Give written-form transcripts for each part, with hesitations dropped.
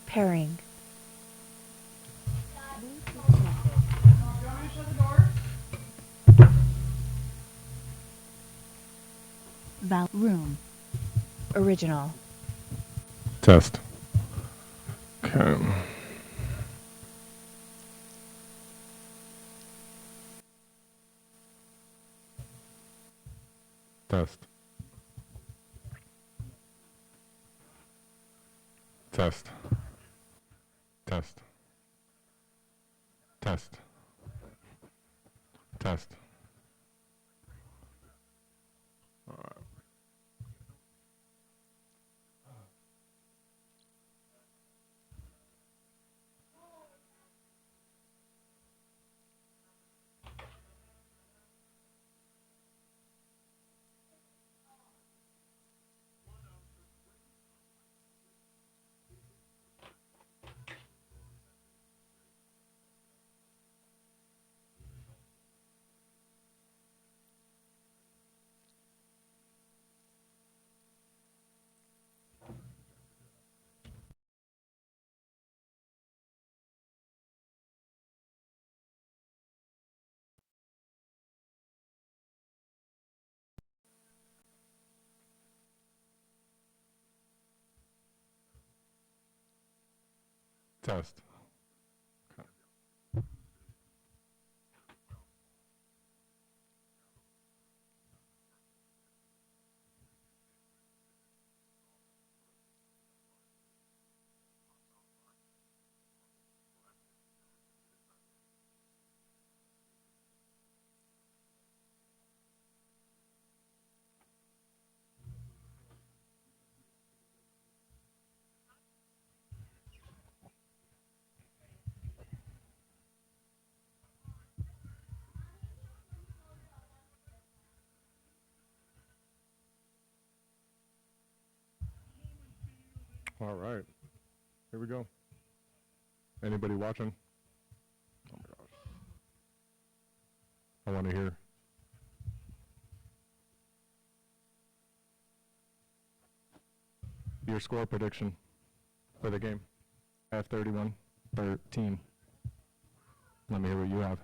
Pairing. Room. Original. Test. Okay. Test. Test. Test. Test. Test. All right. Test. Okay. All right. Here we go. Anybody watching? Oh my gosh. I want to hear. Your score prediction for the game. I have 31-13. Let me hear what you have.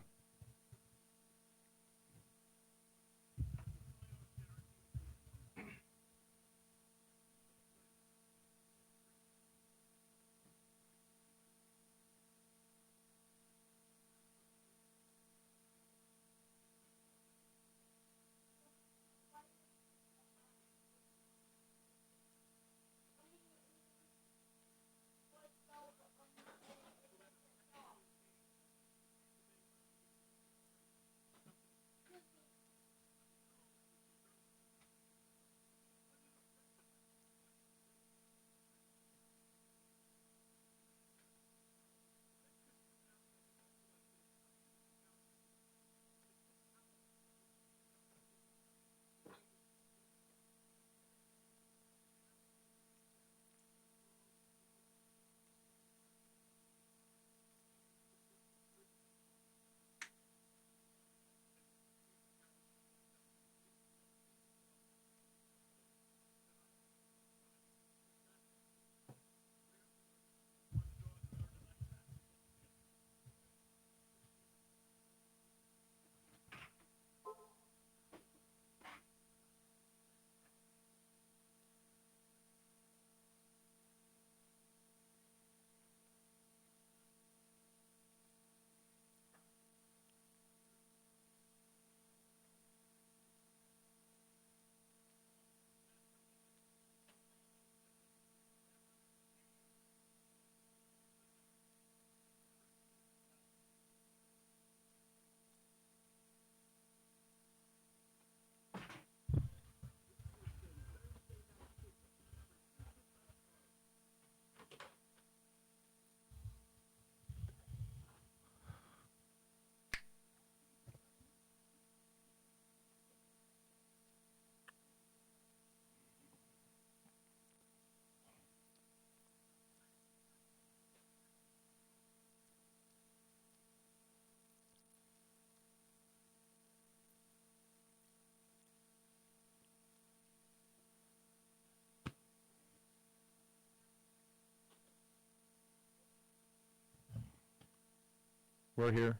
We're here.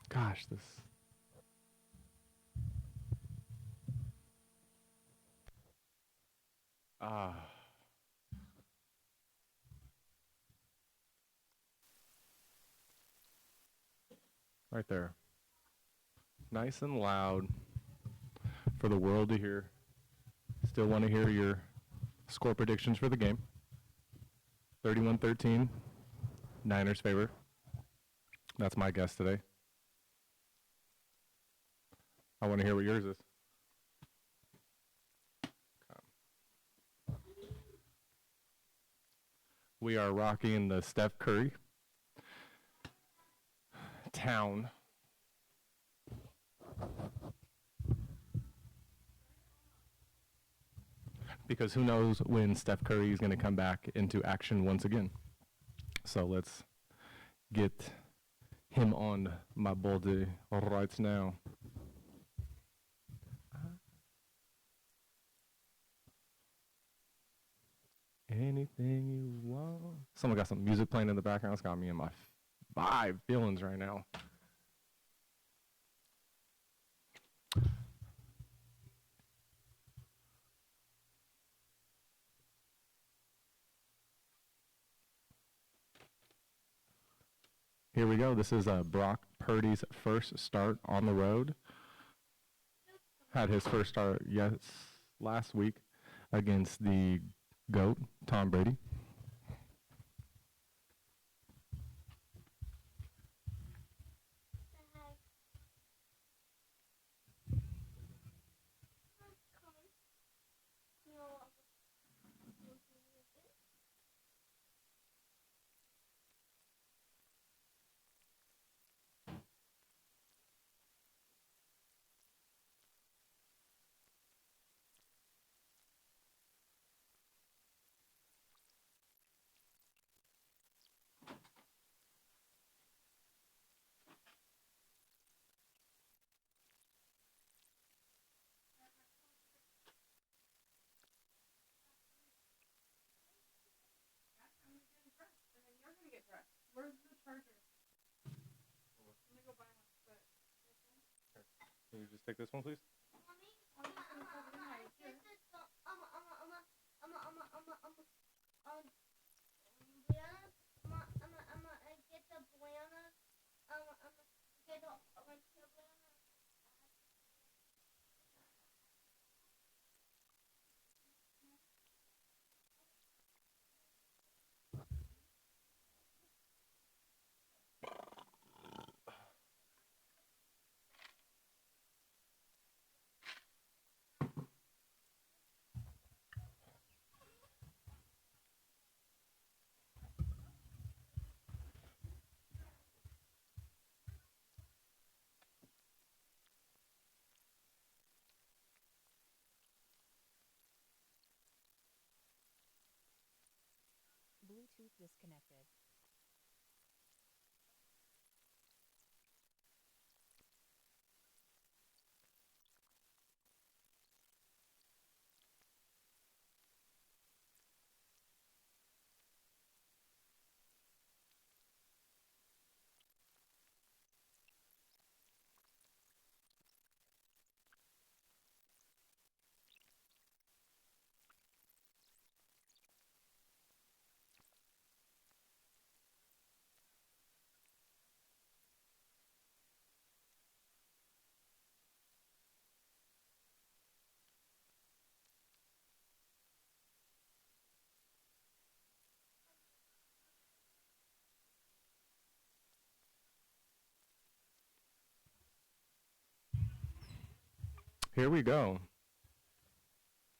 Gosh, this. Ah. Right there. Nice and loud for the world to hear. Still want to hear your score predictions for the game. 31-13, Niners favor. That's my guess today. I want to hear what yours is. We are rocking the Steph Curry town. Because who knows when Steph Curry is going to come back into action once again. So let's get him on my body right now. Anything you want. Someone got some music playing in the background. It's got me in my vibe feelings right now. Here we go. This is Brock Purdy's first start on the road. Had his first start last week against the GOAT, Tom Brady. Can you just take this one, please? Bluetooth disconnected. Here we go.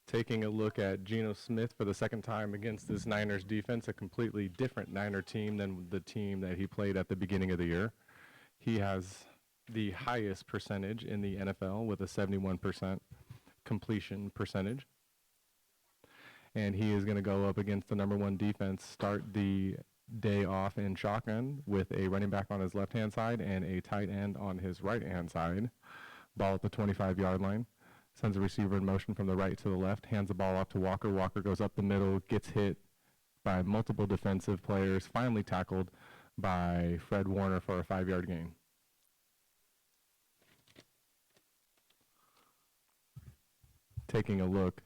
Taking a look at Geno Smith for the second time against this Niners defense, a completely different Niner team than the team that he played at the beginning of the year. He has the highest percentage in the NFL with a 71% completion percentage. And he is going to go up against the number one defense, start the day off in shotgun with a running back on his left-hand side and a tight end on his right-hand side. Ball at the 25-yard line. Sends a receiver in motion from the right to the left, hands the ball off to Walker. Walker goes up the middle, gets hit by multiple defensive players, finally tackled by Fred Warner for a 5-yard gain. Taking a look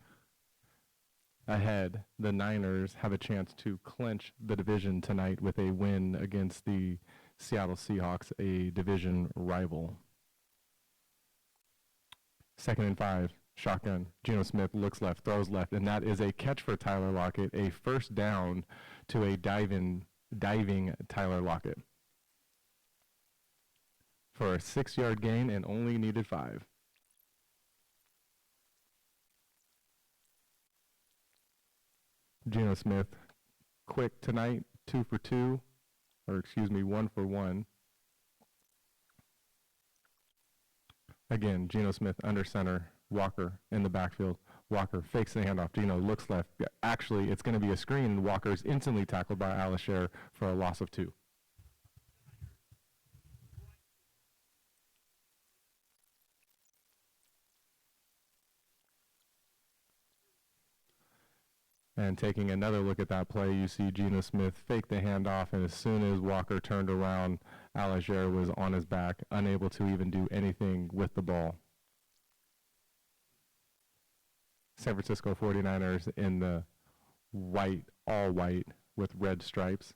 ahead, the Niners have a chance to clinch the division tonight with a win against the Seattle Seahawks, a division rival. 2nd and 5, shotgun. Geno Smith looks left, throws left, and that is a catch for Tyler Lockett, a first down to a diving Tyler Lockett for a 6-yard gain and only needed 5. Geno Smith, quick tonight, 2 for 2, or excuse me, 1 for 1. Again, Geno Smith under center, Walker in the backfield. Walker fakes the handoff. Geno looks left. Actually, it's going to be a screen. Walker is instantly tackled by Alisher for a loss of 2. And taking another look at that play, you see Geno Smith fake the handoff, and as soon as Walker turned around, Alisher was on his back, unable to even do anything with the ball. San Francisco 49ers in the white, all white with red stripes,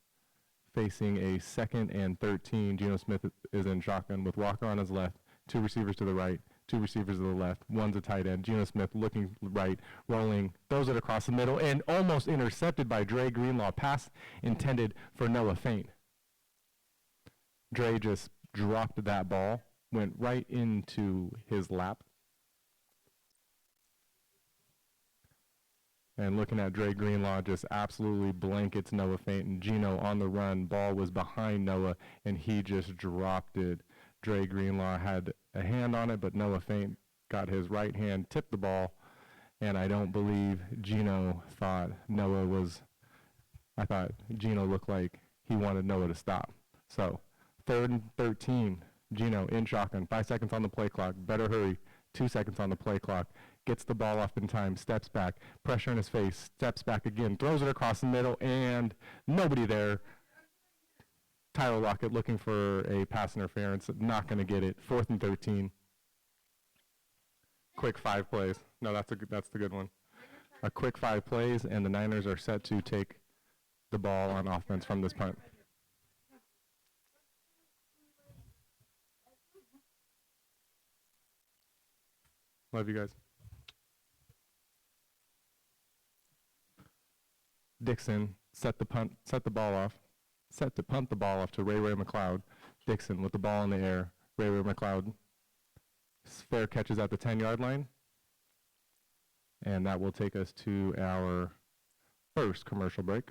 facing a 2nd and 13. Geno Smith is in shotgun with Walker on his left, 2 receivers to the right, 2 receivers to the left, one's a tight end. Geno Smith looking right, rolling, throws it across the middle, and almost intercepted by Dre Greenlaw. Pass intended for Noah Fant. Dre just dropped that ball, went right into his lap. And looking at Dre Greenlaw, just absolutely blankets Noah Fant. And Geno on the run, ball was behind Noah, and he just dropped it. Dre Greenlaw had a hand on it, but Noah Fant got his right hand, tipped the ball, and I don't believe Geno thought Noah was, I thought Geno looked like he wanted Noah to stop. So 3rd and 13, Geno in shotgun, 5 seconds on the play clock, better hurry, 2 seconds on the play clock, gets the ball off in time, steps back, pressure in his face, steps back again, throws it across the middle, and nobody there. Tyler Lockett looking for a pass interference, not going to get it. 4th and 13. Quick 5 plays. No, that's the good one. A quick 5 plays, and the Niners are set to take the ball on offense from this punt. Love you guys. Dixon set to punt the ball off to Ray McLeod. Dixon with the ball in the air. Ray McLeod. Fair catches at the 10-yard line. And that will take us to our first commercial break.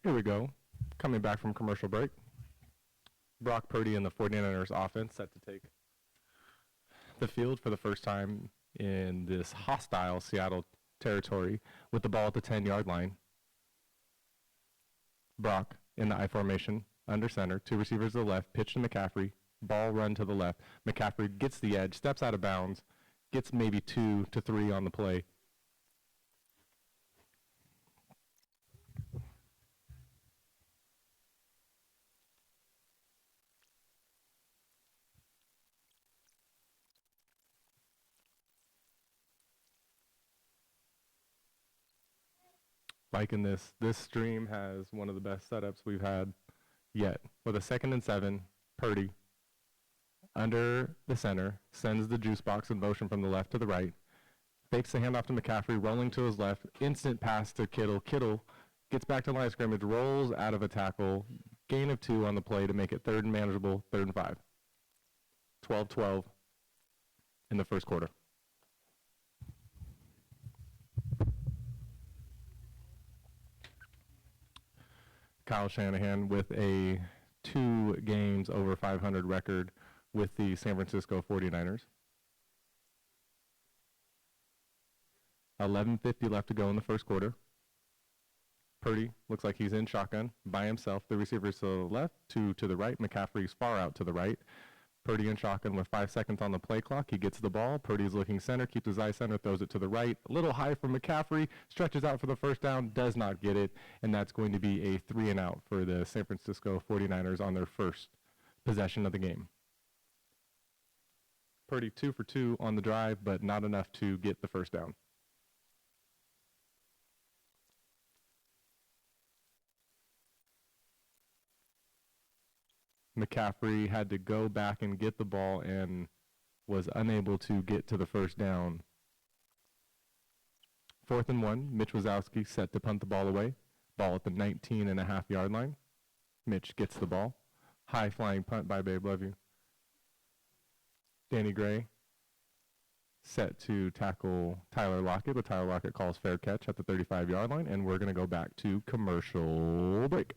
Here we go. Coming back from commercial break. Brock Purdy and the 49ers offense set to take the field for the first time in this hostile Seattle territory with the ball at the 10-yard line. Brock in the I formation, under center, two receivers to the left, pitch to McCaffrey, ball run to the left. McCaffrey gets the edge, steps out of bounds, gets maybe 2 to 3 on the play. Liking this. This stream has one of the best setups we've had yet. With a 2nd and 7, Purdy under the center, sends the juice box in motion from the left to the right, fakes the handoff to McCaffrey, rolling to his left, instant pass to Kittle. Kittle gets back to line of scrimmage, rolls out of a tackle, gain of 2 on the play to make it 3rd and manageable, 3rd and 5. 12-12 in the first quarter. Kyle Shanahan with a 2 games over 500 record with the San Francisco 49ers. 11:50 left to go in the first quarter. Purdy looks like he's in shotgun by himself. The receivers to the left, 2 to the right. McCaffrey's far out to the right. Purdy in shotgun with 5 seconds on the play clock. He gets the ball. Purdy's looking center, keeps his eye center, throws it to the right. A little high from McCaffrey, stretches out for the first down, does not get it, and that's going to be a 3 and out for the San Francisco 49ers on their first possession of the game. Purdy 2 for 2 on the drive, but not enough to get the first down. McCaffrey had to go back and get the ball and was unable to get to the first down. 4th and 1, Mitch Wazowski set to punt the ball away. Ball at the 19.5-yard line. Mitch gets the ball. High flying punt by Babe, love you. Danny Gray set to tackle Tyler Lockett, but Tyler Lockett calls fair catch at the 35-yard line, and we're going to go back to commercial break.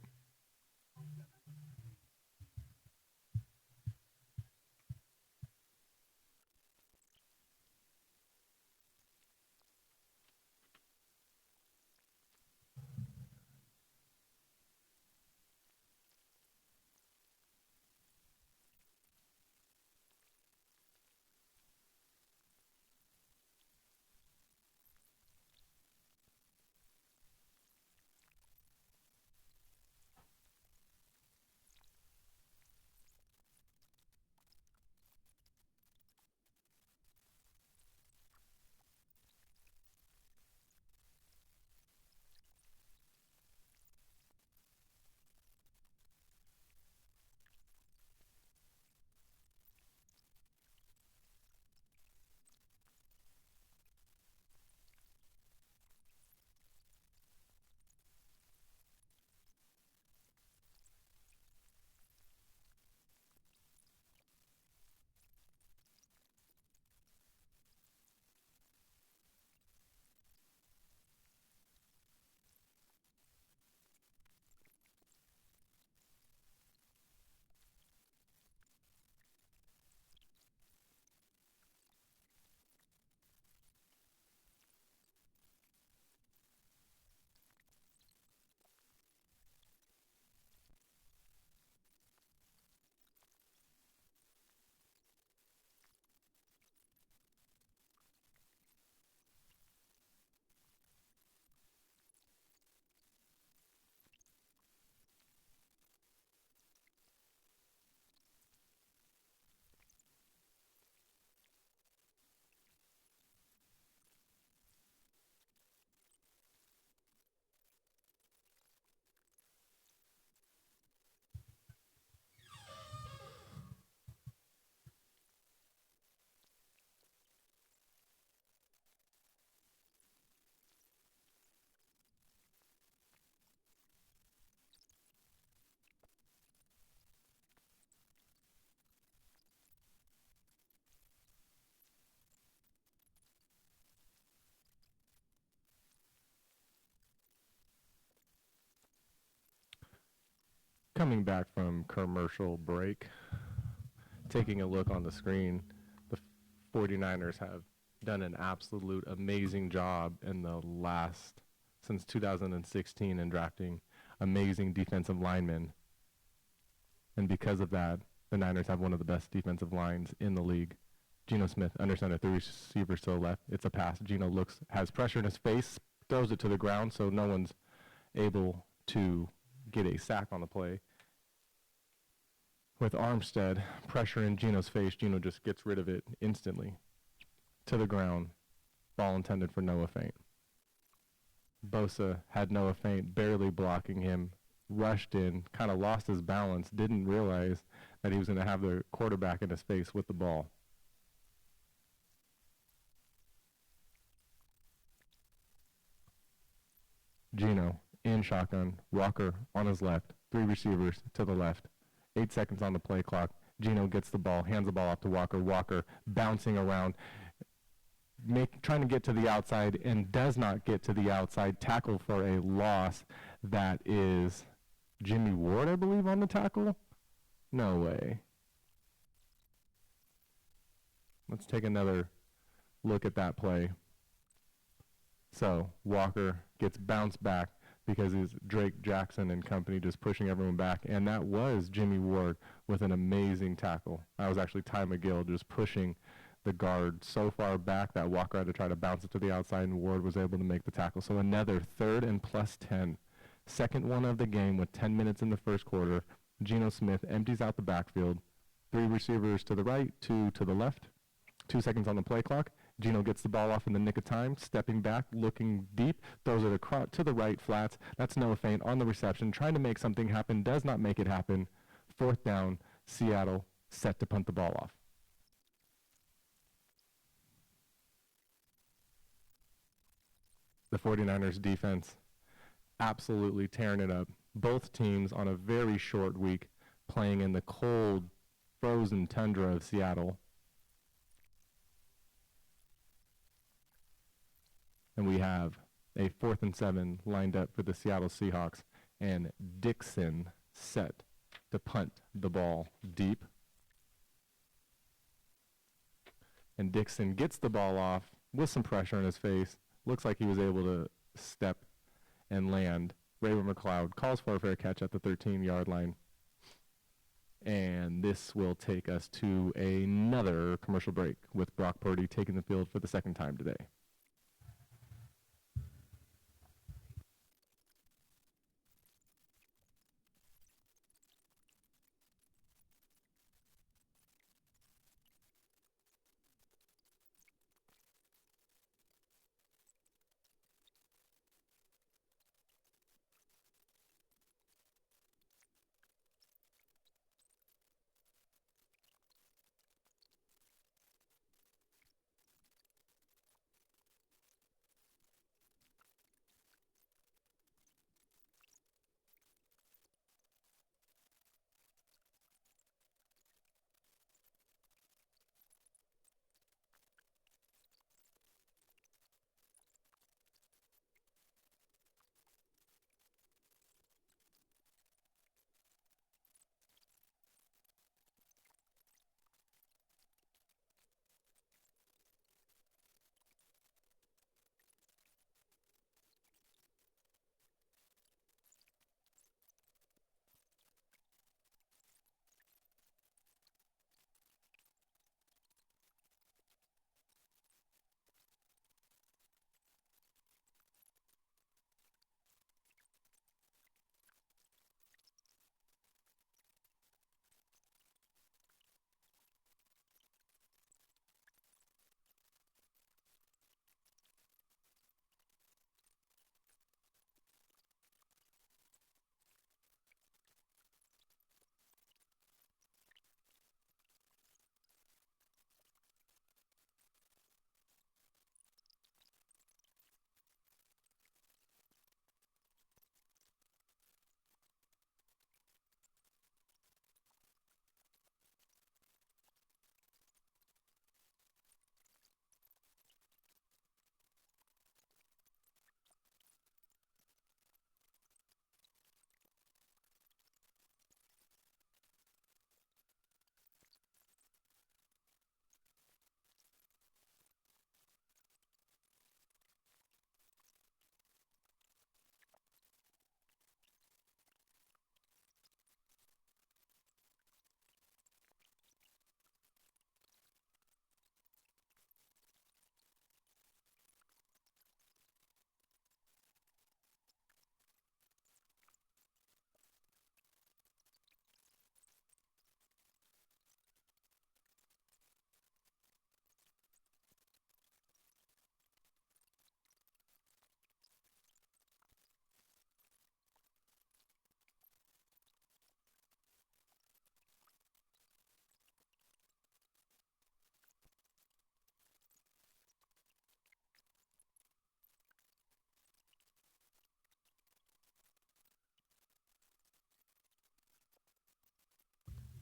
Coming back from commercial break, taking a look on the screen, the 49ers have done an absolute amazing job in the last, since 2016, in drafting amazing defensive linemen. And because of that, the Niners have one of the best defensive lines in the league. Geno Smith under center, three receivers to the left. It's a pass. Geno has pressure in his face, throws it to the ground, so no one's able to get a sack on the play. With Armstead pressure in Geno's face, Geno just gets rid of it instantly. To the ground, ball intended for Noah Fant. Bosa had Noah Fant barely blocking him, rushed in, kind of lost his balance, didn't realize that he was going to have the quarterback in his face with the ball. Geno in shotgun, Walker on his left, three receivers to the left. 8 seconds on the play clock. Geno gets the ball, hands the ball off to Walker. Walker bouncing around, trying to get to the outside and does not get to the outside. Tackle for a loss. That is Jimmy Ward, I believe, on the tackle. No way. Let's take another look at that play. So Walker gets bounced back because it's Drake Jackson and company just pushing everyone back. And that was Jimmy Ward with an amazing tackle. That was actually Ty McGill just pushing the guard so far back that Walker had to try to bounce it to the outside, and Ward was able to make the tackle. So another 3rd and +10. Second one of the game with 10 minutes in the first quarter. Geno Smith empties out the backfield. 3 receivers to the right, 2 to the left. 2 seconds on the play clock. Geno gets the ball off in the nick of time, stepping back, looking deep, throws it across to the right flats. That's Noah Fant on the reception, trying to make something happen, does not make it happen. 4th down, Seattle set to punt the ball off. The 49ers defense absolutely tearing it up. Both teams on a very short week playing in the cold, frozen tundra of Seattle. And we have a 4th and 7 lined up for the Seattle Seahawks, and Dixon set to punt the ball deep. And Dixon gets the ball off with some pressure in his face. Looks like he was able to step and land. Raven McLeod calls for a fair catch at the 13-yard line. And this will take us to another commercial break with Brock Purdy taking the field for the 2nd time today.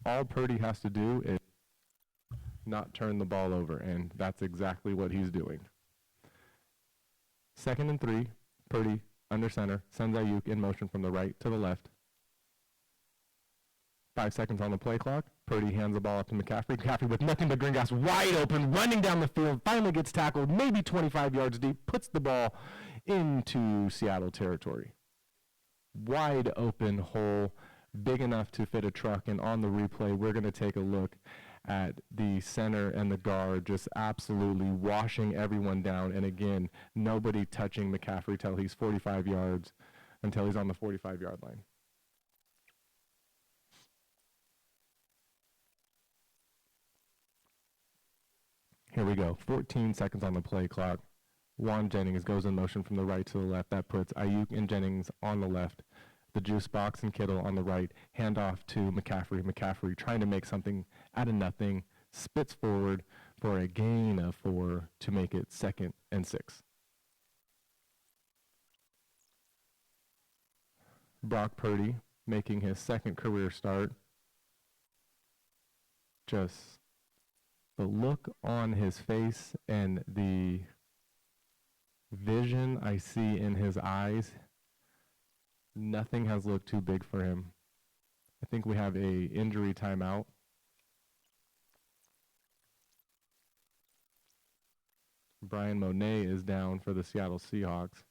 All Purdy has to do is not turn the ball over, and that's exactly what he's doing. 2nd and 3, Purdy under center, sends Ayuk in motion from the right to the left. 5 seconds on the play clock. Purdy hands the ball up to McCaffrey. McCaffrey with nothing but green grass, wide open, running down the field, finally gets tackled, maybe 25 yards deep, puts the ball into Seattle territory. Wide open hole, big enough to fit a truck, and on the replay, we're going to take a look at the center and the guard just absolutely washing everyone down, and again, nobody touching McCaffrey until he's on the 45-yard line. Here we go. 14 seconds on the play clock. Juan Jennings goes in motion from the right to the left. That puts Ayuk and Jennings on the left. The juice box and Kittle on the right. Handoff to McCaffrey. McCaffrey trying to make something out of nothing. Spits forward for a gain of 4 to make it 2nd and 6. Brock Purdy making his 2nd career start. Just the look on his face and the vision I see in his eyes, nothing has looked too big for him. I think we have a injury timeout. Brian Monet is down for the Seattle Seahawks.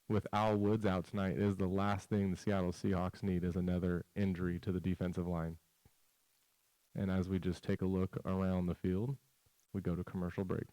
With Al Woods out tonight, is the last thing the Seattle Seahawks need is another injury to the defensive line. And as we just take a look around the field, we go to commercial break.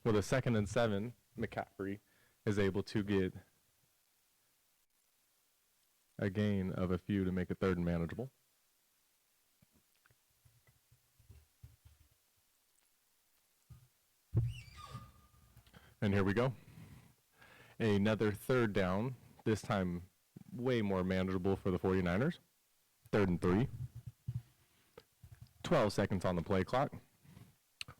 With a 2nd and 7, McCaffrey is able to get a gain of a few to make it 3rd and manageable. And here we go. Another 3rd down This time, way more manageable for the 49ers. 3rd and 3. 12 seconds on the play clock.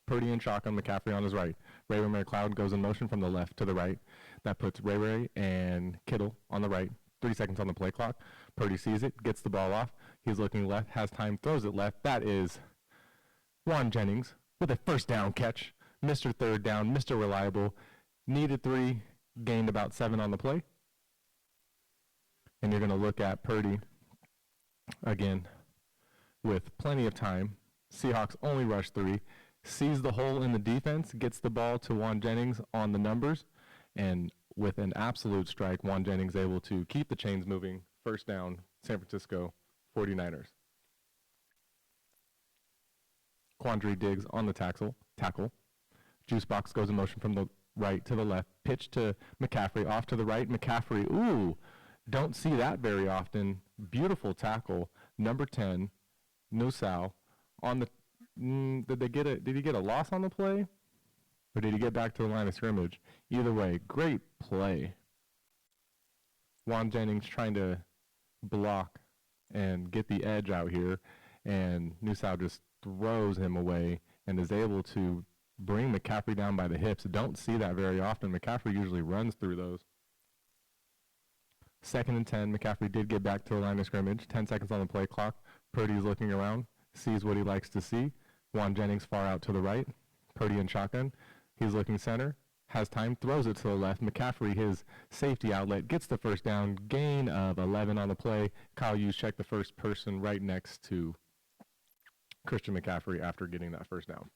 Purdy in shotgun, McCaffrey on his right. Ray McCloud goes in motion from the left to the right. That puts Ray and Kittle on the right. 3 seconds on the play clock. Purdy sees it, gets the ball off. He's looking left, has time, throws it left. That is Juan Jennings with a first down catch. Mr. Third Down, Mr. Reliable. Needed 3, gained about 7 on the play. And you're going to look at Purdy again with plenty of time. Seahawks only rush 3. Sees the hole in the defense, gets the ball to Juan Jennings on the numbers, and with an absolute strike, Juan Jennings able to keep the chains moving. First down, San Francisco 49ers. Quandre Diggs on the tackle. Juice box goes in motion from the right to the left. Pitch to McCaffrey, off to the right. McCaffrey, ooh, don't see that very often. Beautiful tackle. Number 10, Nusau on the. Did he get a loss on the play? Or did he get back to the line of scrimmage? Either way, great play. Juan Jennings trying to block and get the edge out here, and Nusau just throws him away and is able to bring McCaffrey down by the hips. Don't see that very often. McCaffrey usually runs through those. 2nd and 10. McCaffrey did get back to the line of scrimmage. 10 seconds on the play clock. Purdy's looking around, sees what he likes to see. Juan Jennings far out to the right. Purdy in shotgun. He's looking center. Has time. Throws it to the left. McCaffrey, his safety outlet, gets the first down. Gain of 11 on the play. Kyle Juszczyk, the first person right next to Christian McCaffrey after getting that first down.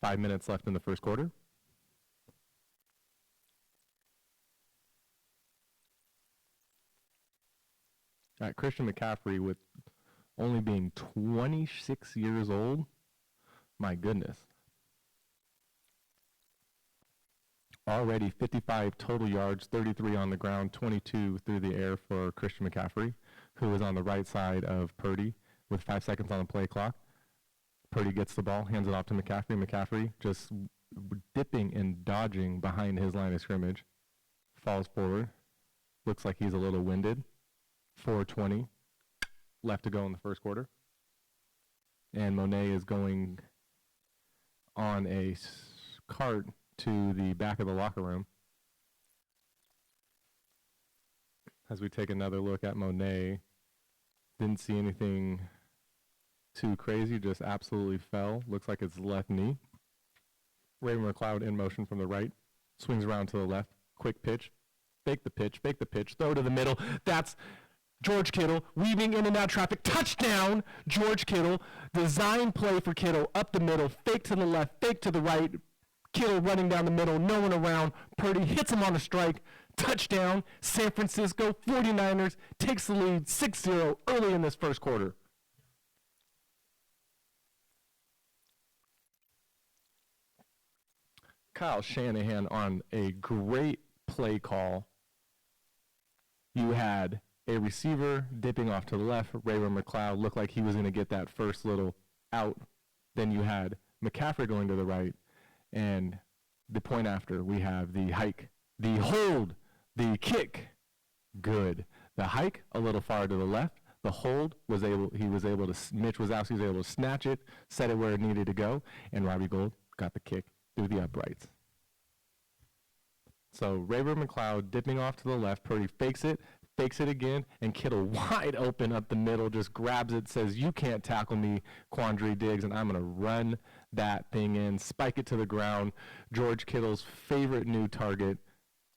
5 minutes left in the first quarter. Christian McCaffrey, with only being 26 years old, my goodness. Already 55 total yards, 33 on the ground, 22 through the air for Christian McCaffrey, who is on the right side of Purdy with 5 seconds on the play clock. Purdy gets the ball, hands it off to McCaffrey. McCaffrey just dipping and dodging behind his line of scrimmage. Falls forward. Looks like he's a little winded. 4:20 left to go in the first quarter. And Monet is going on a cart to the back of the locker room. As we take another look at Monet, didn't see anything too crazy, just absolutely fell. Looks like it's left knee. Raven McCloud in motion from the right, swings around to the left, quick pitch, fake the pitch, throw to the middle. That's George Kittle weaving in and out traffic. Touchdown, George Kittle. Design play for Kittle up the middle, fake to the left, fake to the right. Kittle running down the middle, no one around. Purdy hits him on a strike. Touchdown, San Francisco 49ers takes the lead 6-0 early in this first quarter. Kyle Shanahan on a great play call. You had a receiver dipping off to the left. Raven McCloud looked like he was going to get that first little out. Then you had McCaffrey going to the right. And the point after, we have the hike, the hold, the kick. Good. The hike a little far to the left. The hold Mitch Wazowski was able to snatch it, set it where it needed to go, and Robbie Gould got the kick through the uprights. So Raven McCloud dipping off to the left. Purdy fakes it again, and Kittle wide open up the middle, just grabs it, says, "You can't tackle me, Quandre Diggs," and I'm going to run that thing in, spike it to the ground. George Kittle's favorite new target,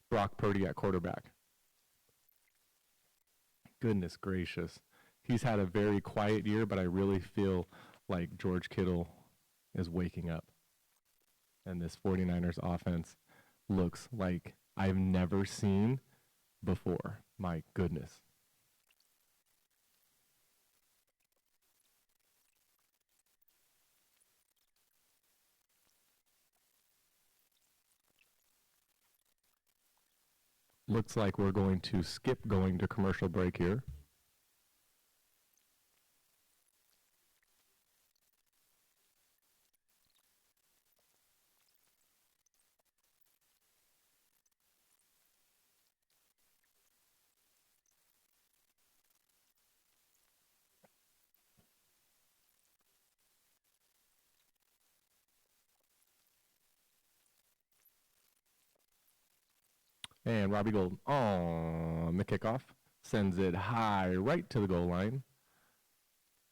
Brock Purdy at quarterback. Goodness gracious. He's had a very quiet year, but I really feel like George Kittle is waking up. And this 49ers offense looks like I've never seen before. My goodness. Looks like we're going to skip going to commercial break here. And Robbie Gould on the kickoff sends it high right to the goal line.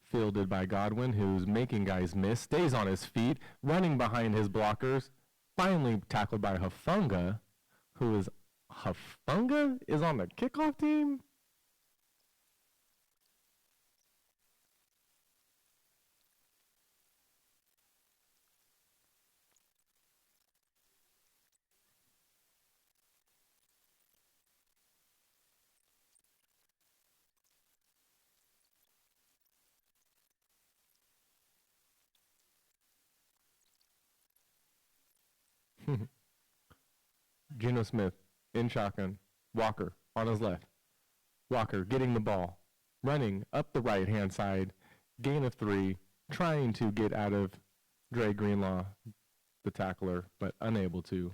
Fielded by Godwin, who's making guys miss, stays on his feet, running behind his blockers. Finally tackled by Hufanga, Hufanga is on the kickoff team? Geno Smith in shotgun. Walker on his left. Walker getting the ball, running up the right-hand side, gain of 3, trying to get out of Dre Greenlaw, the tackler, but unable to.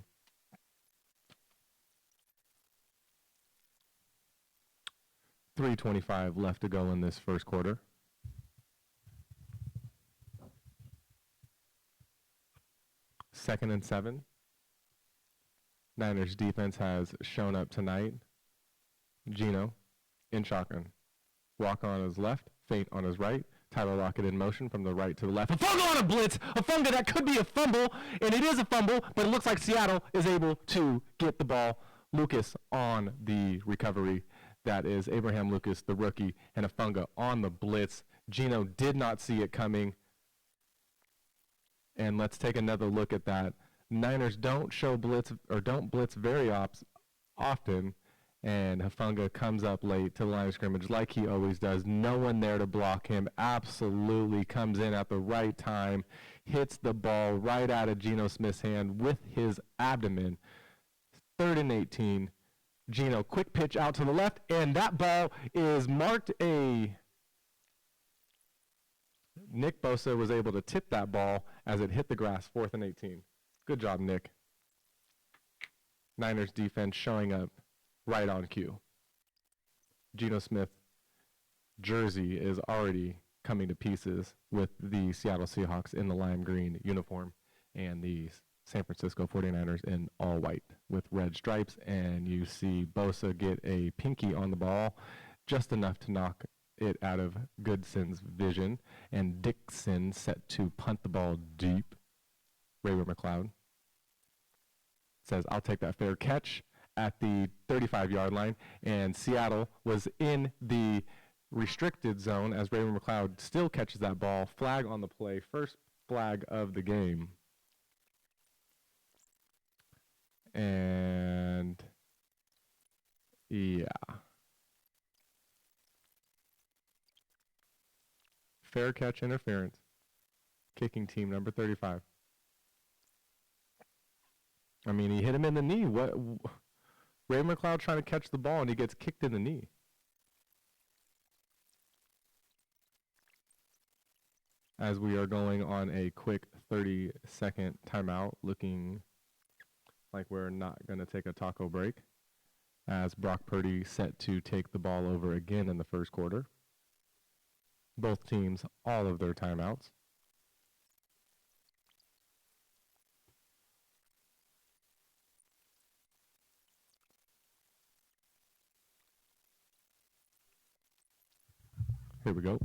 .325 left to go in this first quarter. Second and 7. Niners defense has shown up tonight. Geno in shotgun. Walker on his left, feint on his right. Tyler Lockett in motion from the right to the left. A fumble on a blitz! A fumble that could be a fumble, and it is a fumble, but it looks like Seattle is able to get the ball. Lucas on the recovery. That is Abraham Lucas, the rookie, and Hufanga on the blitz. Geno did not see it coming. And let's take another look at that. Niners don't blitz very often, and Hufanga comes up late to the line of scrimmage like he always does. No one there to block him. Absolutely comes in at the right time, hits the ball right out of Geno Smith's hand with his abdomen. 3rd and 18. Geno, quick pitch out to the left, and that ball is marked a... Nick Bosa was able to tip that ball as it hit the grass, 4th and 18. Good job, Nick. Niners defense showing up right on cue. Geno Smith jersey is already coming to pieces with the Seattle Seahawks in the lime green uniform and the San Francisco 49ers in all white with red stripes, and you see Bosa get a pinky on the ball, just enough to knock it out of Goodson's vision, and Dixon set to punt the ball deep. Raver McLeod says, I'll take that fair catch at the 35-yard line, and Seattle was in the restricted zone as Raver McLeod still catches that ball. Flag on the play, first flag of the game. And yeah. Fair catch interference. Kicking team number 35. I mean, he hit him in the knee. Ray McLeod trying to catch the ball, and he gets kicked in the knee. As we are going on a quick 30-second timeout, looking like we're not going to take a taco break, as Brock Purdy set to take the ball over again in the first quarter. Both teams, all of their timeouts. Here we go.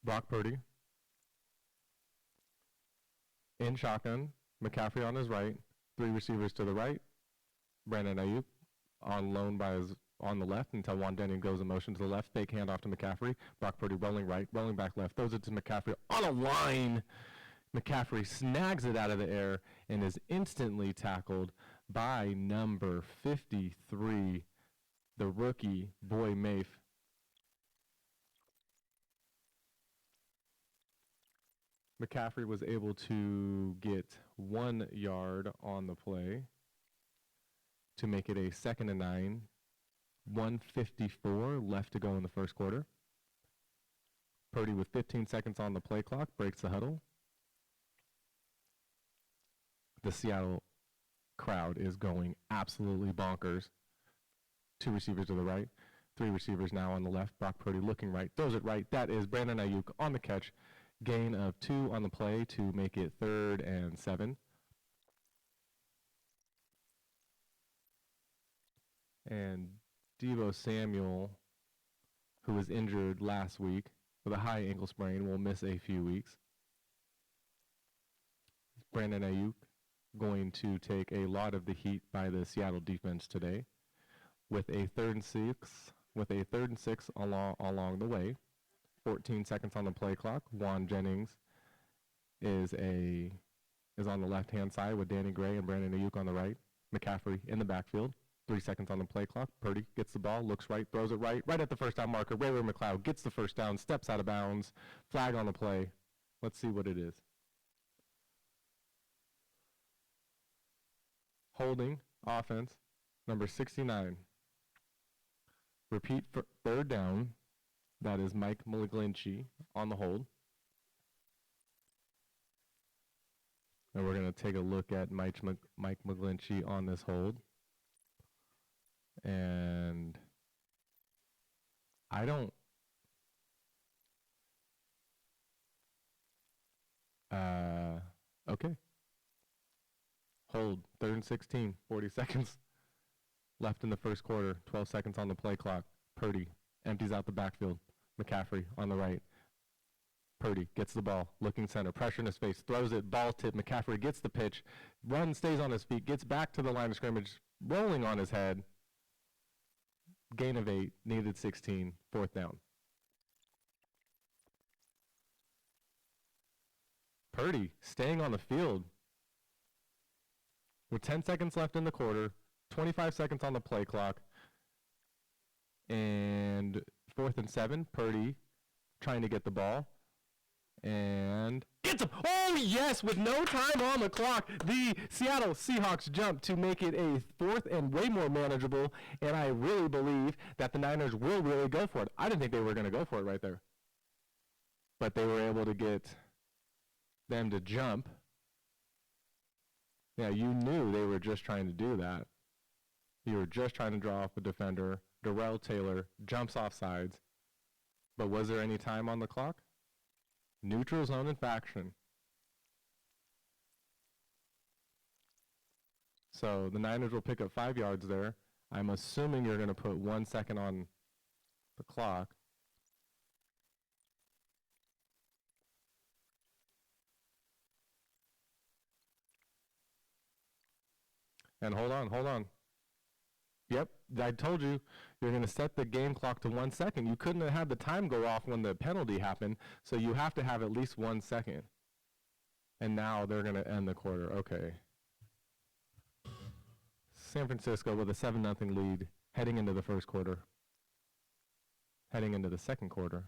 Brock Purdy in shotgun. McCaffrey on his right. 3 receivers to the right. Brandon Ayuk on loan on the left until Juan Denny goes in motion to the left. Fake handoff to McCaffrey. Brock Purdy rolling right, rolling back left. Throws it to McCaffrey on a line. McCaffrey snags it out of the air and is instantly tackled by number 53, the rookie, Boy Mafe. McCaffrey was able to get 1 yard on the play to make it a 2nd and 9. 1:54 left to go in the first quarter. Purdy with 15 seconds on the play clock breaks the huddle. The Seattle crowd is going absolutely bonkers. 2 receivers to the right. Three receivers now on the left. Brock Purdy looking right, throws it right. That is Brandon Ayuk on the catch. Gain of 2 on the play to make it 3rd and 7. And Deebo Samuel, who was injured last week with a high ankle sprain, will miss a few weeks. Brandon Ayuk going to take a lot of the heat by the Seattle defense today with a 3rd and 6 along the way. 14 seconds on the play clock. Juan Jennings is on the left-hand side with Danny Gray and Brandon Ayuk on the right. McCaffrey in the backfield. 3 seconds on the play clock. Purdy gets the ball, looks right, throws it right at the first down marker. Ray McLeod gets the first down, steps out of bounds. Flag on the play. Let's see what it is. Holding offense, number 69. Repeat for 3rd down. That is Mike McGlinchey on the hold. And we're going to take a look at Mike McGlinchey on this hold. And I don't... okay. Hold, 3rd and 16, 40 seconds left in the first quarter, 12 seconds on the play clock. Purdy empties out the backfield. McCaffrey on the right. Purdy gets the ball, looking center, pressure in his face, throws it, ball tip. McCaffrey gets the pitch, runs, stays on his feet, gets back to the line of scrimmage, rolling on his head. Gain of 8, needed 16, 4th down. Purdy staying on the field with 10 seconds left in the quarter, 25 seconds on the play clock, and 4th and 7. Purdy trying to get the ball and gets him. Oh yes, with no time on the clock, the Seattle Seahawks jump to make it a 4th and way more manageable, and I really believe that the Niners will really go for it. I didn't think they were going to go for it right there, but they were able to get them to jump. Yeah, you knew they were just trying to do that. You were just trying to draw off a defender. Darrell Taylor jumps off sides. But was there any time on the clock? Neutral zone infraction. So the Niners will pick up 5 yards there. I'm assuming you're going to put 1 second on the clock. And hold on. Yep, I told you, you're going to set the game clock to 1 second. You couldn't have had the time go off when the penalty happened, so you have to have at least 1 second. And now they're going to end the quarter. Okay. San Francisco with a 7-0 lead heading into the first quarter. Heading into the second quarter.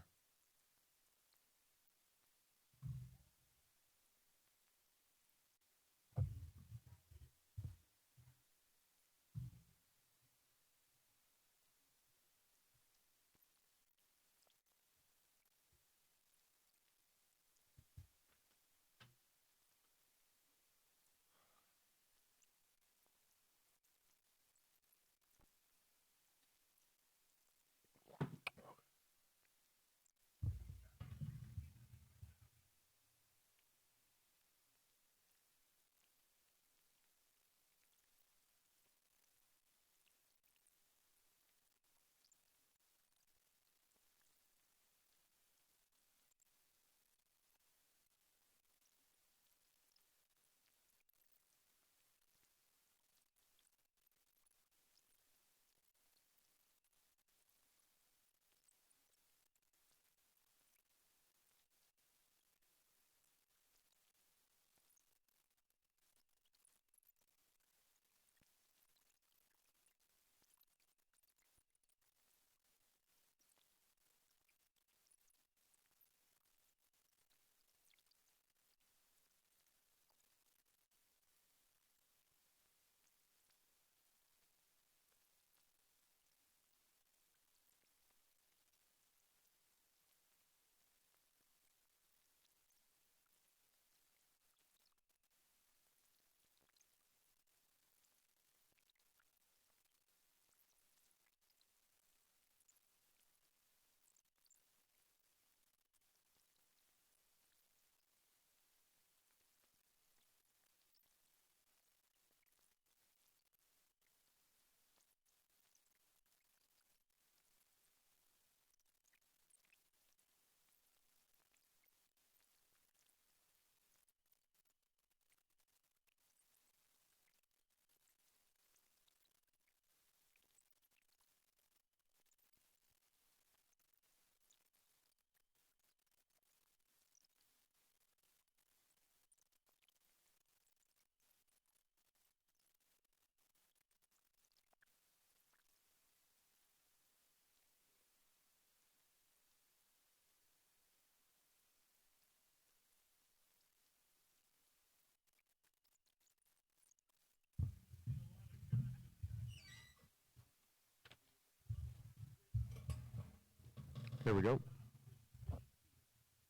Here we go.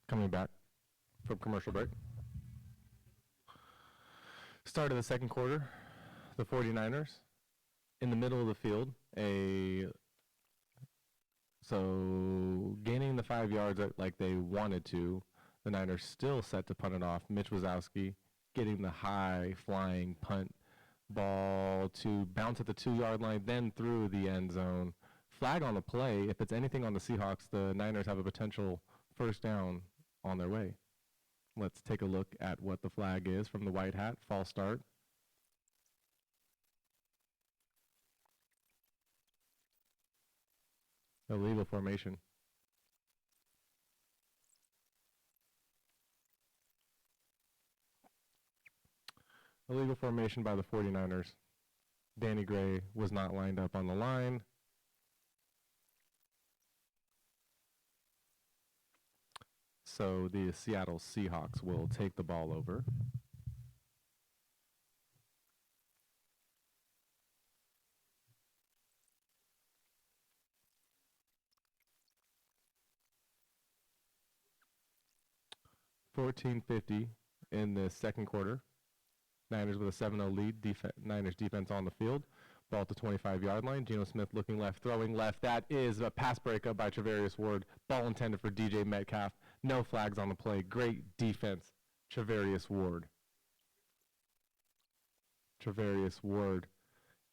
Coming back from commercial break. Start of the second quarter, the 49ers in the middle of the field, so gaining the 5 yards like they wanted to. The Niners still set to punt it off. Mitch Wazowski getting the high flying punt ball to bounce at the 2-yard line, then through the end zone. Flag on the play. If it's anything on the Seahawks, the Niners have a potential first down on their way. Let's take a look at what the flag is from the white hat. False start. Illegal formation. Illegal formation by the 49ers. Danny Gray was not lined up on the line. So the Seattle Seahawks will take the ball over. $14:50 in the second quarter. Niners with a 7-0 lead. Niners defense on the field. Ball at the 25-yard line. Geno Smith looking left, throwing left. That is a pass breakup by Travarius Ward. Ball intended for DJ Metcalf. No flags on the play. Great defense, Travarius Ward. Travarius Ward,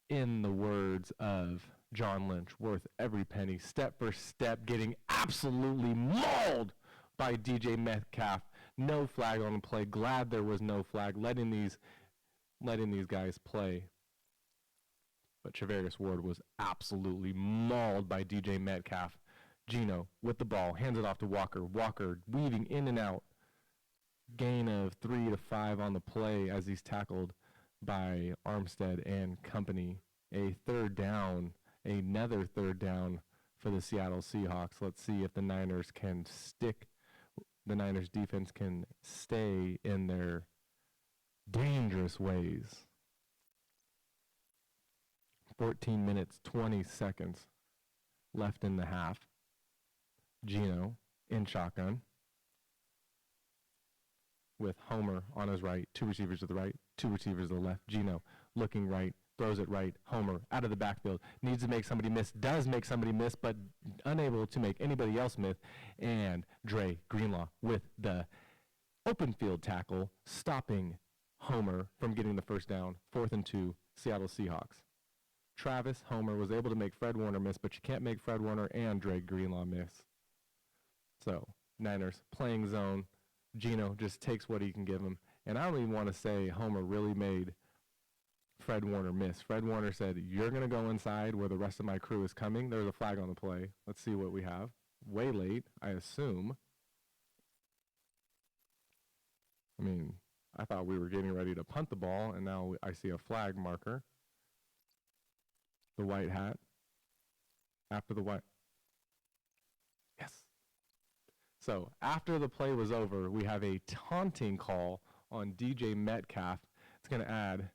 in the words of John Lynch, worth every penny. Step for step, getting absolutely mauled by DJ Metcalf. No flag on the play. Glad there was no flag. Letting these guys play. But Travarius Ward was absolutely mauled by DJ Metcalf. Geno with the ball, hands it off to Walker. Walker weaving in and out. Gain of 3 to 5 on the play as he's tackled by Armstead and company. A third down, another third down for the Seattle Seahawks. Let's see if the Niners defense can stay in their dangerous ways. 14 minutes, 20 seconds left in the half. Geno in shotgun with Homer on his right, 2 receivers to the right, 2 receivers to the left. Geno looking right, throws it right. Homer out of the backfield, needs to make somebody miss, does make somebody miss, but unable to make anybody else miss. And Dre Greenlaw with the open field tackle, stopping Homer from getting the first down. 4th and 2, Seattle Seahawks. Travis Homer was able to make Fred Warner miss, but you can't make Fred Warner and Dre Greenlaw miss. So, Niners playing zone. Geno just takes what he can give him. And I don't even want to say Homer really made Fred Warner miss. Fred Warner said, "You're going to go inside where the rest of my crew is coming." There's a flag on the play. Let's see what we have. Way late, I assume. I mean, I thought we were getting ready to punt the ball, and now I see a flag marker. The white hat. After the white. Yes. So after the play was over, we have a taunting call on DJ Metcalf. It's going to add.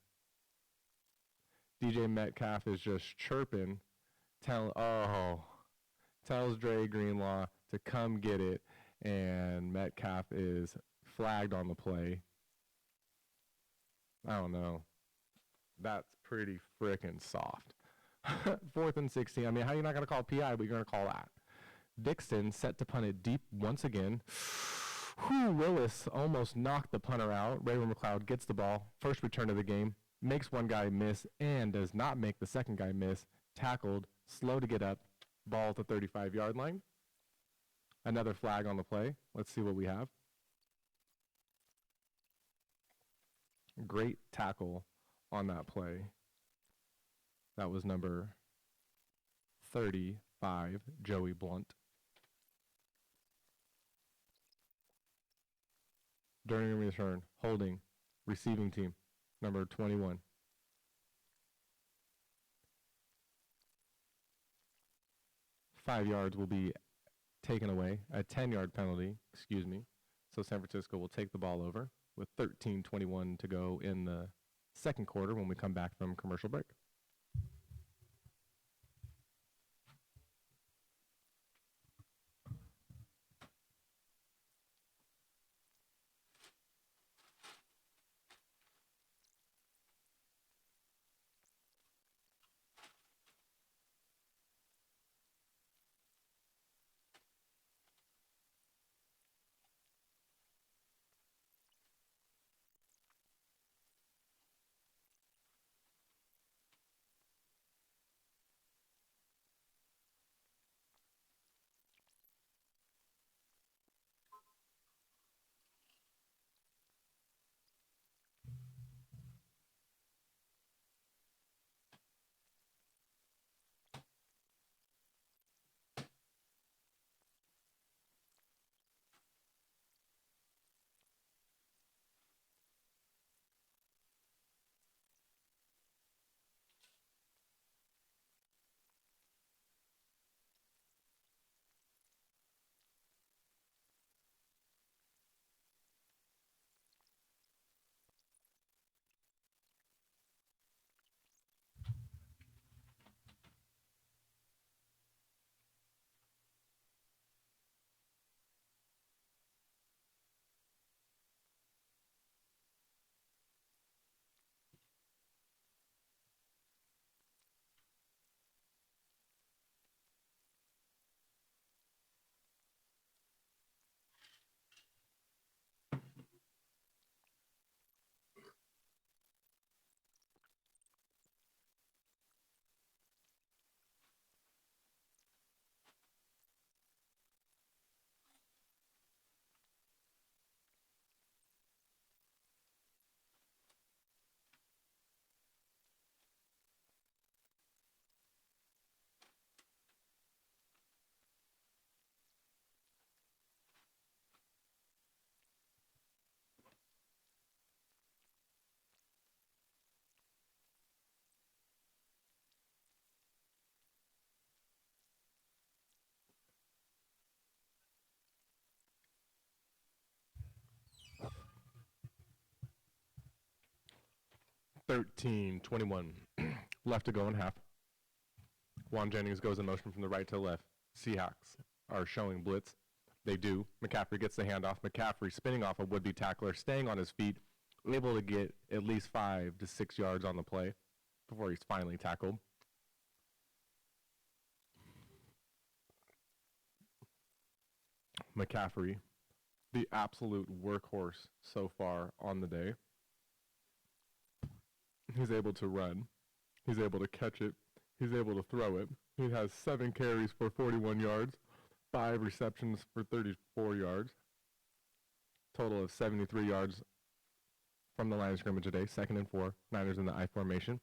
DJ Metcalf is just chirping, tells Dre Greenlaw to come get it, and Metcalf is flagged on the play. I don't know. That's pretty frickin' soft. 4th and 16. I mean, how are you not going to call PI, but you're going to call that? Dixon set to punt it deep once again. Willis almost knocked the punter out. Raven McLeod gets the ball. First return of the game. Makes one guy miss and does not make the second guy miss. Tackled. Slow to get up. Ball at the 35-yard line. Another flag on the play. Let's see what we have. Great tackle on that play. That was number 35, Joey Blunt. During a return, holding, receiving team, number 21. Five yards will be taken away, a 10-yard penalty, So San Francisco will take the ball over with 13:21 to go in the second quarter when we come back from commercial break. 13-21. Left to go in half. Juan Jennings goes in motion from the right to the left. Seahawks are showing blitz. They do. McCaffrey gets the handoff. McCaffrey spinning off a would-be tackler, staying on his feet, able to get at least 5 to 6 yards on the play before he's finally tackled. McCaffrey, the absolute workhorse so far on the day. He's able to run. He's able to catch it. He's able to throw it. He has 7 carries for 41 yards, 5 receptions for 34 yards. Total of 73 yards from the line of scrimmage today. 2nd and 4. Niners in the I formation.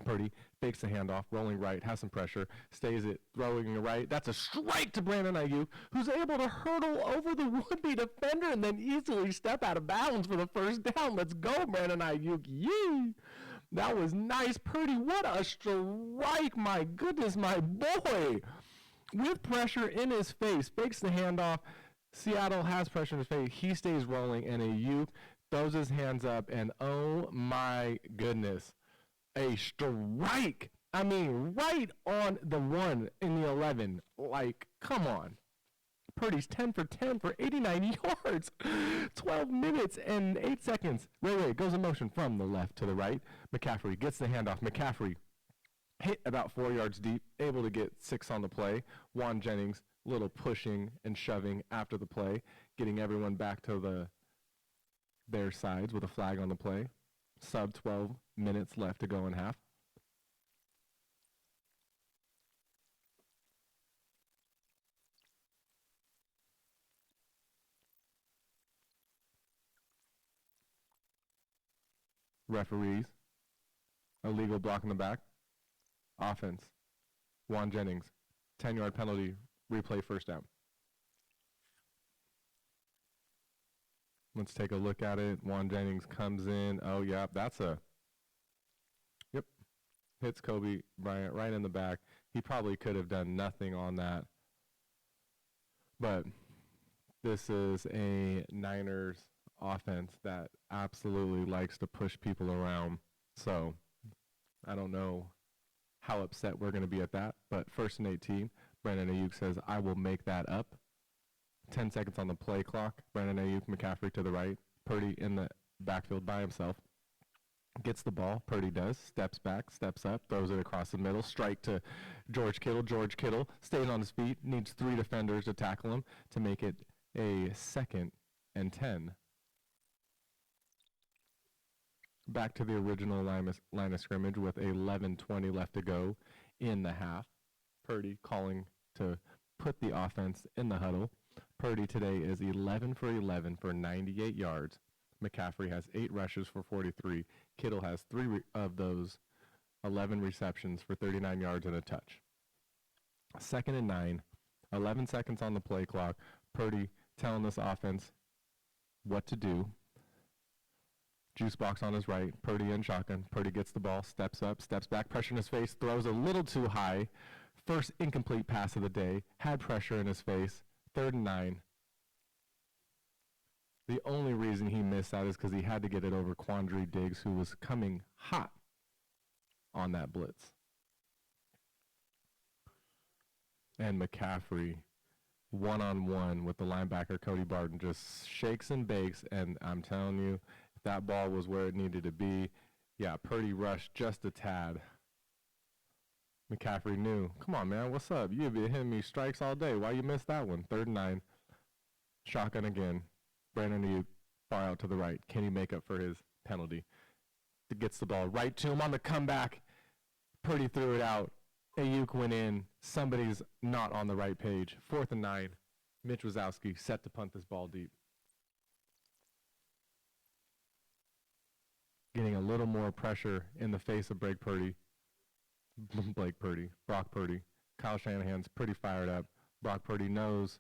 Purdy fakes the handoff, rolling right, has some pressure, stays it, throwing right. That's a strike to Brandon Ayuk, who's able to hurdle over the would-be defender and then easily step out of bounds for the first down. Let's go, Brandon Ayuk. Yee! That was nice. Purdy, what a strike. My goodness, my boy. With pressure in his face, fakes the handoff. Seattle has pressure in his face. He stays rolling, and Ayuk throws his hands up, and oh, my goodness. A strike. I mean, right on the 1 in the 11. Like, come on. Purdy's 10 for 10 for 89 yards. 12 minutes and 8 seconds. Ray goes in motion from the left to the right. McCaffrey gets the handoff. McCaffrey hit about 4 yards deep, able to get 6 on the play. Juan Jennings, little pushing and shoving after the play, getting everyone back to their sides with a flag on the play. Sub 12 minutes left to go in half. Referees. Illegal block in the back. Offense. Juan Jennings. 10-yard penalty. Replay first down. Let's take a look at it. Juan Jennings comes in. Oh, yeah, that's a... Yep. Hits Kobe Bryant right in the back. He probably could have done nothing on that. But this is a Niners offense that absolutely likes to push people around. So I don't know how upset we're going to be at that. But 1st and 18, Brandon Ayuk says, I will make that up. 10 seconds on the play clock. Brandon Ayuk, McCaffrey to the right. Purdy in the backfield by himself. Gets the ball. Purdy does. Steps back, steps up, throws it across the middle. Strike to George Kittle. George Kittle stays on his feet. Needs 3 defenders to tackle him to make it a 2nd and 10. Back to the original line of scrimmage with 11:20 left to go in the half. Purdy calling to put the offense in the huddle. Purdy today is 11 for 11 for 98 yards. McCaffrey has 8 rushes for 43. Kittle has 3 of those 11 receptions for 39 yards and a touch. 2nd and 9, 11 seconds on the play clock. Purdy telling this offense what to do. Juice box on his right. Purdy in shotgun. Purdy gets the ball, steps up, steps back, pressure in his face, throws a little too high. First incomplete pass of the day. Had pressure in his face. 3rd and 9. The only reason he missed that is because he had to get it over Quandre Diggs, who was coming hot on that blitz. And McCaffrey, one-on-one with the linebacker, Cody Barton, just shakes and bakes, and I'm telling you, if that ball was where it needed to be, yeah, Purdy rushed just a tad. McCaffrey knew, come on, man, what's up? You've been hitting me strikes all day. Why you missed that one? 3rd and 9. Shotgun again. Brandon Ayuk far out to the right. Can he make up for his penalty? He gets the ball right to him on the comeback. Purdy threw it out. Ayuk went in. Somebody's not on the right page. 4th and 9. Mitch Wazowski set to punt this ball deep. Getting a little more pressure in the face of Brock Purdy. Kyle Shanahan's pretty fired up. Brock Purdy knows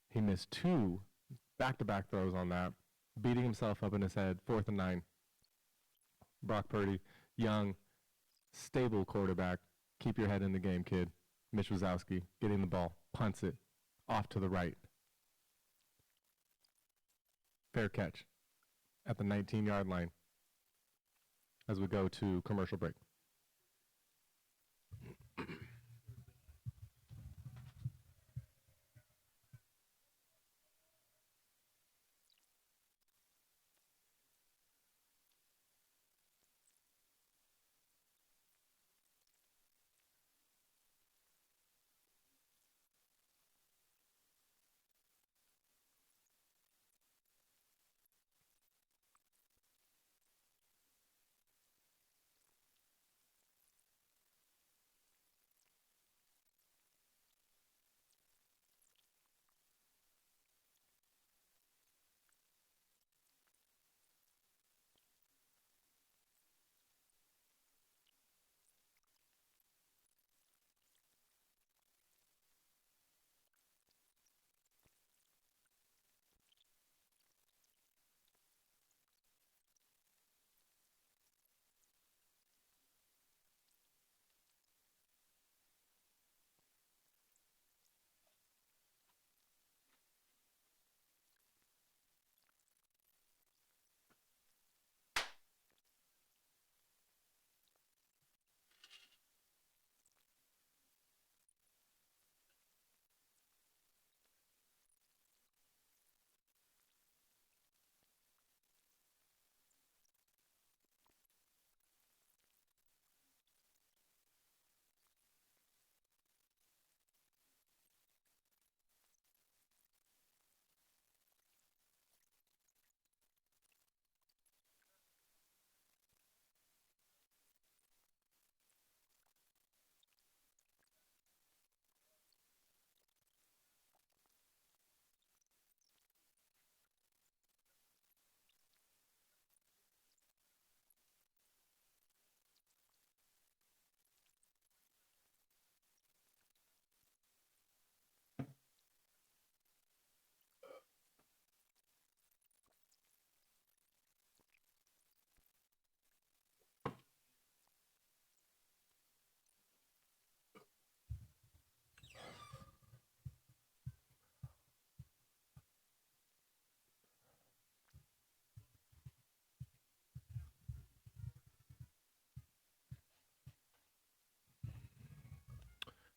he missed 2 back-to-back throws on that, beating himself up in his head. 4th and 9. Brock Purdy, young, stable quarterback. Keep your head in the game, kid. Mitch Wazowski getting the ball, punts it off to the right. Fair catch at the 19-yard line. as we go to commercial break.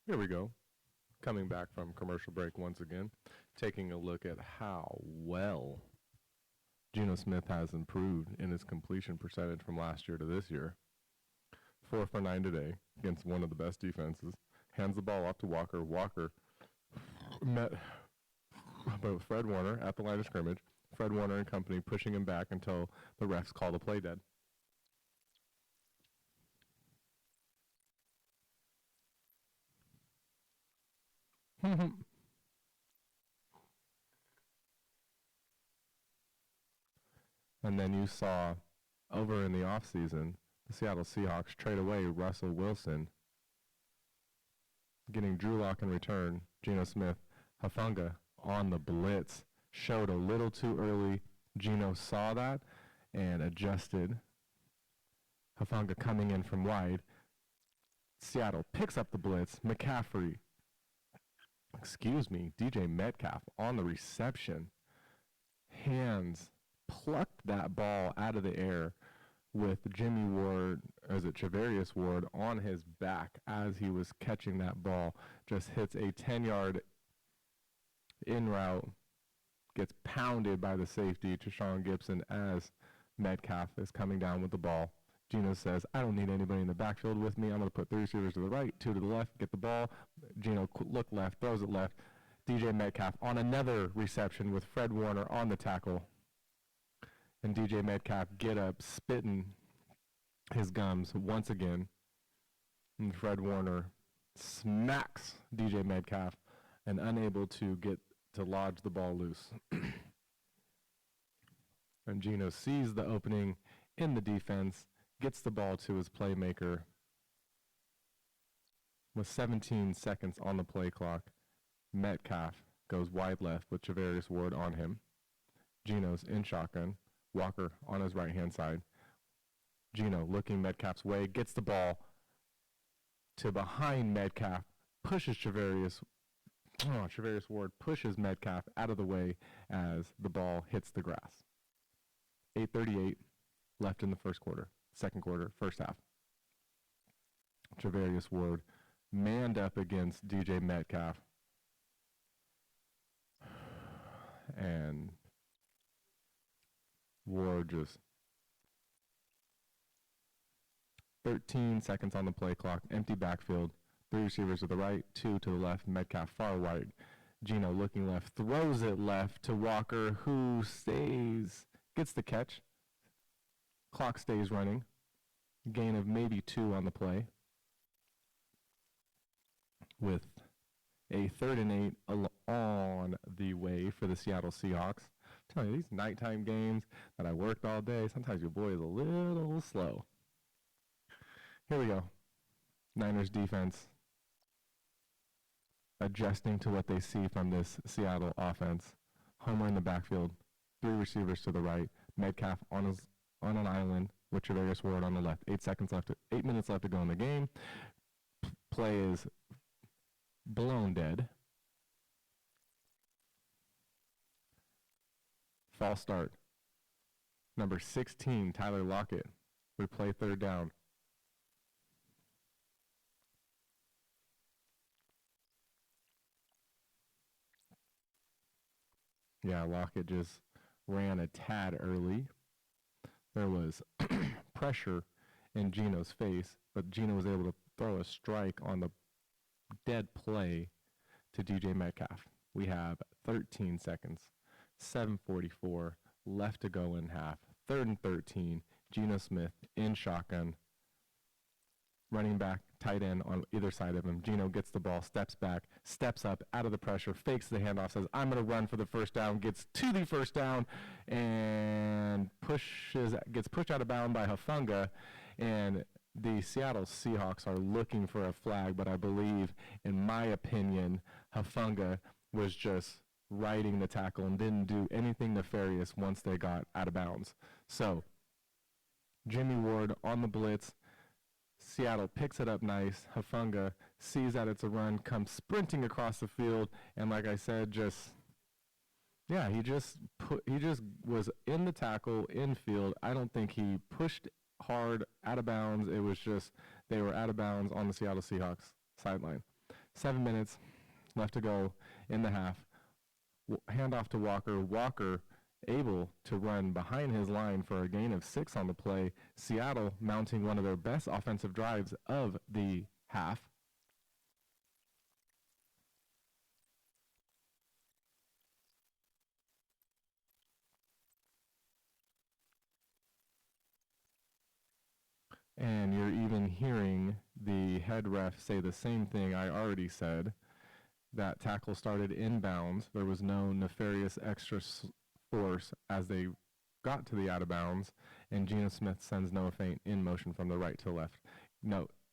Here we go. Coming back from commercial break once again, taking a look at how well Geno Smith has improved in his completion percentage from last year to this year. 4 for 9 today against one of the best defenses. Hands the ball off to Walker. Walker met Fred Warner at the line of scrimmage. Fred Warner and company pushing him back until the refs call the play dead. And then you saw over in the offseason, the Seattle Seahawks trade away Russell Wilson, getting Drew Lock in return. Geno Smith, Hufanga on the blitz, showed a little too early. Geno saw that and adjusted. Hufanga coming in from wide. Seattle picks up the blitz. DJ Metcalf on the reception. Hands plucked that ball out of the air with Charvarius Ward on his back as he was catching that ball. Just hits a 10-yard in route, gets pounded by the safety, Tashawn Gibson, as Metcalf is coming down with the ball. Geno says, I don't need anybody in the backfield with me. I'm going to put 3 receivers to the right, 2 to the left, get the ball. Geno look left, throws it left. DJ Metcalf on another reception with Fred Warner on the tackle. And DJ Metcalf get up, spitting his gums once again. And Fred Warner smacks DJ Metcalf and unable to get to lodge the ball loose. And Geno sees the opening in the defense, gets the ball to his playmaker with 17 seconds on the play clock. Metcalf goes wide left with Charvarius Ward on him. Geno's in shotgun. Walker on his right-hand side. Geno looking Metcalf's way, gets the ball to behind Metcalf, pushes Charvarius Ward pushes Metcalf out of the way as the ball hits the grass. 8:38 left in the first quarter. second quarter, first half. Travarius Ward manned up against DJ Metcalf. And Ward just 13 seconds on the play clock, empty backfield, 3 receivers to the right, 2 to the left, Metcalf far wide. Geno looking left, throws it left to Walker, who gets the catch. Clock stays running. Gain of maybe 2 on the play. With a 3rd and 8 on the way for the Seattle Seahawks. I'm telling you, these nighttime games that I worked all day, sometimes your boy is a little slow. Here we go. Niners defense adjusting to what they see from this Seattle offense. Homer in the backfield, 3 receivers to the right. Metcalf on an island with Travarius Ward on the left. 8 minutes left to go in the game. Play is blown dead. False start. Number 16, Tyler Lockett. We play 3rd down. Yeah, Lockett just ran a tad early. There was pressure in Geno's face, but Geno was able to throw a strike on the dead play to DJ Metcalf. We have 13 seconds, 7:44 left to go in half. 3rd and 13, Geno Smith in shotgun. Running back, tight end on either side of him. Geno gets the ball, steps back, steps up out of the pressure, fakes the handoff, says, I'm going to run for the first down, gets to the first down, and gets pushed out of bounds by Hufanga. And the Seattle Seahawks are looking for a flag, but I believe, in my opinion, Hufanga was just riding the tackle and didn't do anything nefarious once they got out of bounds. So, Jimmy Ward on the blitz. Seattle picks it up nice. Hufanga sees that it's a run, comes sprinting across the field, and like I said, he just was in the tackle, infield. I don't think he pushed hard out of bounds. It was just they were out of bounds on the Seattle Seahawks sideline. 7 minutes left to go in the half. Handoff to Walker. Walker able to run behind his line for a gain of 6 on the play. Seattle mounting one of their best offensive drives of the half. And you're even hearing the head ref say the same thing I already said. That tackle started inbounds. There was no nefarious extra force as they got to the out of bounds, and Geno Smith sends Noah Fant in motion from the right to left.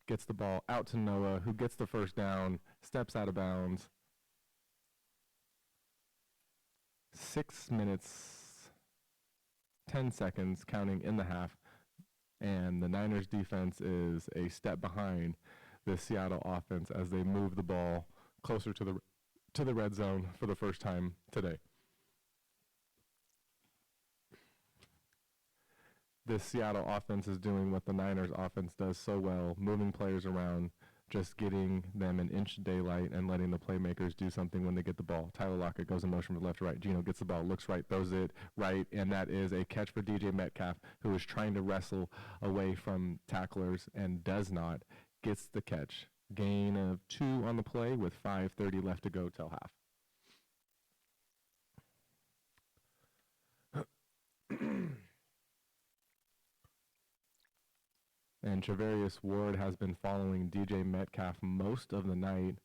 Gets the ball out to Noah, who gets the first down, steps out of bounds. 6 minutes, 10 seconds counting in the half, and the Niners defense is a step behind the Seattle offense as they move the ball closer to the red zone for the first time today. This Seattle offense is doing what the Niners offense does so well, moving players around, just getting them an inch of daylight and letting the playmakers do something when they get the ball. Tyler Lockett goes in motion from left to right. Geno gets the ball, looks right, throws it right, and that is a catch for DJ Metcalf, who is trying to wrestle away from tacklers and does not. Gets the catch. Gain of 2 on the play with 5:30 left to go till half. And Travarius Ward has been following DJ Metcalf most of the night.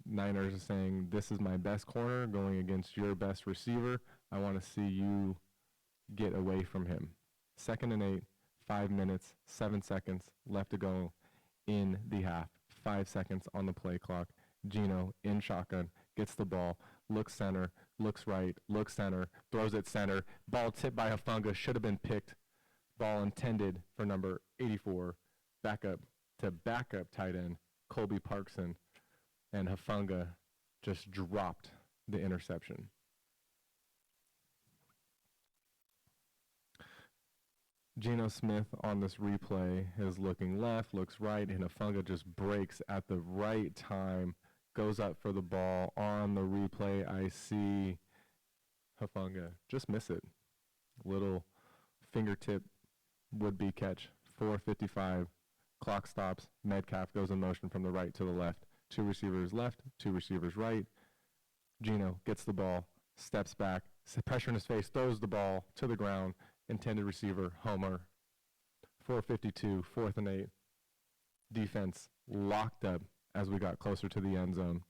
Niners are saying, this is my best corner going against your best receiver. I want to see you get away from him. 2nd and 8, 5 minutes, 7 seconds left to go in the half. 5 seconds on the play clock. Geno in shotgun, gets the ball, looks center, looks right, looks center, throws it center. Ball tipped by Hufanga, should have been picked. Ball intended for number 84, backup tight end, Colby Parkson, and Hufanga just dropped the interception. Geno Smith on this replay is looking left, looks right, and Hufanga just breaks at the right time, goes up for the ball. On the replay, I see Hufanga just miss it. Little fingertip would-be catch. 4:55, clock stops. Metcalf goes in motion from the right to the left. Two receivers left, two receivers right. Geno gets the ball, steps back, pressure in his face, throws the ball to the ground. Intended receiver, Homer. 4:52, 4th and 8. Defense locked up as we got closer to the end zone.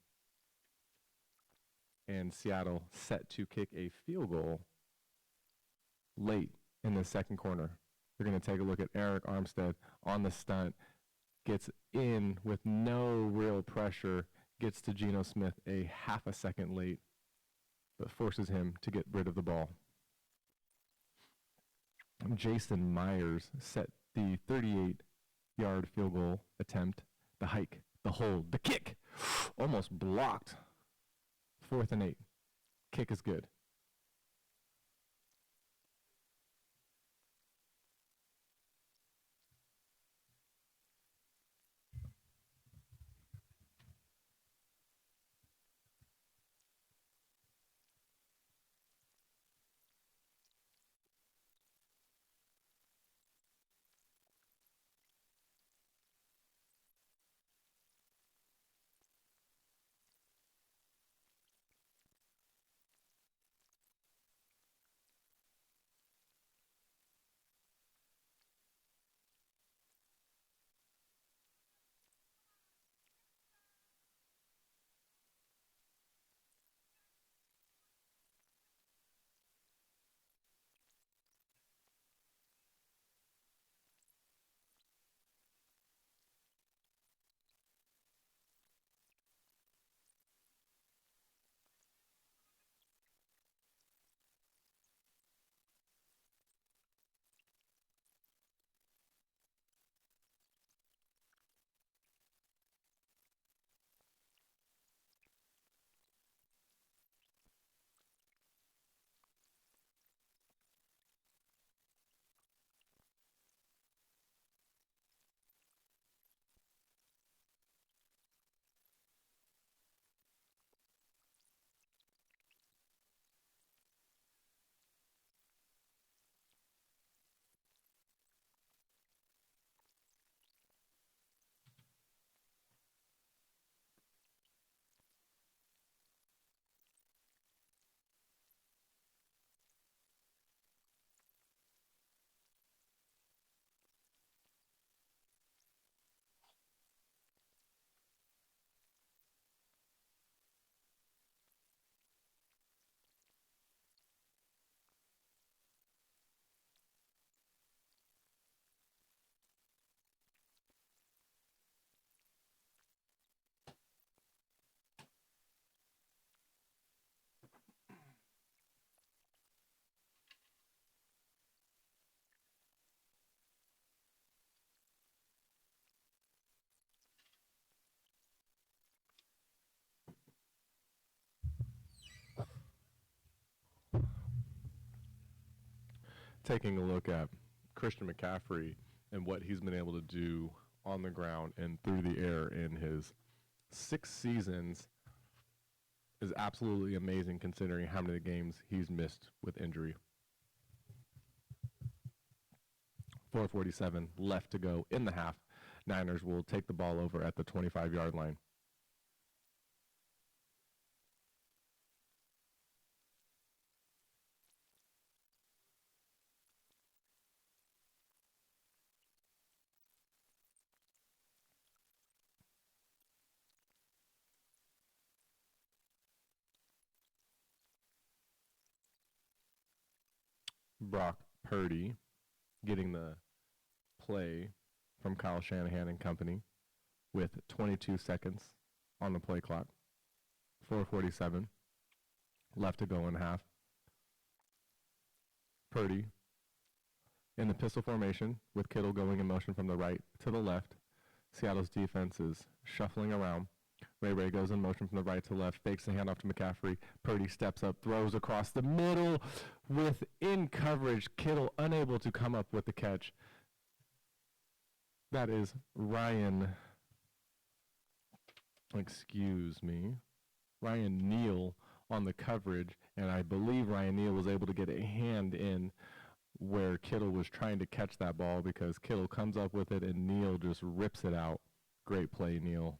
And Seattle set to kick a field goal late in the second quarter. We're going to take a look at Eric Armstead on the stunt. Gets in with no real pressure. Gets to Geno Smith a half a second late, but forces him to get rid of the ball. Jason Myers set the 38-yard field goal attempt. The hike, the hold, the kick. Almost blocked. 4th and 8. Kick is good. Taking a look at Christian McCaffrey and what he's been able to do on the ground and through the air in his 6 seasons is absolutely amazing considering how many games he's missed with injury. 4:47 left to go in the half. Niners will take the ball over at the 25-yard line. Brock Purdy getting the play from Kyle Shanahan and company with 22 seconds on the play clock. 4:47 left to go in half. Purdy in the pistol formation with Kittle going in motion from the right to the left. Seattle's defense is shuffling around. Ray goes in motion from the right to left, fakes the handoff to McCaffrey. Purdy steps up, throws across the middle within coverage. Kittle unable to come up with the catch. That is Ryan Neal on the coverage, and I believe Ryan Neal was able to get a hand in where Kittle was trying to catch that ball because Kittle comes up with it and Neal just rips it out. Great play, Neal.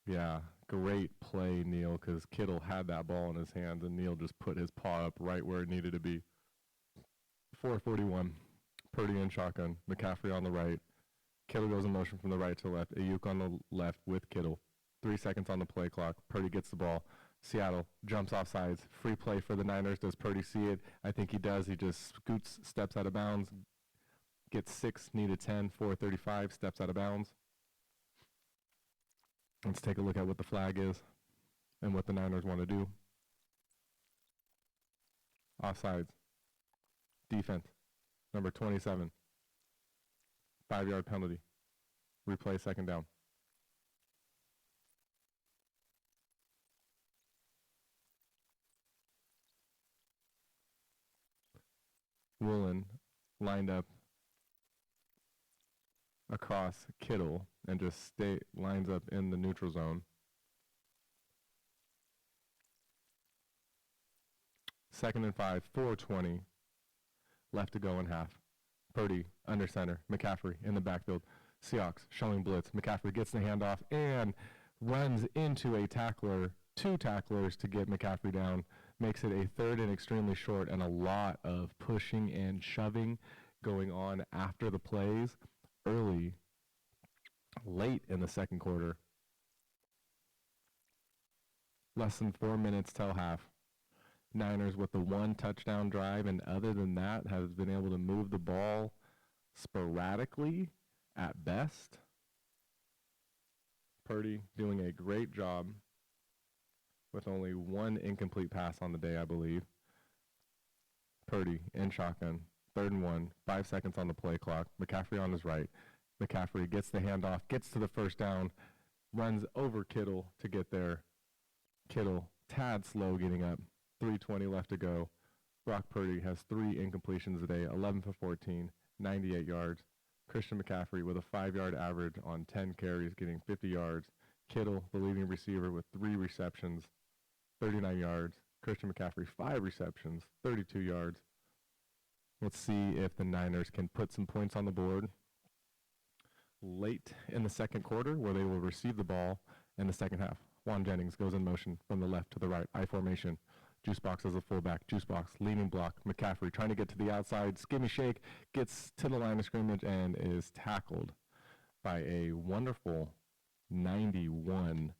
Yeah, great play, Neal, because Kittle had that ball in his hands and Neal just put his paw up right where it needed to be. 4:41. Purdy in shotgun. McCaffrey on the right. Kittle goes in motion from the right to left. Ayuk on the left with Kittle. 3 seconds on the play clock. Purdy gets the ball. Seattle jumps off sides. Free play for the Niners. Does Purdy see it? I think he does. He just scoots, steps out of bounds, gets 6, needed 10, 4:35, steps out of bounds. Let's take a look at what the flag is and what the Niners want to do. Offsides. Defense. Number 27. 5-yard penalty. Replay second down. Woolen lined up across Kittle and just lines up in the neutral zone. Second and 5, 4:20 left to go in half. Purdy under center. McCaffrey in the backfield. Seahawks showing blitz. McCaffrey gets the handoff and runs into a tackler, 2 tacklers to get McCaffrey down. Makes it a third and extremely short, and a lot of pushing and shoving going on after the plays late in the second quarter. Less than 4 minutes till half. Niners with the 1 touchdown drive, and other than that, has been able to move the ball sporadically at best. Purdy doing a great job with only 1 incomplete pass on the day, I believe. Purdy in shotgun, 3rd and 1, 5 seconds on the play clock. McCaffrey on his right. McCaffrey gets the handoff, gets to the first down, runs over Kittle to get there. Kittle, tad slow getting up. 3:20 left to go. Brock Purdy has 3 incompletions today, 11 for 14, 98 yards. Christian McCaffrey with a 5-yard average on 10 carries, getting 50 yards. Kittle, the leading receiver, with 3 receptions, 39 yards. Christian McCaffrey, 5 receptions, 32 yards. Let's see if the Niners can put some points on the board late in the second quarter, where they will receive the ball in the second half. Juan Jennings goes in motion from the left to the right, I formation. Juice box as a fullback. Juice box, leaning block. McCaffrey trying to get to the outside. Skimmy shake, gets to the line of scrimmage and is tackled by a wonderful 91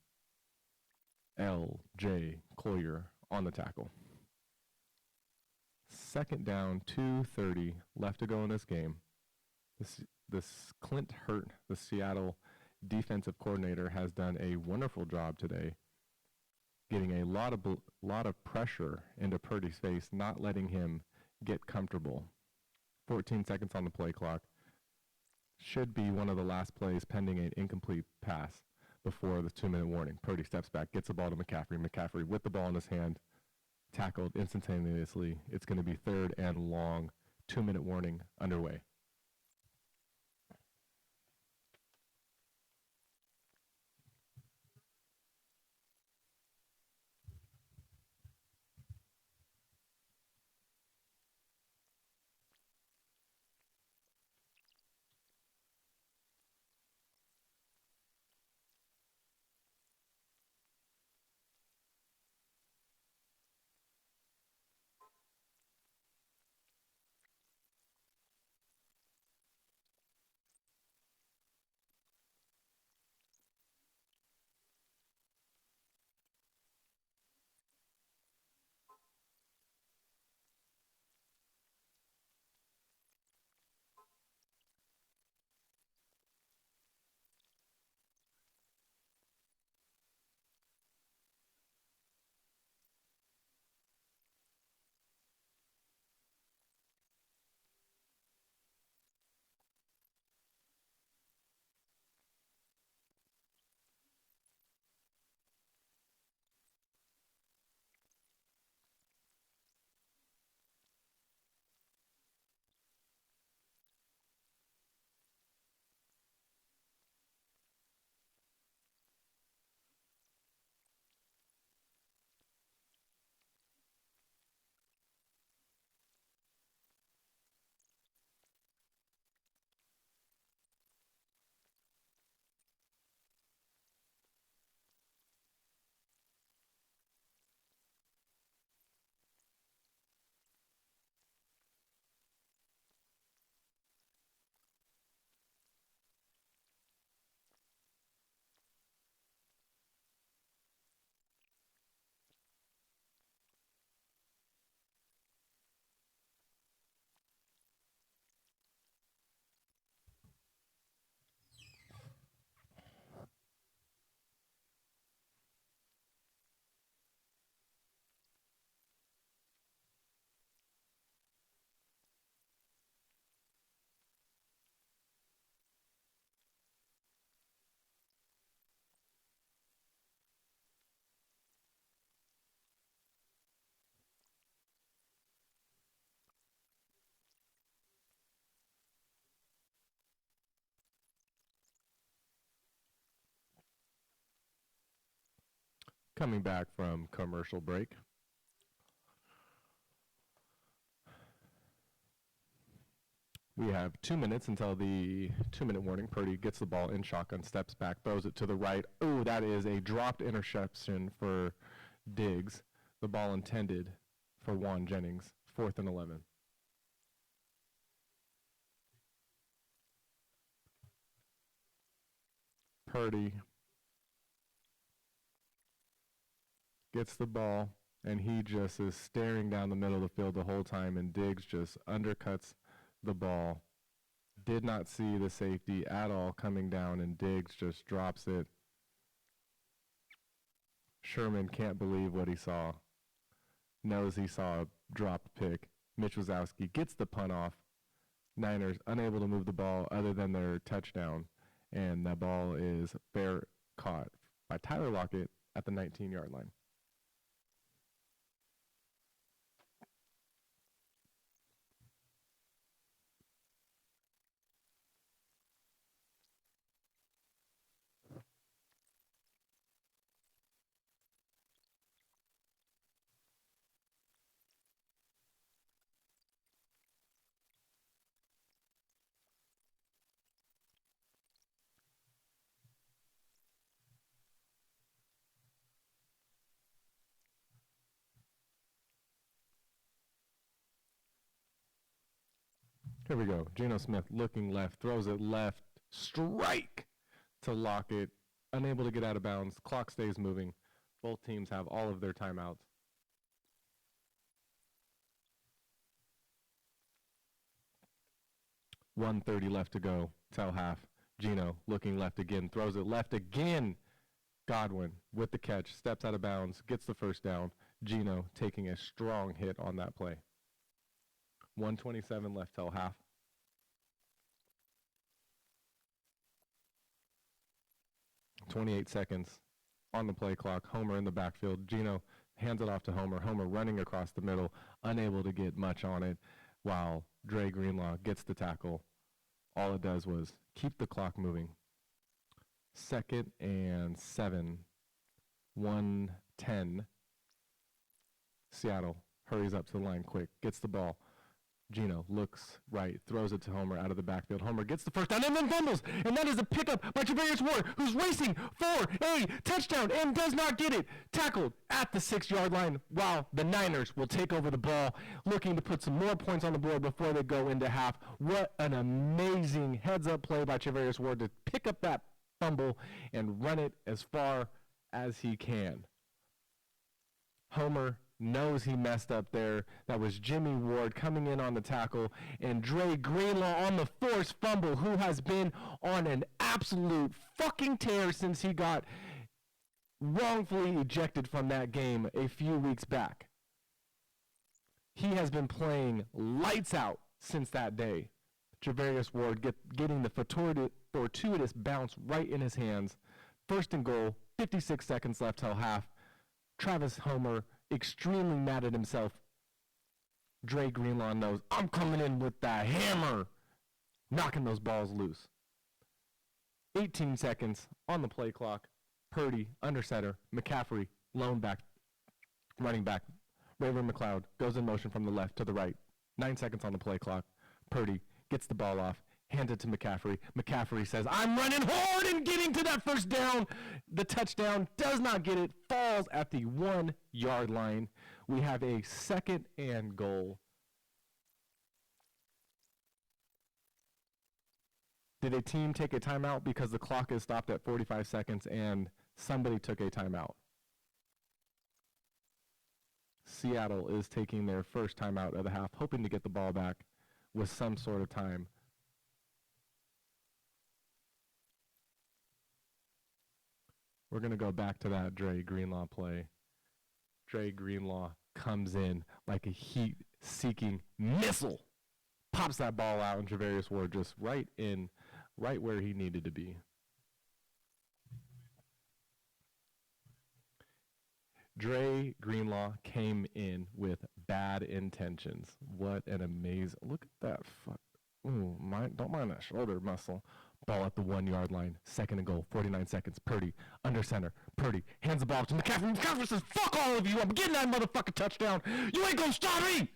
L.J. Cloyer on the tackle. Second down, 2:30 left to go in this game. This Clint Hurt, the Seattle defensive coordinator, has done a wonderful job today, getting a lot of pressure into Purdy's face, not letting him get comfortable. 14 seconds on the play clock. Should be one of the last plays pending an incomplete pass before the 2-minute warning. Purdy steps back, gets the ball to McCaffrey. McCaffrey with the ball in his hand, tackled instantaneously. It's going to be 3rd and long. 2-minute warning underway. Coming back from commercial break. We have 2 minutes until the 2-minute warning. Purdy gets the ball in shotgun, steps back, throws it to the right. Oh, that is a dropped interception for Diggs. The ball intended for Juan Jennings, 4th and 11. Purdy gets the ball, and he just is staring down the middle of the field the whole time, and Diggs just undercuts the ball. Did not see the safety at all coming down, and Diggs just drops it. Sherman can't believe what he saw. Knows he saw a dropped pick. Mitch Wazowski gets the punt off. Niners unable to move the ball other than their touchdown, and that ball is fair caught by Tyler Lockett at the 19-yard line. Here we go. Geno Smith looking left, throws it left, strike to Lockett. Unable to get out of bounds. Clock stays moving. Both teams have all of their timeouts. .130 left to go. Till half. Geno looking left again, throws it left again. Godwin with the catch, steps out of bounds, gets the first down. Geno taking a strong hit on that play. 1:27 left till half. .28 seconds on the play clock. Homer in the backfield. Geno hands it off to Homer. Homer running across the middle, unable to get much on it, while Dre Greenlaw gets the tackle. All it does was keep the clock moving. 2nd and 7. 1:10. Seattle hurries up to the line quick, gets the ball. Geno looks right, throws it to Homer out of the backfield. Homer gets the first down and then fumbles, and that is a pickup by Javarius Ward, who's racing for a touchdown and does not get it. Tackled at the 6-yard line, while the Niners will take over the ball, looking to put some more points on the board before they go into half. What an amazing heads-up play by Javarius Ward to pick up that fumble and run it as far as he can. Homer knows he messed up there. That was Jimmy Ward coming in on the tackle, and Dre Greenlaw on the forced fumble, who has been on an absolute fucking tear since he got wrongfully ejected from that game a few weeks back. He has been playing lights out since that day. Javarius Ward getting the fortuitous bounce right in his hands. 1st and goal, 56 seconds left till half. Travis Homer extremely mad at himself. Dre Greenlaw knows, I'm coming in with that hammer, knocking those balls loose. 18 seconds on the play clock. Purdy, under center. McCaffrey, lone back, running back. Raven McLeod goes in motion from the left to the right. 9 seconds on the play clock. Purdy gets the ball off, hands it to McCaffrey. McCaffrey says, I'm running hard and getting to that first down. The touchdown does not get it, falls at the 1-yard line. We have a 2nd and goal. Did a team take a timeout because the clock is stopped at 45 seconds and somebody took a timeout? Seattle is taking their first timeout of the half, hoping to get the ball back with some sort of time. We're going to go back to that Dre Greenlaw play. Dre Greenlaw comes in like a heat-seeking missile. Pops that ball out, and Javarius Ward just right where he needed to be. Dre Greenlaw came in with bad intentions. What an amazing, look at that. Ooh, don't mind that shoulder muscle. Ball at the 1 yard line. Second and goal. 49 seconds. Purdy under center. Purdy hands the ball to McCaffrey. McCaffrey says, "Fuck all of you. I'm getting that motherfucking touchdown. You ain't gonna stop me."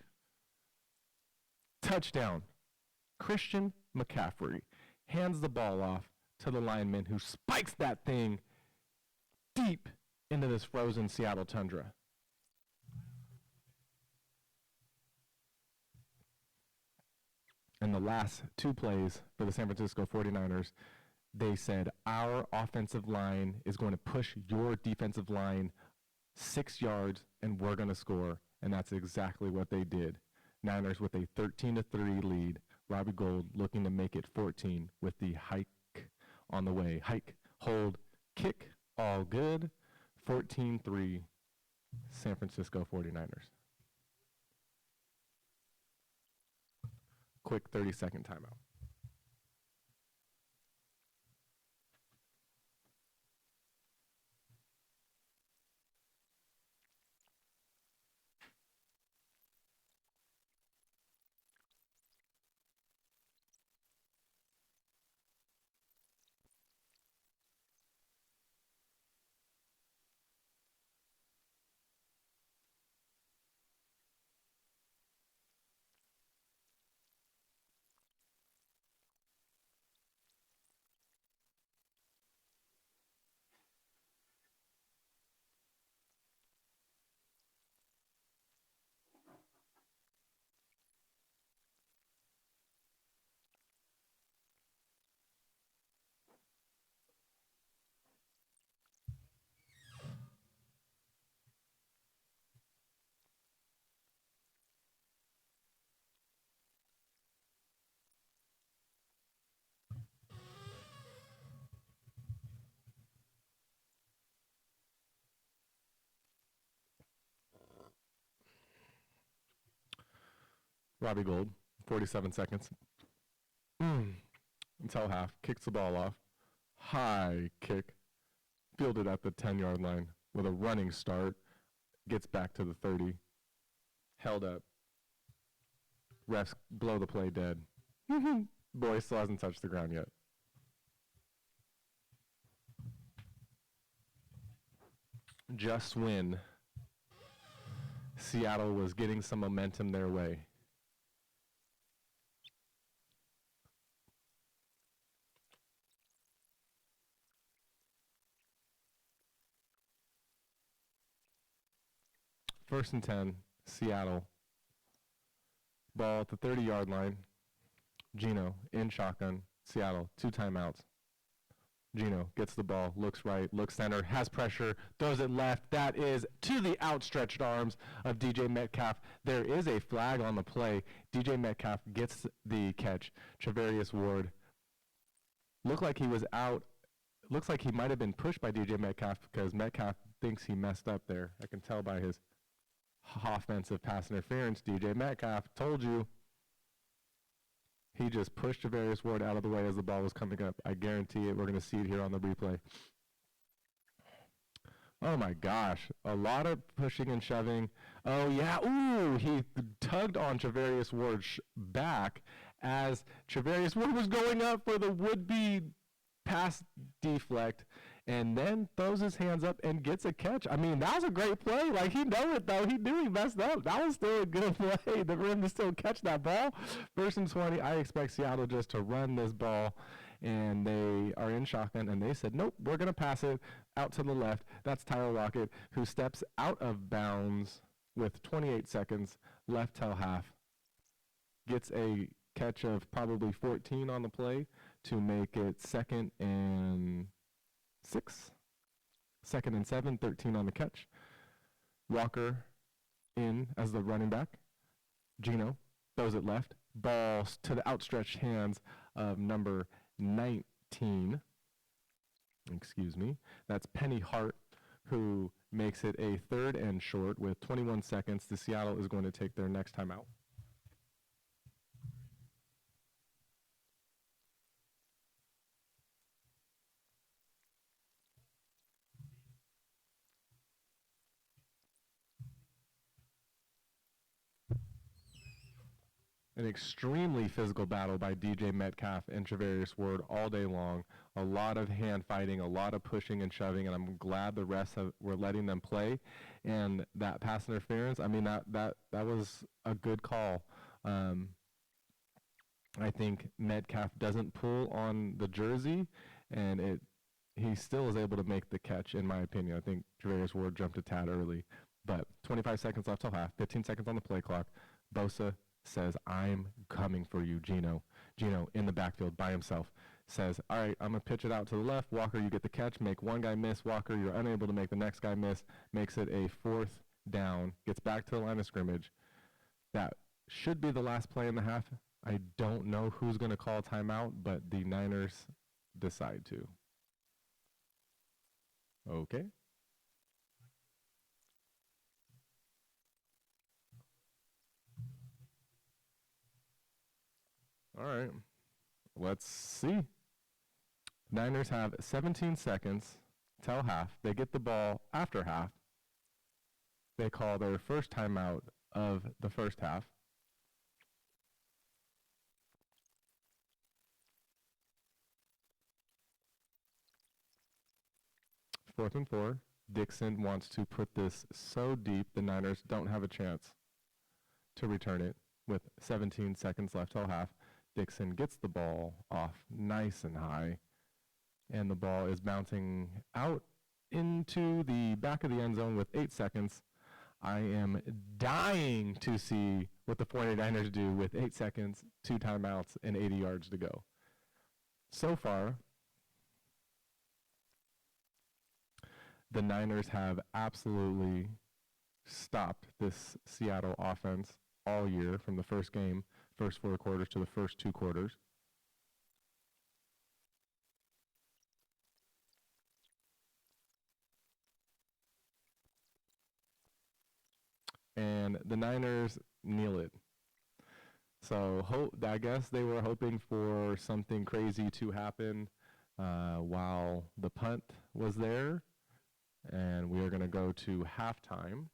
Touchdown. Christian McCaffrey hands the ball off to the lineman who spikes that thing deep into this frozen Seattle tundra. And the last two plays for the San Francisco 49ers, they said, our offensive line is going to push your defensive line 6 yards, and we're going to score. And that's exactly what they did. Niners with a 13-3 lead. Robbie Gould looking to make it 14 with the hike on the way. Hike, hold, kick, all good. 14-3 San Francisco 49ers. Quick 30-second timeout. Robbie Gould, 47 seconds. Until half, kicks the ball off. High kick, fielded at the 10-yard line with a running start. Gets back to the 30. Held up. Refs blow the play dead. Boy still hasn't touched the ground yet. Just when Seattle was getting some momentum their way, first and 10, Seattle. Ball at the 30-yard line. Geno in shotgun. Seattle, 2 timeouts. Geno gets the ball, looks right, looks center, has pressure, throws it left. That is to the outstretched arms of DJ Metcalf. There is a flag on the play. DJ Metcalf gets the catch. Travarius Ward looked like he was out. Looks like he might have been pushed by DJ Metcalf because Metcalf thinks he messed up there. I can tell by his offensive pass interference. DJ Metcalf, told you. He just pushed Javarius Ward out of the way as the ball was coming up. I guarantee it. We're going to see it here on the replay. Oh, my gosh. A lot of pushing and shoving. Oh, yeah. Ooh, he tugged on Javarius Ward's back as Javarius Ward was going up for the would-be pass deflect, and then throws his hands up and gets a catch. I mean, that was a great play. Like, he knew it, though. He knew he messed up. That was still a good play for him to still catch that ball. 1st and 20. I expect Seattle just to run this ball, and they are in shotgun, and they said, nope, we're going to pass it out to the left. That's Tyler Lockett, who steps out of bounds with 28 seconds left till half. Gets a catch of probably 14 on the play to make it 2nd and 6. 2nd and 7, 13 on the catch. Walker in as the running back. Geno throws it left. Balls to the outstretched hands of number 19. Excuse me. That's Penny Hart, who makes it a 3rd and short with 21 seconds. The Seattle is going to take their next time out. an extremely physical battle by DJ Metcalf and Travarius Ward all day long. A lot of hand fighting, a lot of pushing and shoving, and I'm glad the refs were letting them play. And that pass interference, I mean, that was a good call. I think Metcalf doesn't pull on the jersey, and he still is able to make the catch, in my opinion. I think Travarius Ward jumped a tad early. But 25 seconds left till half, 15 seconds on the play clock. Bosa says, I'm coming for you, Geno. Geno in the backfield by himself says, all right, I'm going to pitch it out to the left. Walker, you get the catch. Make one guy miss. Walker, you're unable to make the next guy miss. Makes it a 4th down. Gets back to the line of scrimmage. That should be the last play in the half. I don't know who's going to call timeout, but the Niners decide to. Okay. All right. Let's see. Niners have 17 seconds till half. They get the ball after half. They call their first timeout of the first half. Fourth and 4. Dixon wants to put this so deep the Niners don't have a chance to return it with 17 seconds left till half. Dixon gets the ball off nice and high, and the ball is bouncing out into the back of the end zone with 8 seconds. I am dying to see what the 49ers do with 8 seconds, 2 timeouts, and 80 yards to go. So far, the Niners have absolutely stopped this Seattle offense all year from the first game, first 4 quarters to the first 2 quarters. And the Niners kneel it. So I guess they were hoping for something crazy to happen while the punt was there. And we are going to go to halftime.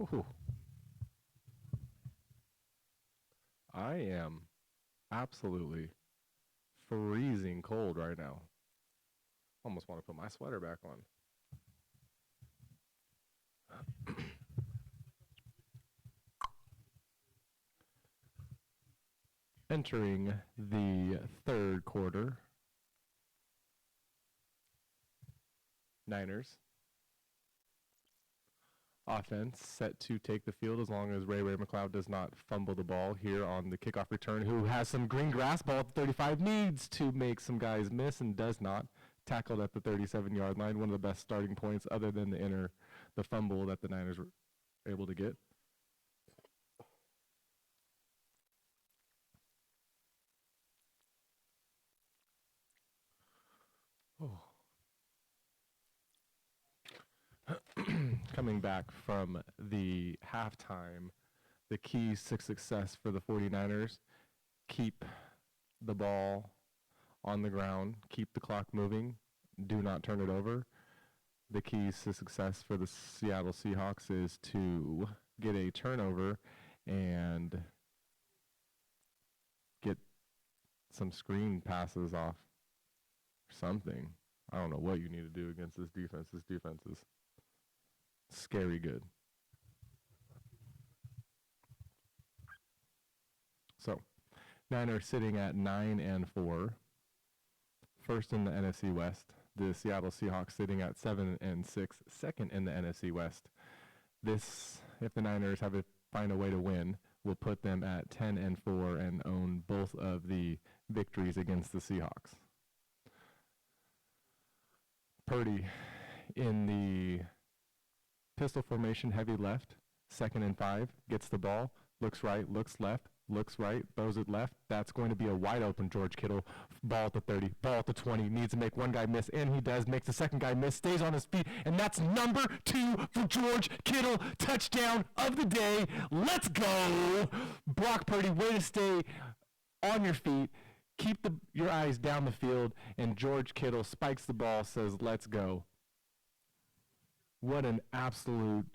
Whew. I am absolutely freezing cold right now. Almost want to put my sweater back on. Entering the third quarter, Niners offense set to take the field as long as Ray McLeod does not fumble the ball here on the kickoff return, who has some green grass ball at the 35, needs to make some guys miss and does not. Tackled at the 37-yard line, one of the best starting points other than the fumble that the Niners were able to get. Oh. Coming back from the halftime, the keys to success for the 49ers: keep the ball on the ground, keep the clock moving, do not turn it over. The keys to success for the Seattle Seahawks is to get a turnover and get some screen passes off. Something. I don't know what you need to do against this defense. This defense is scary good. So, Niners sitting at 9-4, first in the NFC West. The Seattle Seahawks sitting at 7-6, second in the NFC West. This, if the Niners find a way to win, will put them at 10-4 and own both of the victories against the Seahawks. Purdy in the pistol formation, heavy left, 2nd and 5, gets the ball, looks right, looks left, looks right, throws it left. That's going to be a wide open George Kittle. Ball at the 30, ball at the 20, needs to make one guy miss, and he does, makes the second guy miss, stays on his feet, and that's number 2 for George Kittle. Touchdown of the day. Let's go. Brock Purdy, way to stay on your feet. Keep your eyes down the field, and George Kittle spikes the ball, says, let's go. What an absolute...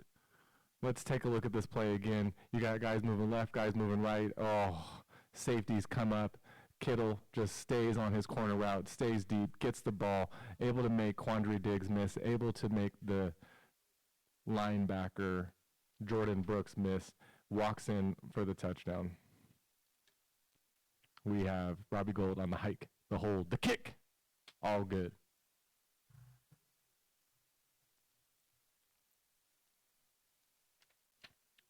Let's take a look at this play again. You got guys moving left, guys moving right. Oh, safeties come up. Kittle just stays on his corner route, stays deep, gets the ball, able to make Quandre Diggs miss, able to make the linebacker Jordan Brooks miss, walks in for the touchdown. We have Robbie Gould on the hike, the hold, the kick. All good.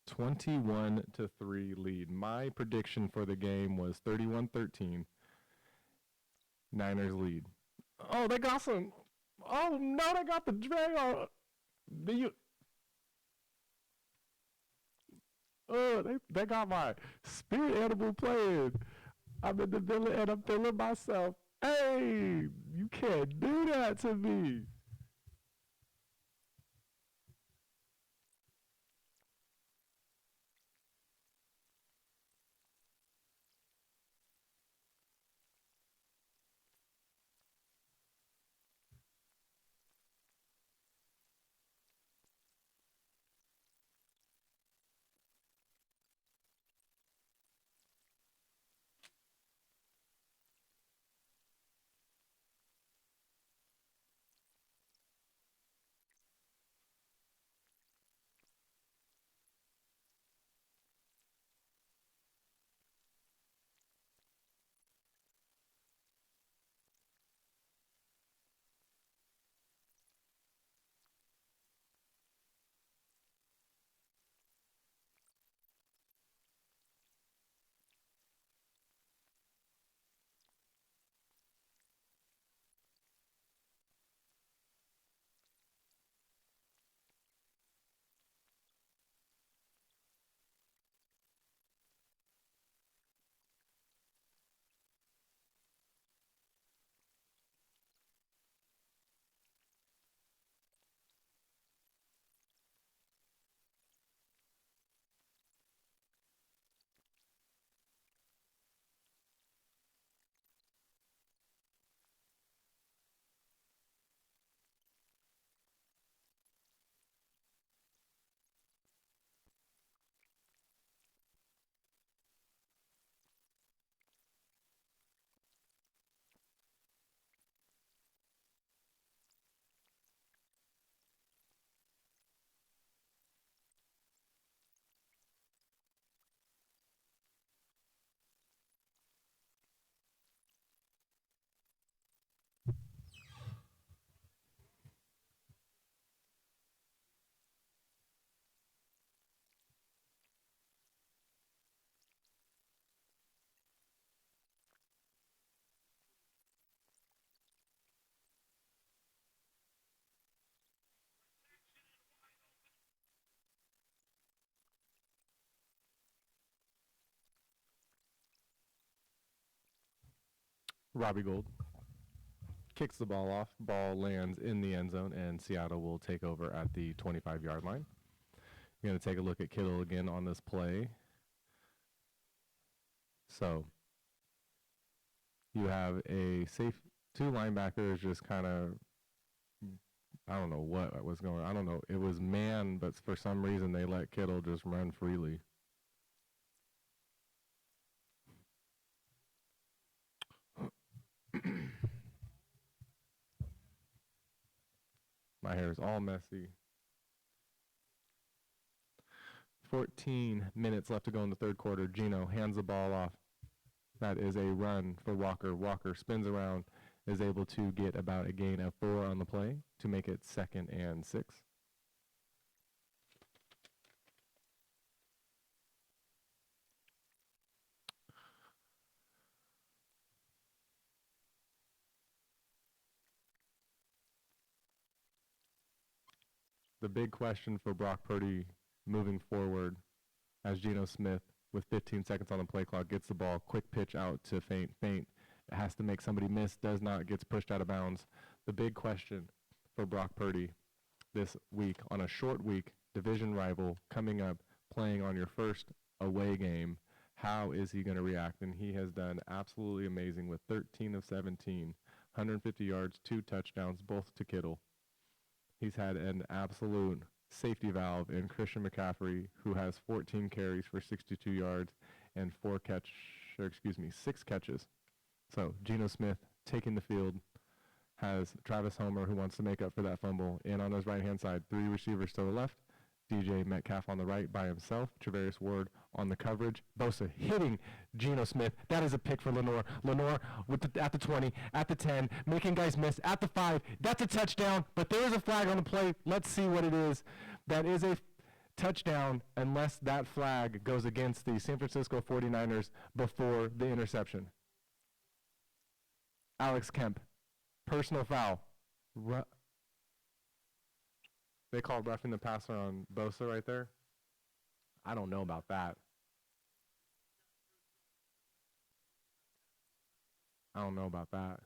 (21-3) lead. My prediction for the game was 31-13. Niners lead. Oh, they got some. Oh no, they got the drag on. They got my spirit animal playing. I'm in the villa and I'm feeling myself. Hey, you can't do that to me. Robbie Gould kicks the ball off. Ball lands in the end zone, and Seattle will take over at the 25-yard line. You're going to take a look at Kittle again on this play. So you have a safe, 2 linebackers just kind of, I don't know what was going on. I don't know. It was man, but for some reason they let Kittle just run freely. My hair is all messy. 14 minutes left to go in the third quarter. Gino hands the ball off. That is a run for Walker. Walker spins around, is able to get about a gain of 4 on the play to make it 2nd and 6. The big question for Brock Purdy moving forward as Geno Smith, with 15 seconds on the play clock, gets the ball, quick pitch out to feint. It has to make somebody miss, does not, gets pushed out of bounds. The big question for Brock Purdy this week, on a short week, division rival coming up, playing on your first away game, how is he going to react? And he has done absolutely amazing with 13 of 17, 150 yards, 2 touchdowns, both to Kittle. He's had an absolute safety valve in Christian McCaffrey, who has 14 carries for 62 yards and 6 catches. So Geno Smith taking the field, has Travis Homer, who wants to make up for that fumble, in on his right-hand side. 3 receivers to the left. DJ Metcalf on the right by himself. Travarius Ward on the coverage. Bosa hitting Geno Smith. That is a pick for Lenore. Lenore at the 20, at the 10, making guys miss. At the 5, that's a touchdown, but there is a flag on the play. Let's see what it is. That is a touchdown unless that flag goes against the San Francisco 49ers before the interception. Alex Kemp, personal foul. They called roughing the passer on Bosa right there. I don't know about that. I don't know about that.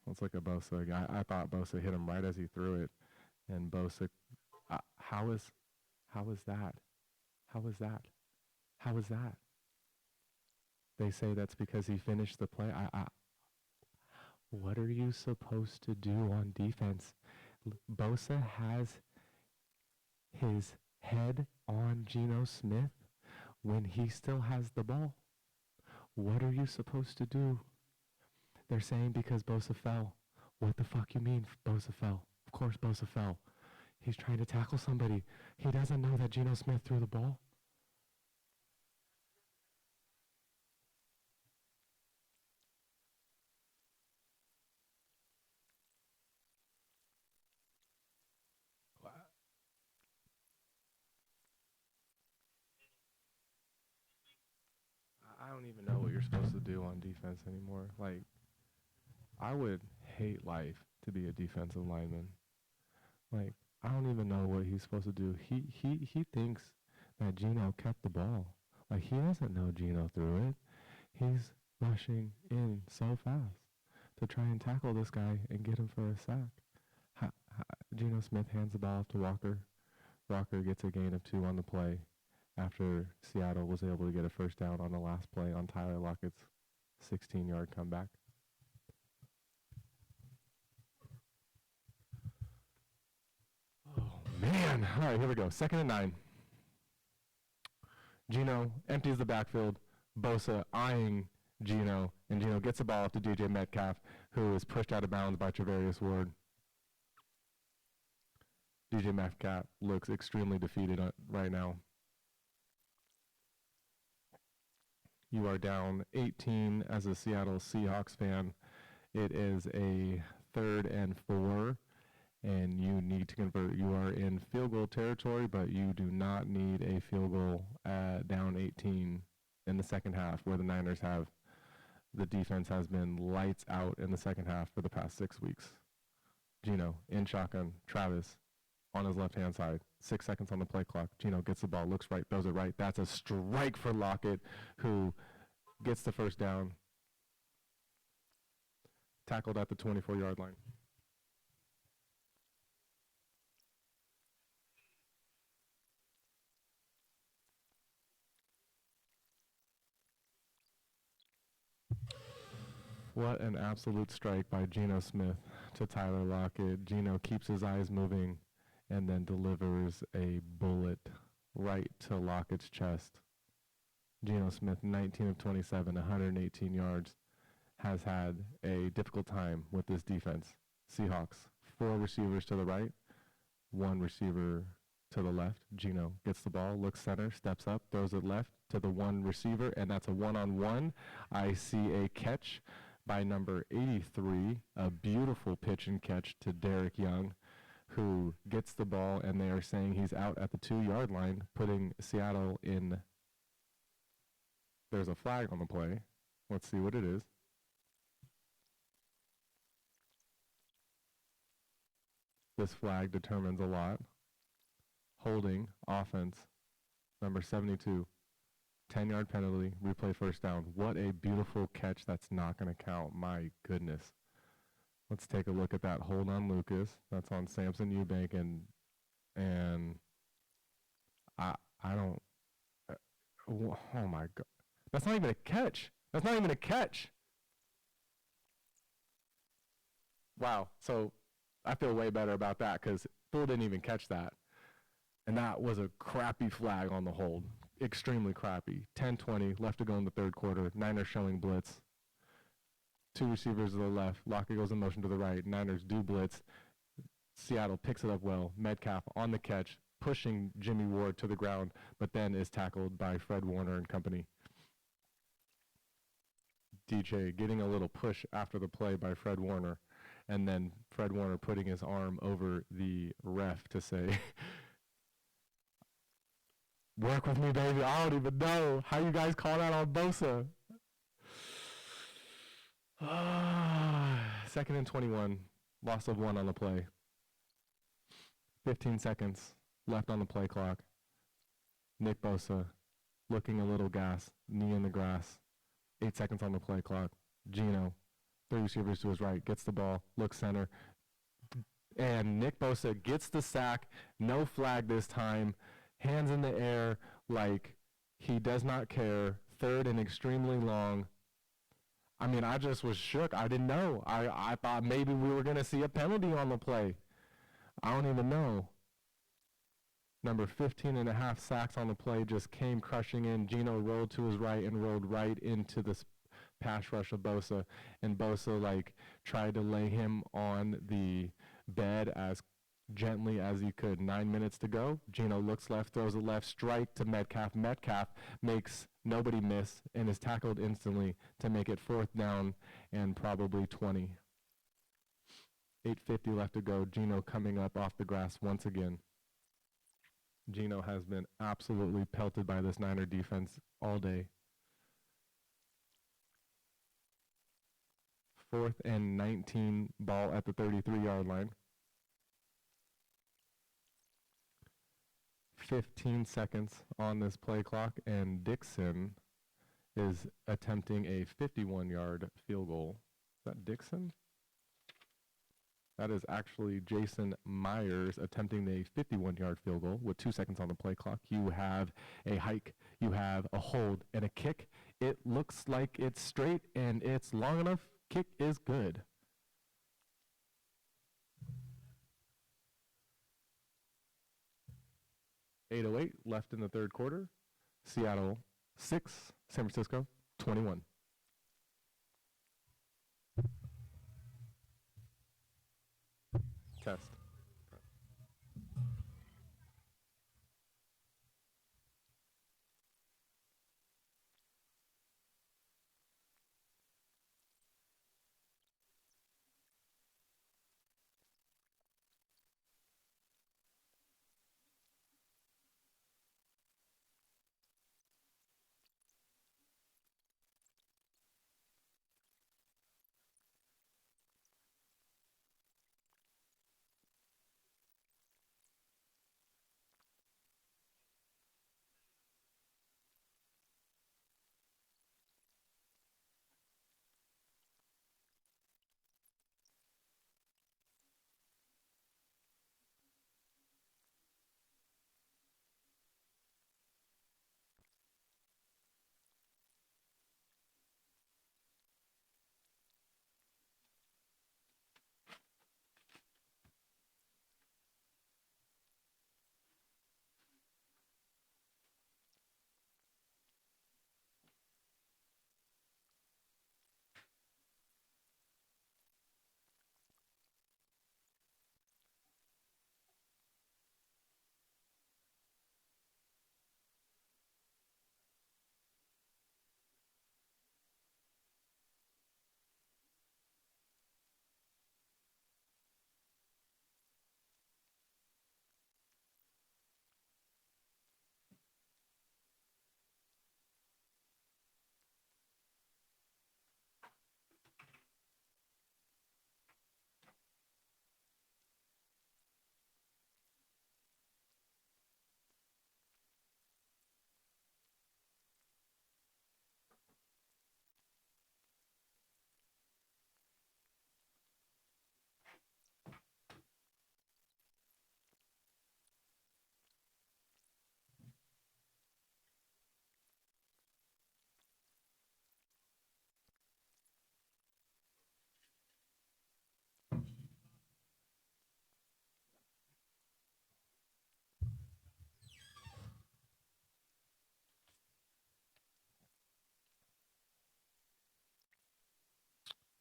Let's look at Bosa again. I thought Bosa hit him right as he threw it. And Bosa, how is that? They say that's because he finished the play. What are you supposed to do on defense? Bosa has his head on Geno Smith when he still has the ball. What are you supposed to do? They're saying because Bosa fell. What the fuck you mean Bosa fell? Of course Bosa fell. He's trying to tackle somebody. He doesn't know that Geno Smith threw the ball. I don't even know what you're supposed to do on defense anymore. Like, I would hate life to be a defensive lineman. Like, I don't even know what he's supposed to do. He thinks that Geno kept the ball. Like, he doesn't know Geno threw it. He's rushing in so fast to try and tackle this guy and get him for a sack. Geno Smith hands the ball off to Walker. Walker gets a gain of 2 on the play after Seattle was able to get a first down on the last play on Tyler Lockett's 16-yard comeback. Oh, man. All right, here we go. 2nd and 9. Geno empties the backfield. Bosa eyeing Geno, and Geno gets the ball off to DJ Metcalf, who is pushed out of bounds by Travarius Ward. DJ Metcalf looks extremely defeated right now. You are down 18 as a Seattle Seahawks fan. It is a 3rd and 4, and you need to convert. You are in field goal territory, but you do not need a field goal down 18 in the second half, where the Niners have. The defense has been lights out in the second half for the past 6 weeks. Geno in shotgun. Travis on his left-hand side. 6 seconds on the play clock. Geno gets the ball, looks right, throws it right. That's a strike for Lockett, who gets the first down. Tackled at the 24-yard line. What an absolute strike by Geno Smith to Tyler Lockett. Geno keeps his eyes moving and then delivers a bullet right to Lockett's chest. Geno Smith, 19 of 27, 118 yards, has had a difficult time with this defense. Seahawks, 4 receivers to the right, 1 receiver to the left. Gino gets the ball, looks center, steps up, throws it left to the one receiver, and that's a one-on-one. I see a catch by number 83, a beautiful pitch and catch to Derek Young, who gets the ball, and they are saying he's out at the 2-yard line, putting Seattle in. There's a flag on the play. Let's see what it is. This flag determines a lot. Holding, offense, number 72. 10-yard penalty, replay first down. What a beautiful catch that's not going to count. My goodness. Let's take a look at that hold on Lucas. That's on Samson Eubank, and I don't. Oh my God. That's not even a catch. That's not even a catch. Wow. So I feel way better about that because Phil didn't even catch that. And that was a crappy flag on the hold. Extremely crappy. 10-20, left to go in the third quarter. Niners showing blitz. 2 receivers to the left. Lockett goes in motion to the right. Niners do blitz. Seattle picks it up well. Metcalf on the catch, pushing Jimmy Ward to the ground, but then is tackled by Fred Warner and company. DJ getting a little push after the play by Fred Warner, and then Fred Warner putting his arm over the ref to say, work with me, baby. I don't even know how you guys call that on Bosa. 2nd and 21, loss of 1 on the play. 15 seconds left on the play clock. Nick Bosa looking a little gassed, knee in the grass. 8 seconds on the play clock. Gino, 3 receivers to his right, gets the ball, looks center. And Nick Bosa gets the sack, no flag this time, hands in the air like he does not care. 3rd and extremely long. I mean, I just was shook. I didn't know. I thought maybe we were going to see a penalty on the play. I don't even know. Number 15 and a half sacks on the play just came crushing in. Gino rolled to his right and rolled right into the pass rush of Bosa. And Bosa, tried to lay him on the bed as gently as he could. 9 minutes to go. Gino looks left, throws a left strike to Metcalf. Metcalf makes nobody miss and is tackled instantly to make it 4th down and probably 20. 8:50 left to go. Gino coming up off the grass once again. Gino has been absolutely pelted by this Niner defense all day. 4th and 19, ball at the 33-yard line. 15 seconds on this play clock, and Dixon is attempting a 51-yard field goal. Is that Dixon? That is actually Jason Myers attempting a 51-yard field goal with 2 seconds on the play clock. You have a hike, you have a hold, and a kick. It looks like it's straight, and it's long enough. Kick is good. .808 left in the third quarter. Seattle 6, San Francisco 21. Test.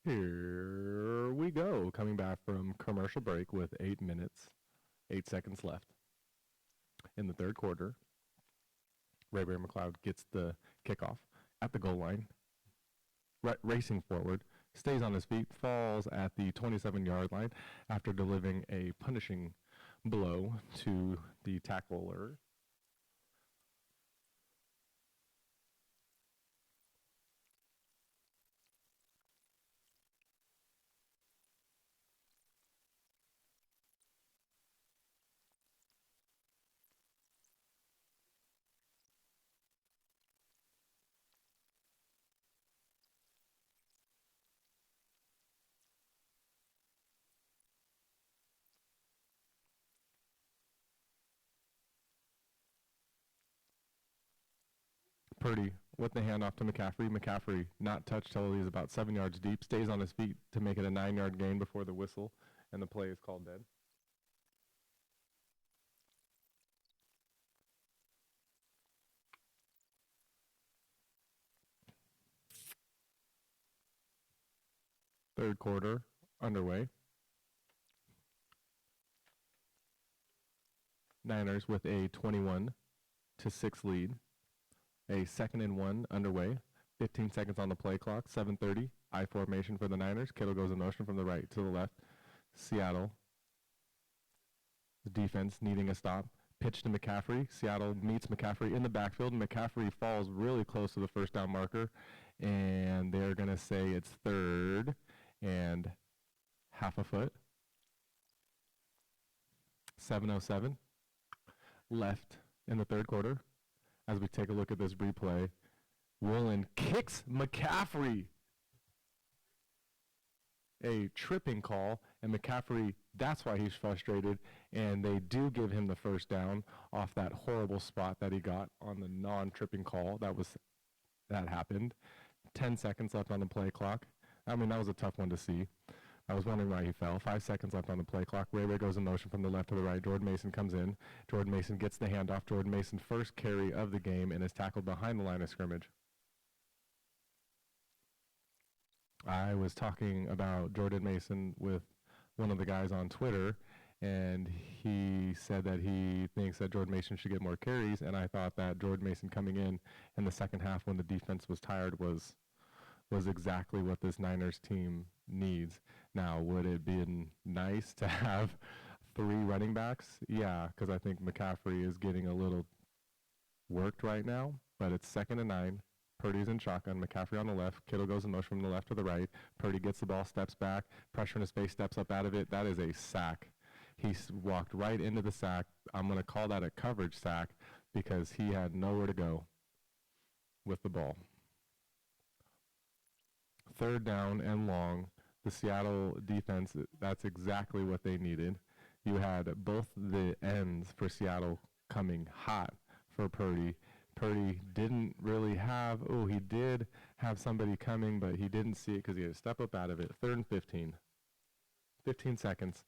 Here we go. Coming back from commercial break with 8 minutes, 8 seconds left in the third quarter. Ray McLeod gets the kickoff at the goal line, racing forward, stays on his feet, falls at the 27-yard line after delivering a punishing blow to the tackler. Purdy with the handoff to McCaffrey. McCaffrey not touched till he's about 7 yards deep, stays on his feet to make it a 9-yard gain before the whistle, and the play is called dead. Third quarter underway. Niners with a 21-6 lead. A 2nd and 1 underway. 15 seconds on the play clock. 7:30. I formation for the Niners. Kittle goes in motion from the right to the left. Seattle. The defense needing a stop. Pitch to McCaffrey. Seattle meets McCaffrey in the backfield. McCaffrey falls really close to the first down marker. And they're going to say it's 3rd and half a foot. 7:07 left in the third quarter. As we take a look at this replay, Woolen kicks McCaffrey. A tripping call, and McCaffrey, that's why he's frustrated, and they do give him the first down off that horrible spot that he got on the non-tripping call. That happened. 10 seconds left on the play clock. I mean, that was a tough one to see. I was wondering why he fell. 5 seconds left on the play clock. Ray goes in motion from the left to the right. Jordan Mason comes in. Jordan Mason gets the handoff. Jordan Mason first carry of the game and is tackled behind the line of scrimmage. I was talking about Jordan Mason with one of the guys on Twitter, and he said that he thinks that Jordan Mason should get more carries, and I thought that Jordan Mason coming in the second half when the defense was tired was exactly what this Niners team needs. Now, would it be nice to have 3 running backs? Yeah, because I think McCaffrey is getting a little worked right now, but it's 2nd and 9. Purdy's in shotgun. McCaffrey on the left. Kittle goes in motion from the left to the right. Purdy gets the ball, steps back, pressure in his face, steps up out of it. That is a sack. He walked right into the sack. I'm going to call that a coverage sack because he had nowhere to go with the ball. 3rd down and long. The Seattle defense, that's exactly what they needed. You had both the ends for Seattle coming hot for Purdy. Purdy didn't really have, he did have somebody coming, but he didn't see it because he had to step up out of it. 3rd and 15. 15 seconds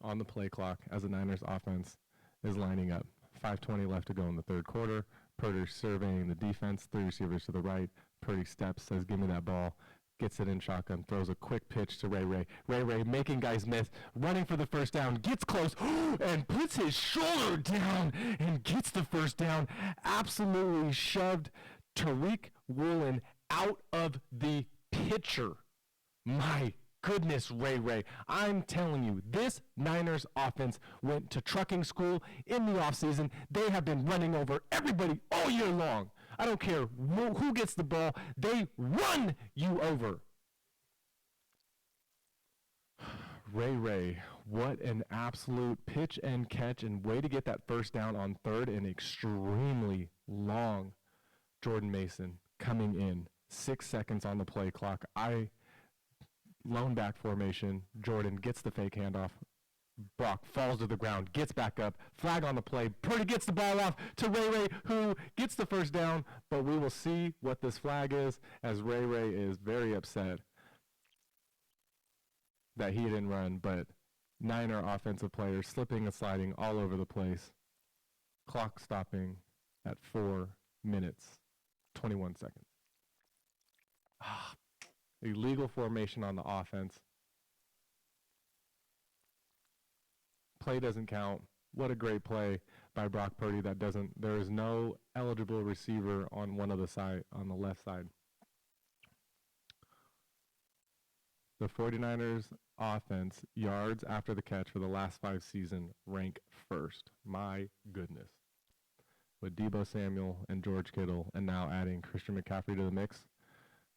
on the play clock as the Niners offense is lining up. 5:20 left to go in the third quarter. Purdy surveying the defense, 3 receivers to the right. Purdy steps, says, give me that ball. Gets it in shotgun, throws a quick pitch to Ray. Ray making guys miss, running for the first down, gets close, and puts his shoulder down and gets the first down. Absolutely shoved Tariq Woolen out of the picture. My goodness, Ray. I'm telling you, this Niners offense went to trucking school in the offseason. They have been running over everybody all year long. I don't care who gets the ball. They run you over. Ray, what an absolute pitch and catch and way to get that first down on 3rd and extremely long. Jordan Mason coming in. 6 seconds on the play clock. Lone back formation. Jordan gets the fake handoff. Brock falls to the ground, gets back up, flag on the play. Purdy gets the ball off to Ray, who gets the first down, but we will see what this flag is as Ray is very upset that he didn't run, but Niner offensive players slipping and sliding all over the place. Clock stopping at 4 minutes, 21 seconds. Illegal formation on the offense. Play doesn't count. What a great play by Brock Purdy that doesn't, there is no eligible receiver on one of the side, on the left side. The 49ers offense, yards after the catch for the last 5 seasons, rank first. My goodness. With Deebo Samuel and George Kittle, and now adding Christian McCaffrey to the mix.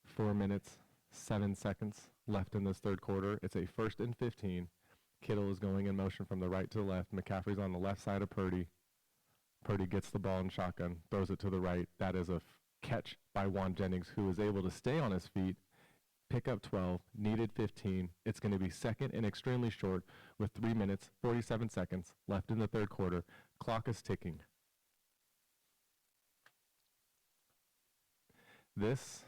4 minutes, 7 seconds left in this third quarter. It's a 1st and 15. Kittle is going in motion from the right to the left. McCaffrey's on the left side of Purdy. Purdy gets the ball in shotgun, throws it to the right. That is a catch by Juan Jennings, who is able to stay on his feet, pick up 12, needed 15. It's going to be second and extremely short with 3 minutes, 47 seconds left in the third quarter. Clock is ticking. This,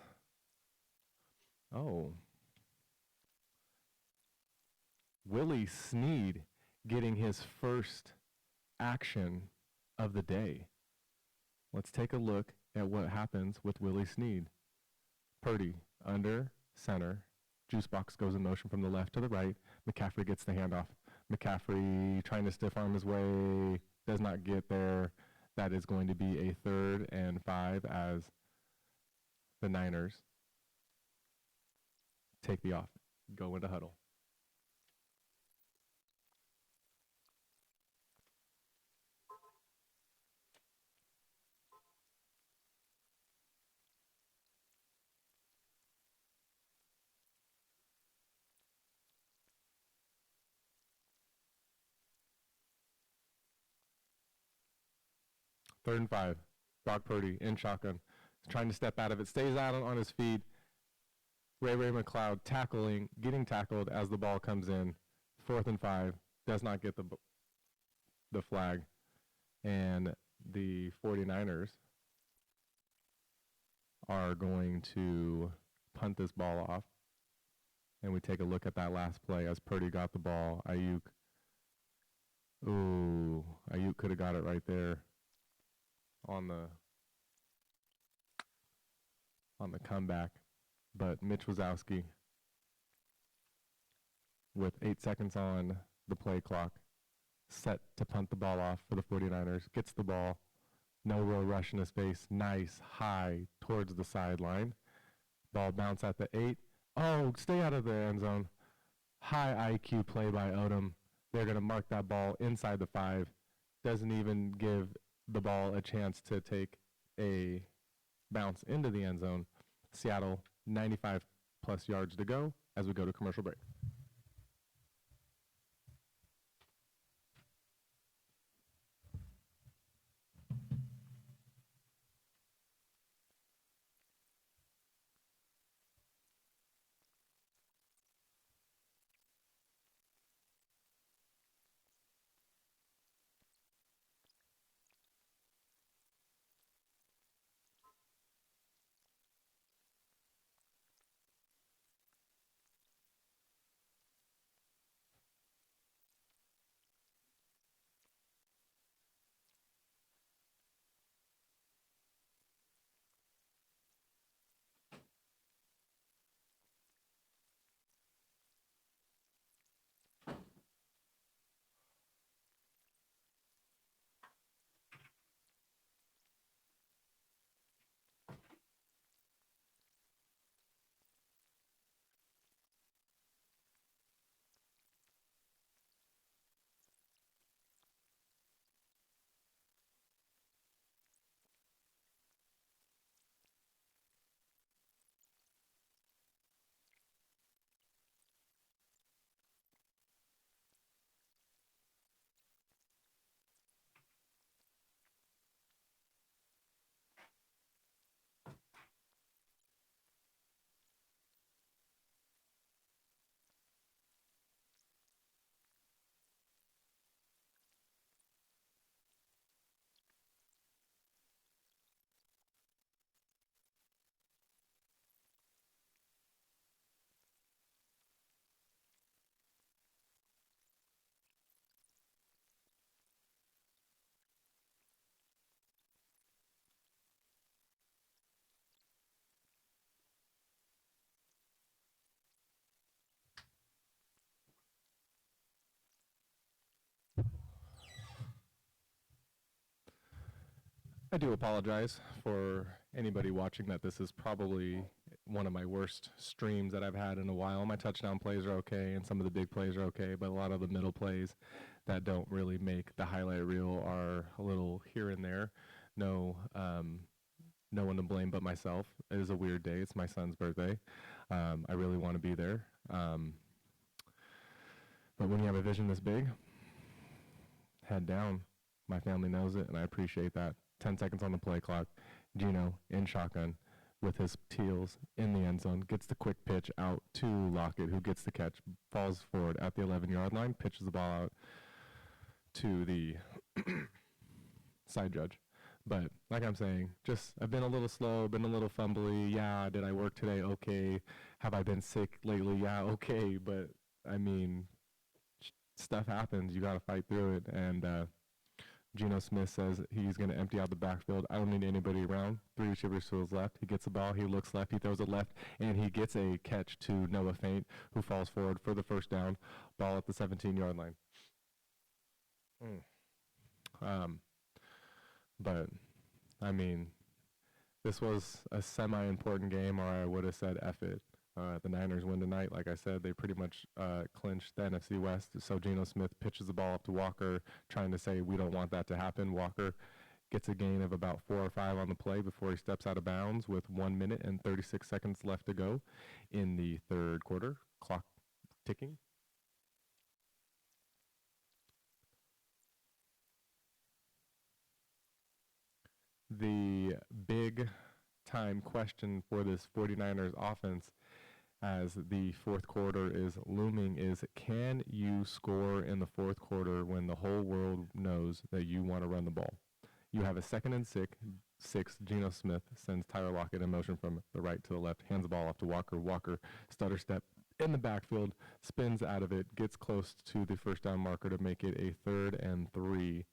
Willie Snead getting his first action of the day. Let's take a look at what happens with Willie Snead. Purdy under center. Juice box goes in motion from the left to the right. McCaffrey gets the handoff. McCaffrey trying to stiff arm his way, does not get there. That is going to be a 3rd and 5 as the Niners take the off, go into huddle. Third and 5. Brock Purdy in shotgun. He's trying to step out of it. Stays out on his feet. Ray McLeod getting tackled as the ball comes in. 4th and 5. Does not get the flag. And the 49ers are going to punt this ball off. And we take a look at that last play as Purdy got the ball. Ayuk could have got it right there on the comeback. But Mitch Wazowski, with 8 seconds on the play clock, set to punt the ball off for the 49ers, gets the ball, no real rush in his face, nice, high, towards the sideline. Ball bounce at the 8. Oh, stay out of the end zone. High IQ play by Odom. They're going to mark that ball inside the 5. Doesn't even give the ball a chance to take a bounce into the end zone. Seattle, 95 plus yards to go as we go to commercial break. I do apologize for anybody watching that this is probably one of my worst streams that I've had in a while. My touchdown plays are okay, and some of the big plays are okay, but a lot of the middle plays that don't really make the highlight reel are a little here and there. No, no one to blame but myself. It is a weird day. It's my son's birthday. I really want to be there. But when you have a vision this big, head down. My family knows it, and I appreciate that. 10 seconds on the play clock. Gino in shotgun with his teals in the end zone, gets the quick pitch out to Lockett, who gets the catch, falls forward at the 11-yard line, pitches the ball out to the side judge. But like I'm saying, just I've been a little slow, been a little fumbly. Yeah, did I work today? Okay. Have I been sick lately? Yeah, okay. But I mean, stuff happens. You got to fight through it. And Geno Smith says he's going to empty out the backfield. I don't need anybody around. 3 receivers to his left. He gets the ball. He looks left. He throws it left. And he gets a catch to Noah Fant, who falls forward for the first down. Ball at the 17-yard line. But, I mean, this was a semi-important game, or I would have said F it. The Niners win tonight. Like I said, they pretty much clinched the NFC West. So Geno Smith pitches the ball up to Walker, trying to say we don't want that to happen. Walker gets a gain of about 4 or 5 on the play before he steps out of bounds with 1 minute and 36 seconds left to go in the third quarter. Clock ticking. The big time question for this 49ers offense as the fourth quarter is looming is, can you score in the fourth quarter when the whole world knows that you want to run the ball? You have a 2nd and 6. Geno Smith sends Tyler Lockett in motion from the right to the left, hands the ball off to Walker. Walker stutter step in the backfield, spins out of it, gets close to the first down marker to make it a 3rd and 3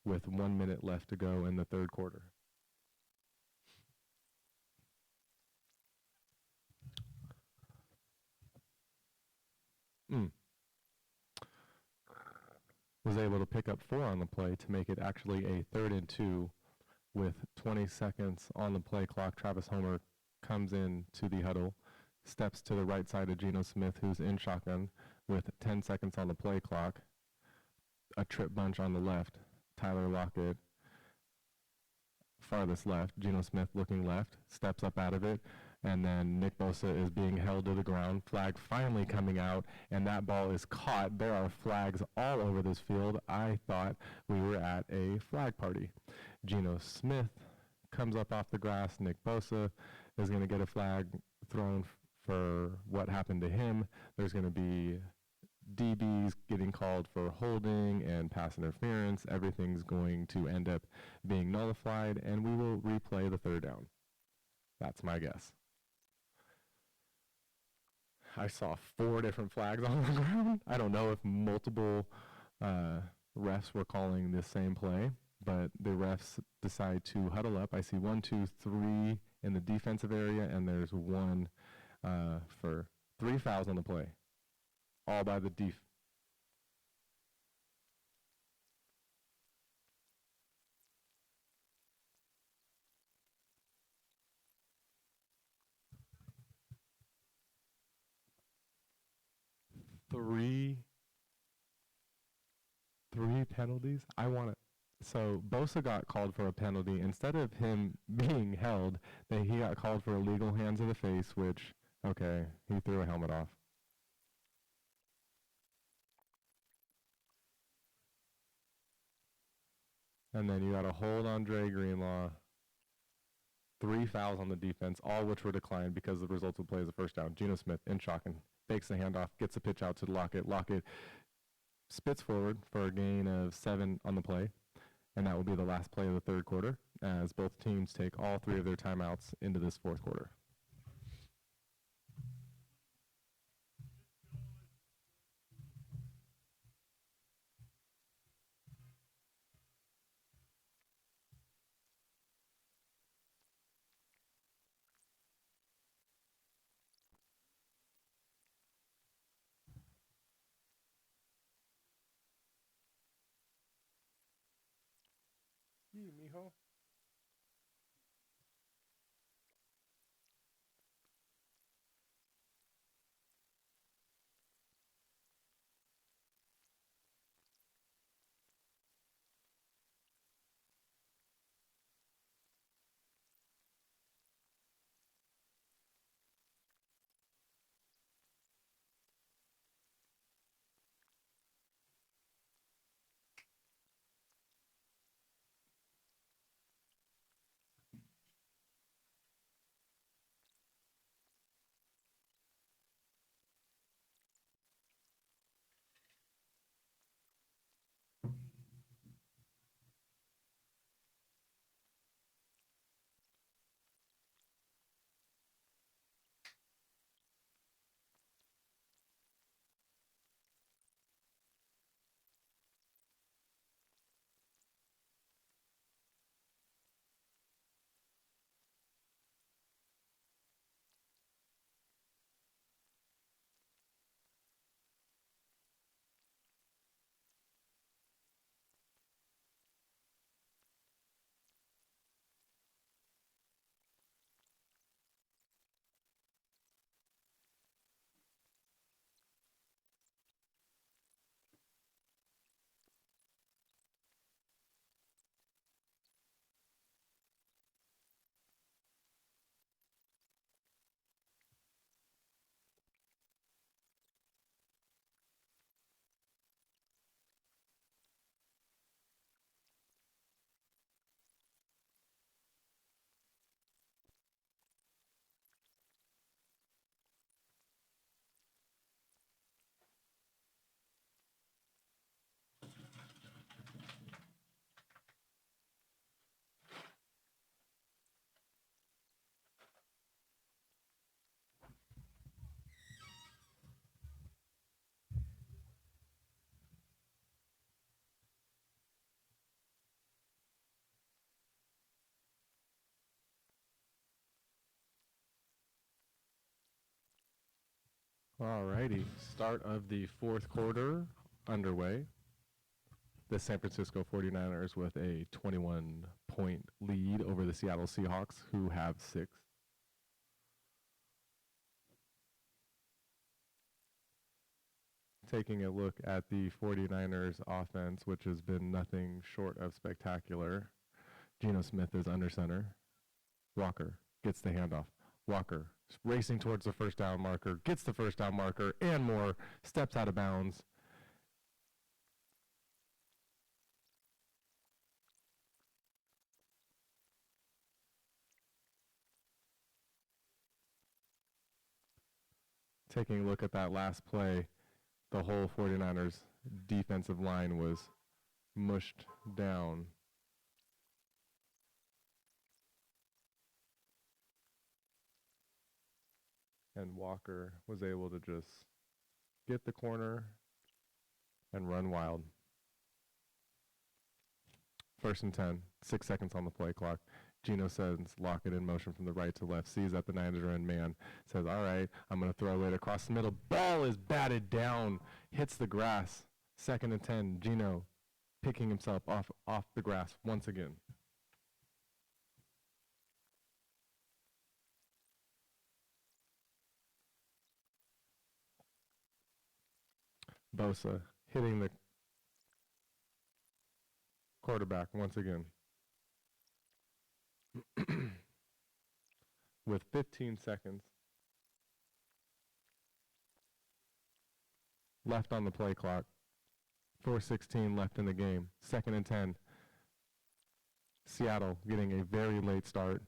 with 1 minute left to go in the third quarter. Was able to pick up 4 on the play to make it actually a 3rd and 2 with 20 seconds on the play clock. Travis Homer comes in to the huddle, steps to the right side of Geno Smith, who's in shotgun with 10 seconds on the play clock. A trip bunch on the left. Tyler Lockett farthest left. Geno Smith looking left, steps up out of it. And then Nick Bosa is being held to the ground. Flag finally coming out, and that ball is caught. There are flags all over this field. I thought we were at a flag party. Geno Smith comes up off the grass. Nick Bosa is going to get a flag thrown for what happened to him. There's going to be DBs getting called for holding and pass interference. Everything's going to end up being nullified, and we will replay the 3rd down. That's my guess. I saw 4 different flags on the ground. I don't know if multiple refs were calling the same play, but the refs decide to huddle up. I see 1, 2, 3 in the defensive area, and there's 1 for 3 fouls on the play, all by the def. Three penalties? I want to. So Bosa got called for a penalty. Instead of him being held, he got called for illegal hands to the face, which, okay, he threw a helmet off. And then you got a hold on Dre Greenlaw. 3 fouls on the defense, all which were declined because the results would play as a first down. Geno Smith in shotgun, fakes the handoff, gets the pitch out to Lockett. Lockett spits forward for a gain of 7 on the play, and that will be the last play of the third quarter as both teams take all 3 of their timeouts into this fourth quarter. You, mijo. Alrighty, start of the fourth quarter underway. The San Francisco 49ers with a 21-point lead over the Seattle Seahawks, who have 6. Taking a look at the 49ers offense, which has been nothing short of spectacular. Geno Smith is under center. Walker gets the handoff. Walker racing towards the first down marker, gets the first down marker and more, steps out of bounds. Taking a look at that last play, the whole 49ers defensive line was mushed down. And Walker was able to just get the corner and run wild. 1st and 10, 6 seconds on the play clock. Geno sends Lockett in motion from the right to left, sees that the Niners are in man, says, all right, I'm going to throw it across the middle. Ball is batted down, hits the grass. 2nd and 10, Geno picking himself off the grass once again. Bosa hitting the quarterback once again. With 15 seconds left on the play clock, 4:16 left in the game, 2nd and 10. Seattle getting a very late start.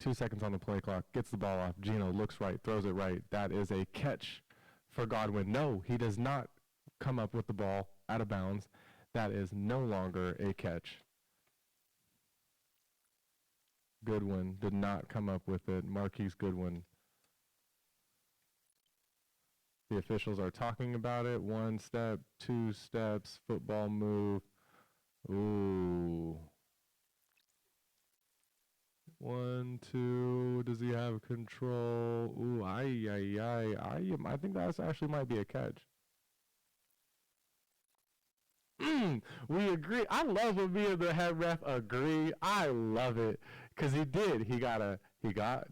2 seconds on the play clock, gets the ball off. Geno looks right, throws it right. That is a catch for Godwin. No, he does not come up with the ball out of bounds. That is no longer a catch. Goodwin did not come up with it. Marquise Goodwin. The officials are talking about it. 1 step, 2 steps, football move. Ooh. 1, 2, does he have control? Ooh, I think that actually might be a catch. We agree. I love when me and the head ref agree. I love it. Because he did. He got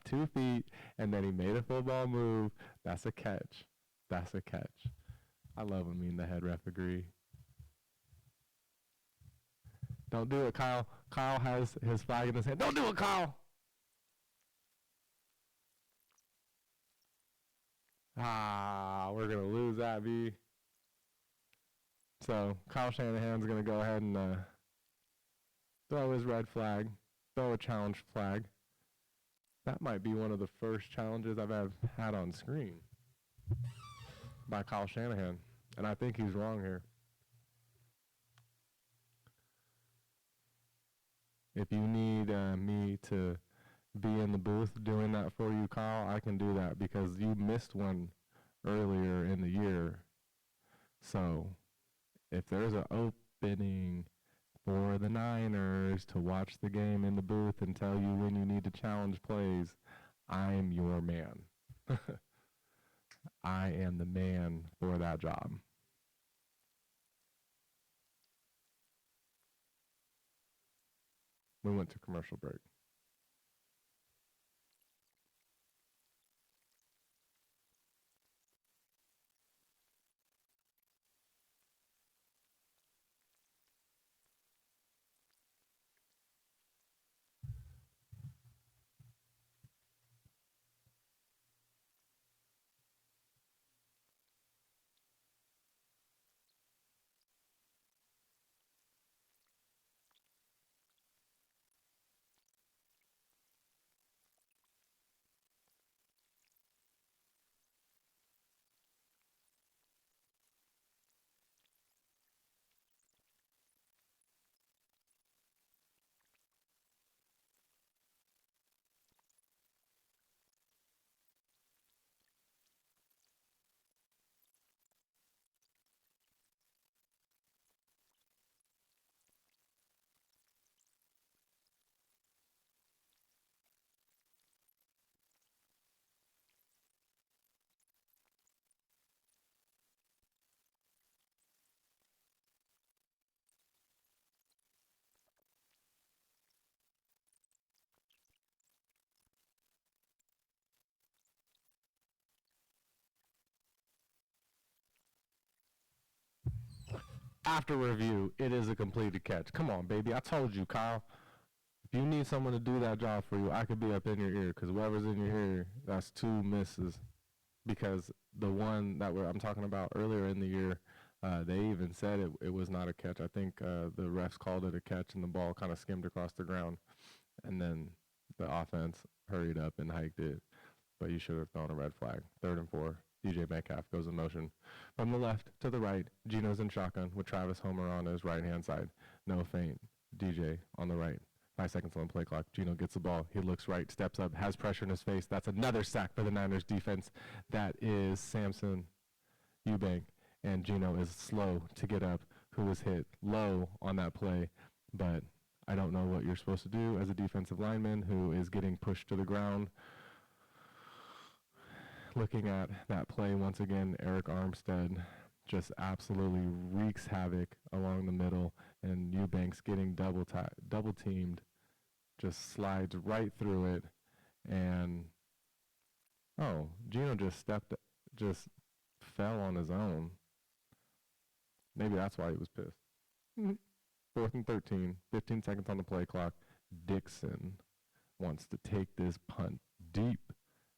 2 feet, and then he made a football move. That's a catch. That's a catch. I love when me and the head ref agree. Don't do it, Kyle. Kyle has his flag in his hand. Don't do it, Kyle! We're going to lose that, B. So Kyle Shanahan's going to go ahead and throw his red flag, throw a challenge flag. That might be one of the first challenges I've ever had on screen by Kyle Shanahan, and I think he's wrong here. If you need me to be in the booth doing that for you, Kyle, I can do that because you missed one earlier in the year. So if there's an opening for the Niners to watch the game in the booth and tell you when you need to challenge plays, I'm your man. I am the man for that job. We went to commercial break. After review, it is a completed catch. Come on, baby. I told you, Kyle. If you need someone to do that job for you, I could be up in your ear, because whoever's in your ear, that's 2 misses. Because the one that I'm talking about earlier in the year, they even said it was not a catch. I think the refs called it a catch, and the ball kind of skimmed across the ground. And then the offense hurried up and hiked it. But you should have thrown a red flag. 3rd and 4. DJ Metcalf goes in motion. From the left to the right, Geno's in shotgun with Travis Homer on his right-hand side. No feint. DJ on the right. 5 seconds on the play clock. Geno gets the ball. He looks right, steps up, has pressure in his face. That's another sack for the Niners defense. That is Samson Eubank. And Geno is slow to get up, who was hit low on that play. But I don't know what you're supposed to do as a defensive lineman who is getting pushed to the ground. Looking at that play once again, Eric Armstead just absolutely wreaks havoc along the middle, and Eubanks getting double teamed, just slides right through it, and Geno just fell on his own. Maybe that's why he was pissed. 4th and 13, 15 seconds on the play clock. Dixon wants to take this punt deep,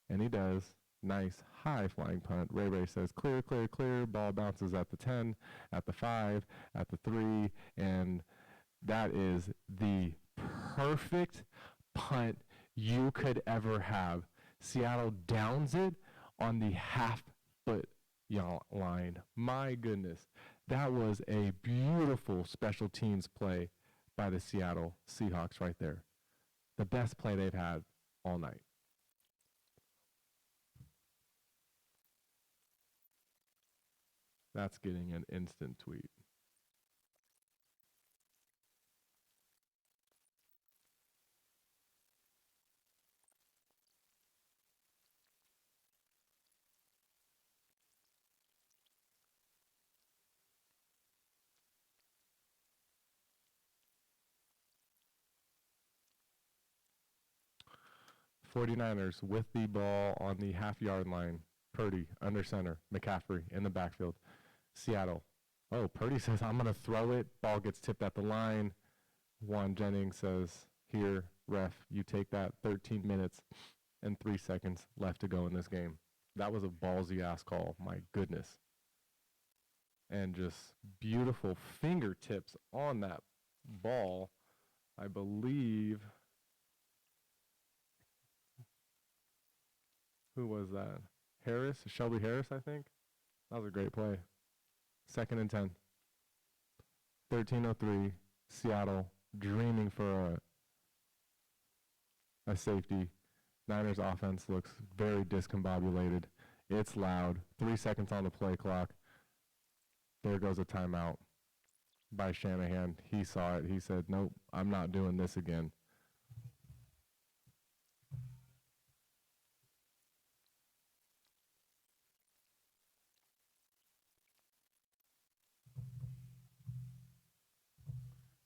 and he does. Nice high flying punt. Ray says clear, clear, clear. Ball bounces at the 10, at the 5, at the 3, and that is the perfect punt you could ever have. Seattle downs it on the half-foot line. My goodness. That was a beautiful special teams play by the Seattle Seahawks right there. The best play they've had all night. That's getting an instant tweet. '49ers with the ball on the half-yard line. Purdy under center. McCaffrey in the backfield. Seattle. Purdy says, I'm going to throw it. Ball gets tipped at the line. Juan Jennings says, here, ref, you take that. 13 minutes and 3 seconds left to go in this game. That was a ballsy-ass call. My goodness. And just beautiful fingertips on that ball. I believe... Who was that? Shelby Harris, I think. That was a great play. 2nd and 10. 13:03. Seattle dreaming for a safety. Niners offense looks very discombobulated. It's loud. 3 seconds on the play clock. There goes a timeout by Shanahan. He saw it. He said, nope, I'm not doing this again.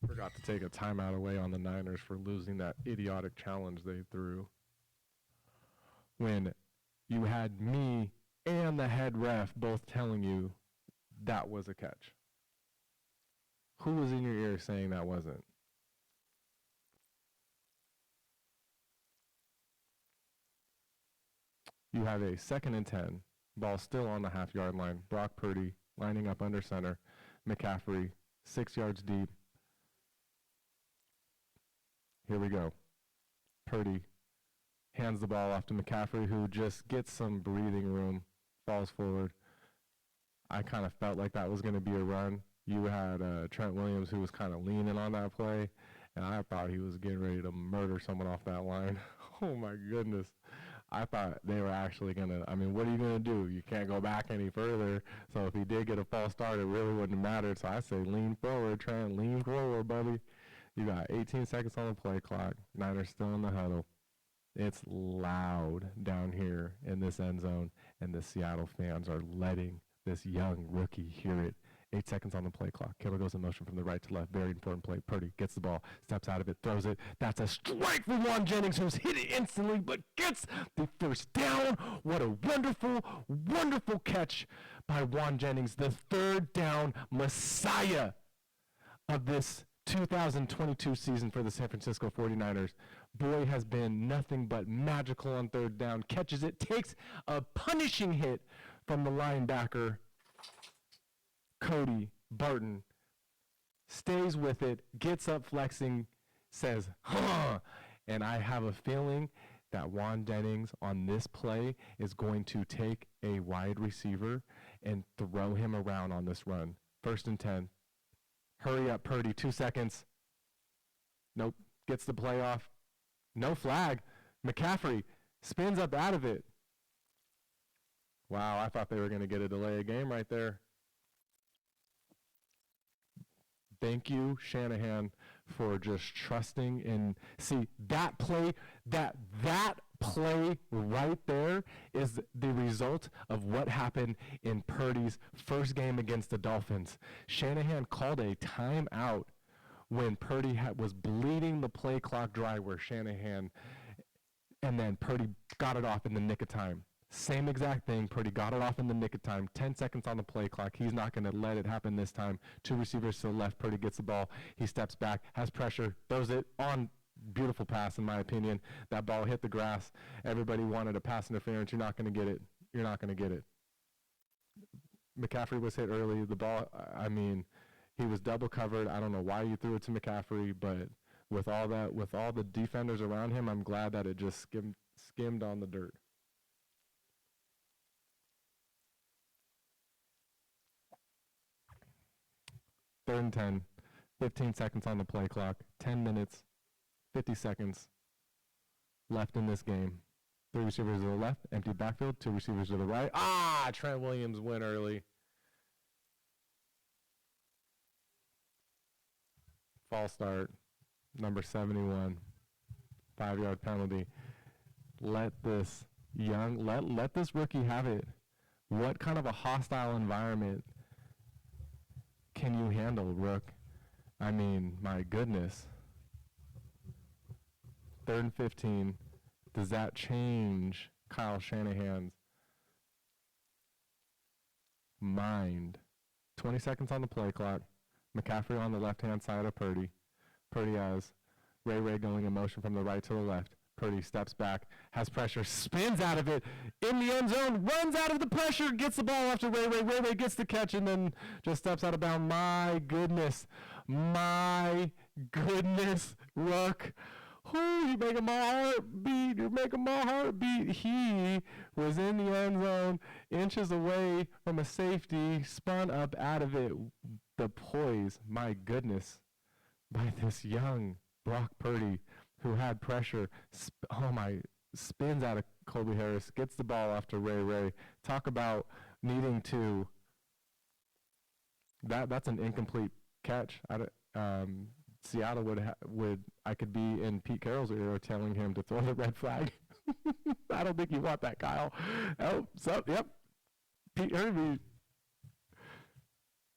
Forgot to take a timeout away on the Niners for losing that idiotic challenge they threw. When you had me and the head ref both telling you that was a catch. Who was in your ear saying that wasn't? You have a 2nd and 10. Ball still on the half-yard line. Brock Purdy lining up under center. McCaffrey 6 yards deep. Here we go. Purdy hands the ball off to McCaffrey, who just gets some breathing room, falls forward. I kind of felt like that was going to be a run. You had Trent Williams, who was kind of leaning on that play, and I thought he was getting ready to murder someone off that line. Oh, my goodness. I thought they were actually going to, what are you going to do? You can't go back any further. So if he did get a false start, it really wouldn't have mattered. So I say lean forward, Trent, lean forward, buddy. You got 18 seconds on the play clock. Niners still in the huddle. It's loud down here in this end zone, and the Seattle fans are letting this young rookie hear it. 8 seconds on the play clock. Kittle goes in motion from the right to left. Very important play. Purdy gets the ball, steps out of it, throws it. That's a strike for Juan Jennings, who's hit it instantly, but gets the first down. What a wonderful, wonderful catch by Juan Jennings, the third down messiah of this 2022 season for the San Francisco 49ers. Boy has been nothing but magical on third down. Catches it, takes a punishing hit from the linebacker, Cody Barton. Stays with it, gets up flexing, says, huh! And I have a feeling that Juan Jennings on this play is going to take a wide receiver and throw him around on this run. 1st and 10. Hurry up, Purdy, 2 seconds. Nope, gets the play off. No flag. McCaffrey spins up out of it. Wow, I thought they were going to get a delay of game right there. Thank you, Shanahan, for just trusting in. See, that play, that play right there is the result of what happened in Purdy's first game against the Dolphins. Shanahan called a timeout when Purdy was bleeding the play clock dry where Shanahan, and then Purdy got it off in the nick of time. Same exact thing. Purdy got it off in the nick of time. 10 seconds on the play clock. He's not going to let it happen this time. 2 receivers to the left. Purdy gets the ball. He steps back, has pressure, throws it on. Beautiful pass, in my opinion. That ball hit the grass. Everybody wanted a pass interference. You're not going to get it. You're not going to get it. McCaffrey was hit early. The ball, I mean, he was double covered. I don't know why you threw it to McCaffrey, but with all that, with all the defenders around him, I'm glad that it just skimmed on the dirt. Third and 10, 15 seconds on the play clock, 10 minutes, 50 seconds left in this game. 3 receivers to the left, empty backfield, 2 receivers to the right. Trent Williams went early. False start, number 71, 5-yard penalty. Let this rookie have it. What kind of a hostile environment can you handle, Rook? I mean, my goodness. 3rd and 15. Does that change Kyle Shanahan's mind? 20 seconds on the play clock. McCaffrey on the left-hand side of Purdy. Purdy has Ray going in motion from the right to the left. Purdy steps back, has pressure, spins out of it, in the end zone, runs out of the pressure, gets the ball after Ray. Ray gets the catch and then just steps out of bounds. My goodness, Rook. You're making my heart beat. You're making my heart beat. He was in the end zone, inches away from a safety, spun up out of it. The poise, my goodness, by this young Brock Purdy, who had pressure, spins out of Colby Harris, gets the ball off to Ray. Talk about needing to, that's an incomplete catch. Seattle would I could be in Pete Carroll's ear telling him to throw the red flag. I don't think you want that, Kyle. Yep. Pete Irby.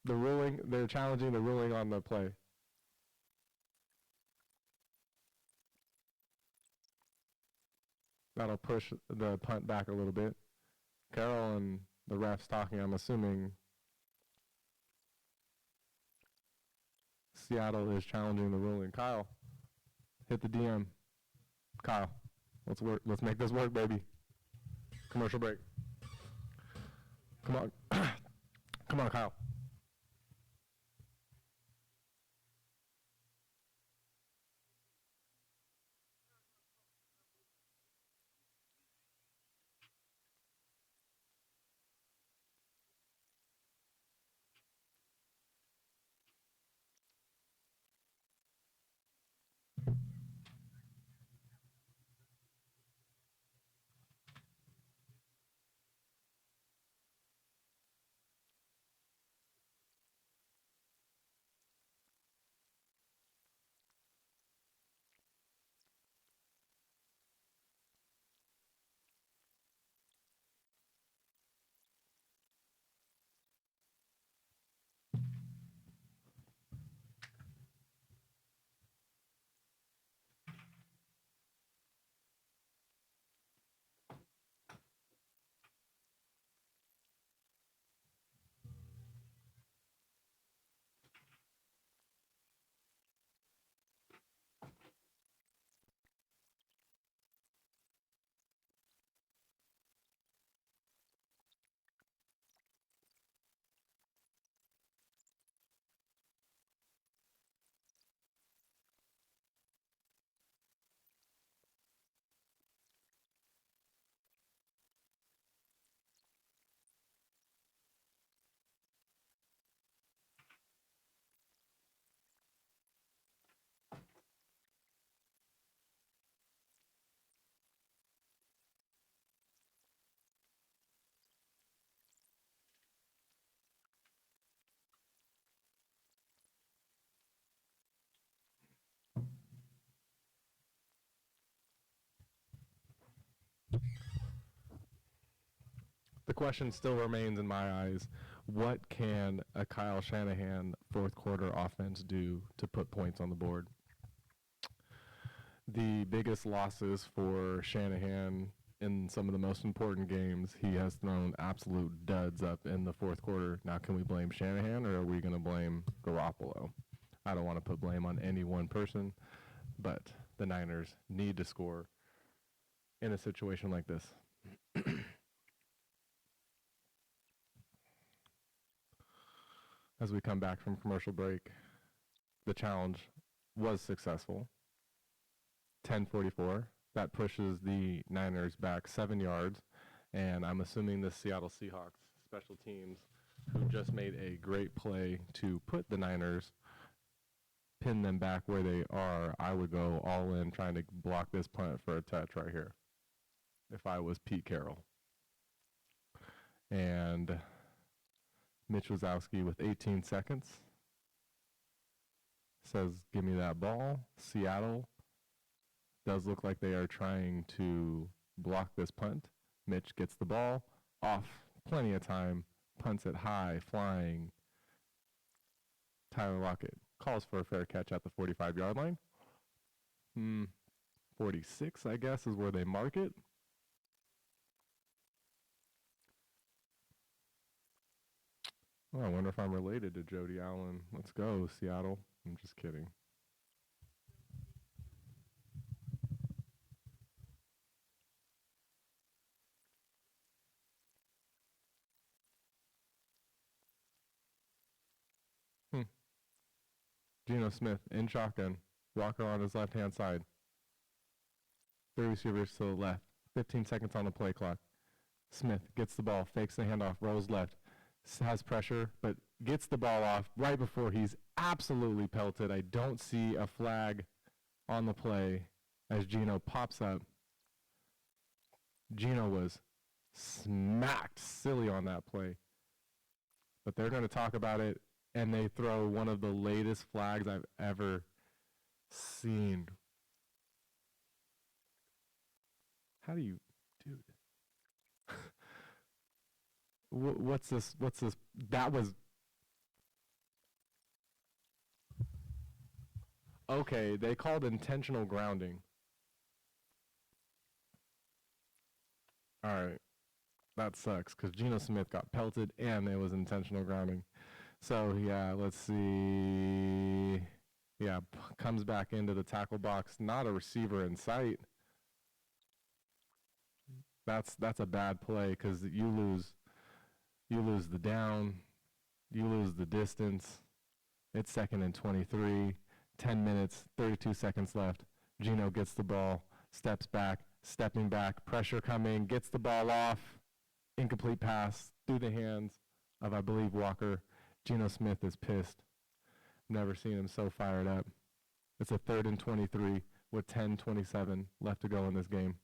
They're challenging the ruling on the play. That'll push the punt back a little bit. Carroll and the refs talking, I'm assuming Seattle is challenging the ruling. Kyle, hit the DM. Kyle, let's work. Let's make this work, baby. Commercial break. Come on. Come on, Kyle. question still remains in my eyes. What can a Kyle Shanahan fourth quarter offense do to put points on the board? The biggest losses for Shanahan in some of the most important games, he has thrown absolute duds up in the fourth quarter. Now, can we blame Shanahan or are we going to blame Garoppolo? I don't want to put blame on any one person, but the Niners need to score in a situation like this. As we come back from commercial break, the challenge was successful. 10:44. That pushes the Niners back 7 yards, and I'm assuming the Seattle Seahawks special teams, who just made a great play to put the Niners, pin them back where they are. I would go all in trying to block this punt for a touch right here if I was Pete Carroll. And Mitch Wazowski with 18 seconds says, give me that ball. Seattle does look like they are trying to block this punt. Mitch gets the ball off, plenty of time, punts it high, flying. Tyler Lockett calls for a fair catch at the 45-yard line. 46, I guess, is where they mark it. Oh, I wonder if I'm related to Jody Allen. Let's go, Seattle. I'm just kidding. Geno Smith in shotgun. Walker on his left-hand side. 3 receivers to the left. 15 seconds on the play clock. Smith gets the ball, fakes the handoff, rolls left. Has pressure, but gets the ball off right before he's absolutely pelted. I don't see a flag on the play as Geno pops up. Geno was smacked silly on that play. But they're going to talk about it, and they throw one of the latest flags I've ever seen. How do you, dude? What's this? That was, okay, they called intentional grounding. All right, that sucks because Geno Smith got pelted and it was intentional grounding. So, yeah, let's see. Yeah, comes back into the tackle box. Not a receiver in sight. That's a bad play because you lose the down, you lose the distance. It's 2nd and 23, 10 minutes, 32 seconds left. Geno gets the ball, steps back, stepping back, pressure coming, gets the ball off, incomplete pass through the hands of, I believe, Walker. Geno Smith is pissed. Never seen him so fired up. It's a 3rd and 23 with 10:27 left to go in this game.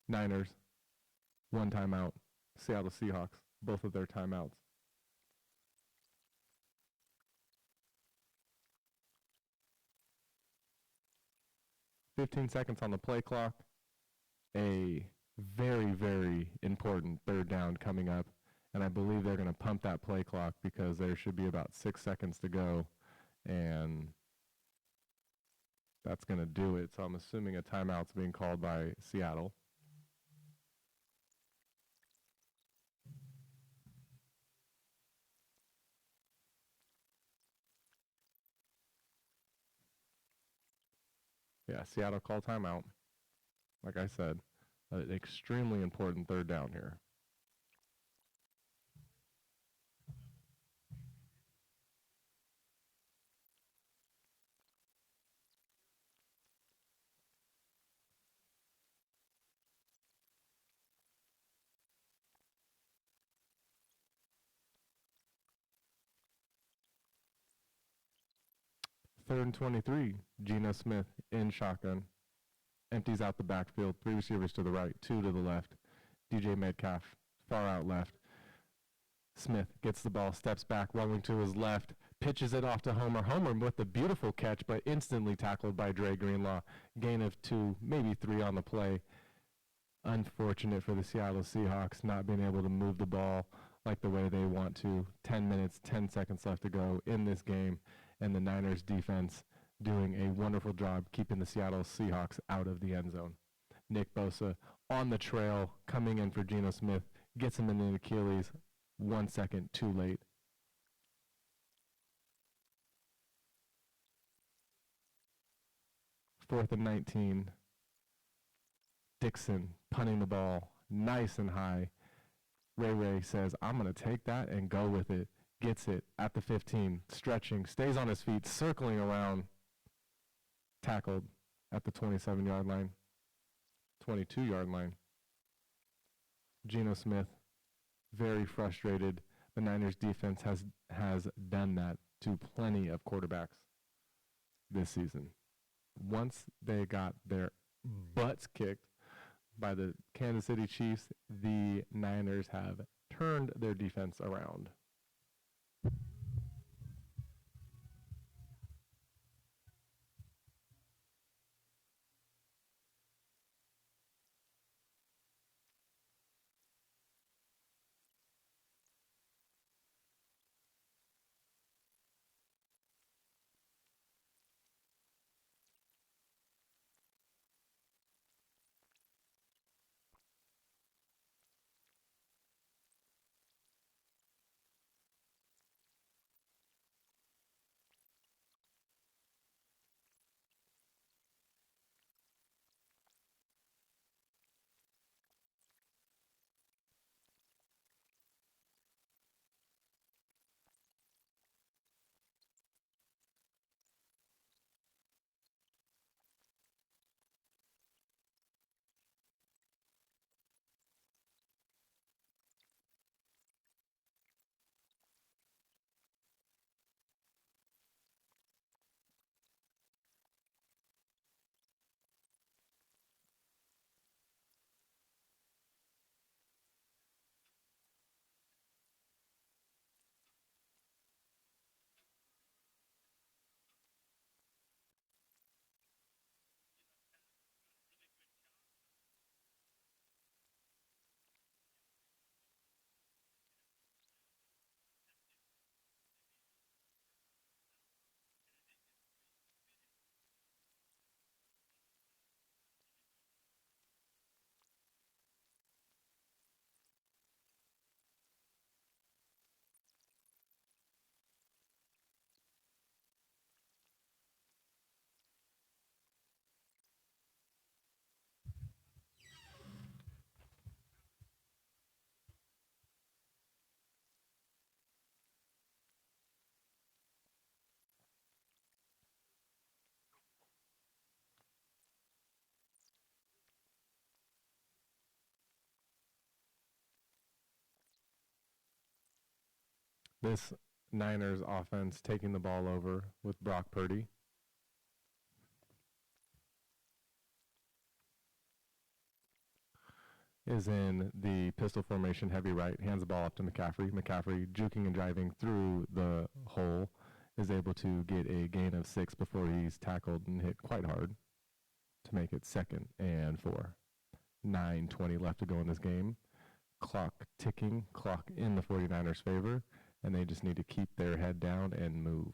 Niners, 1 timeout. Seattle Seahawks, both of their timeouts. "15 seconds on the play clock. A very, very important 3rd down coming up. And I believe they're going to pump that play clock because there should be about 6 seconds to go. And that's going to do it. So I'm assuming a timeout's being called by Seattle. Yeah, Seattle called timeout. Like I said, an extremely important 3rd down here. Third and 23, Geno Smith in shotgun. Empties out the backfield, 3 receivers to the right, 2 to the left. DJ Metcalf, far out left. Smith gets the ball, steps back, rolling to his left, pitches it off to Homer. Homer with a beautiful catch, but instantly tackled by Dre Greenlaw. Gain of 2, maybe 3 on the play. Unfortunate for the Seattle Seahawks not being able to move the ball like the way they want to. 10 minutes, 10 seconds left to go in this game, and the Niners defense doing a wonderful job keeping the Seattle Seahawks out of the end zone. Nick Bosa on the trail, coming in for Geno Smith, gets him in the Achilles 1 second too late. Fourth and 19. Dixon punting the ball nice and high. Ray says, I'm going to take that and go with it. Gets it at the 15, stretching, stays on his feet, circling around. Tackled at the 27-yard line, 22-yard line. Geno Smith, very frustrated. The Niners defense has done that to plenty of quarterbacks this season. Once they got their butts kicked by the Kansas City Chiefs, the Niners have turned their defense around. This Niners offense taking the ball over with Brock Purdy. Is in the pistol formation, heavy right, hands the ball up to McCaffrey. McCaffrey, juking and driving through the hole, is able to get a gain of 6 before he's tackled and hit quite hard to make it 2nd and 4. 9:20 left to go in this game. Clock ticking, clock in the 49ers' favor, and they just need to keep their head down and move.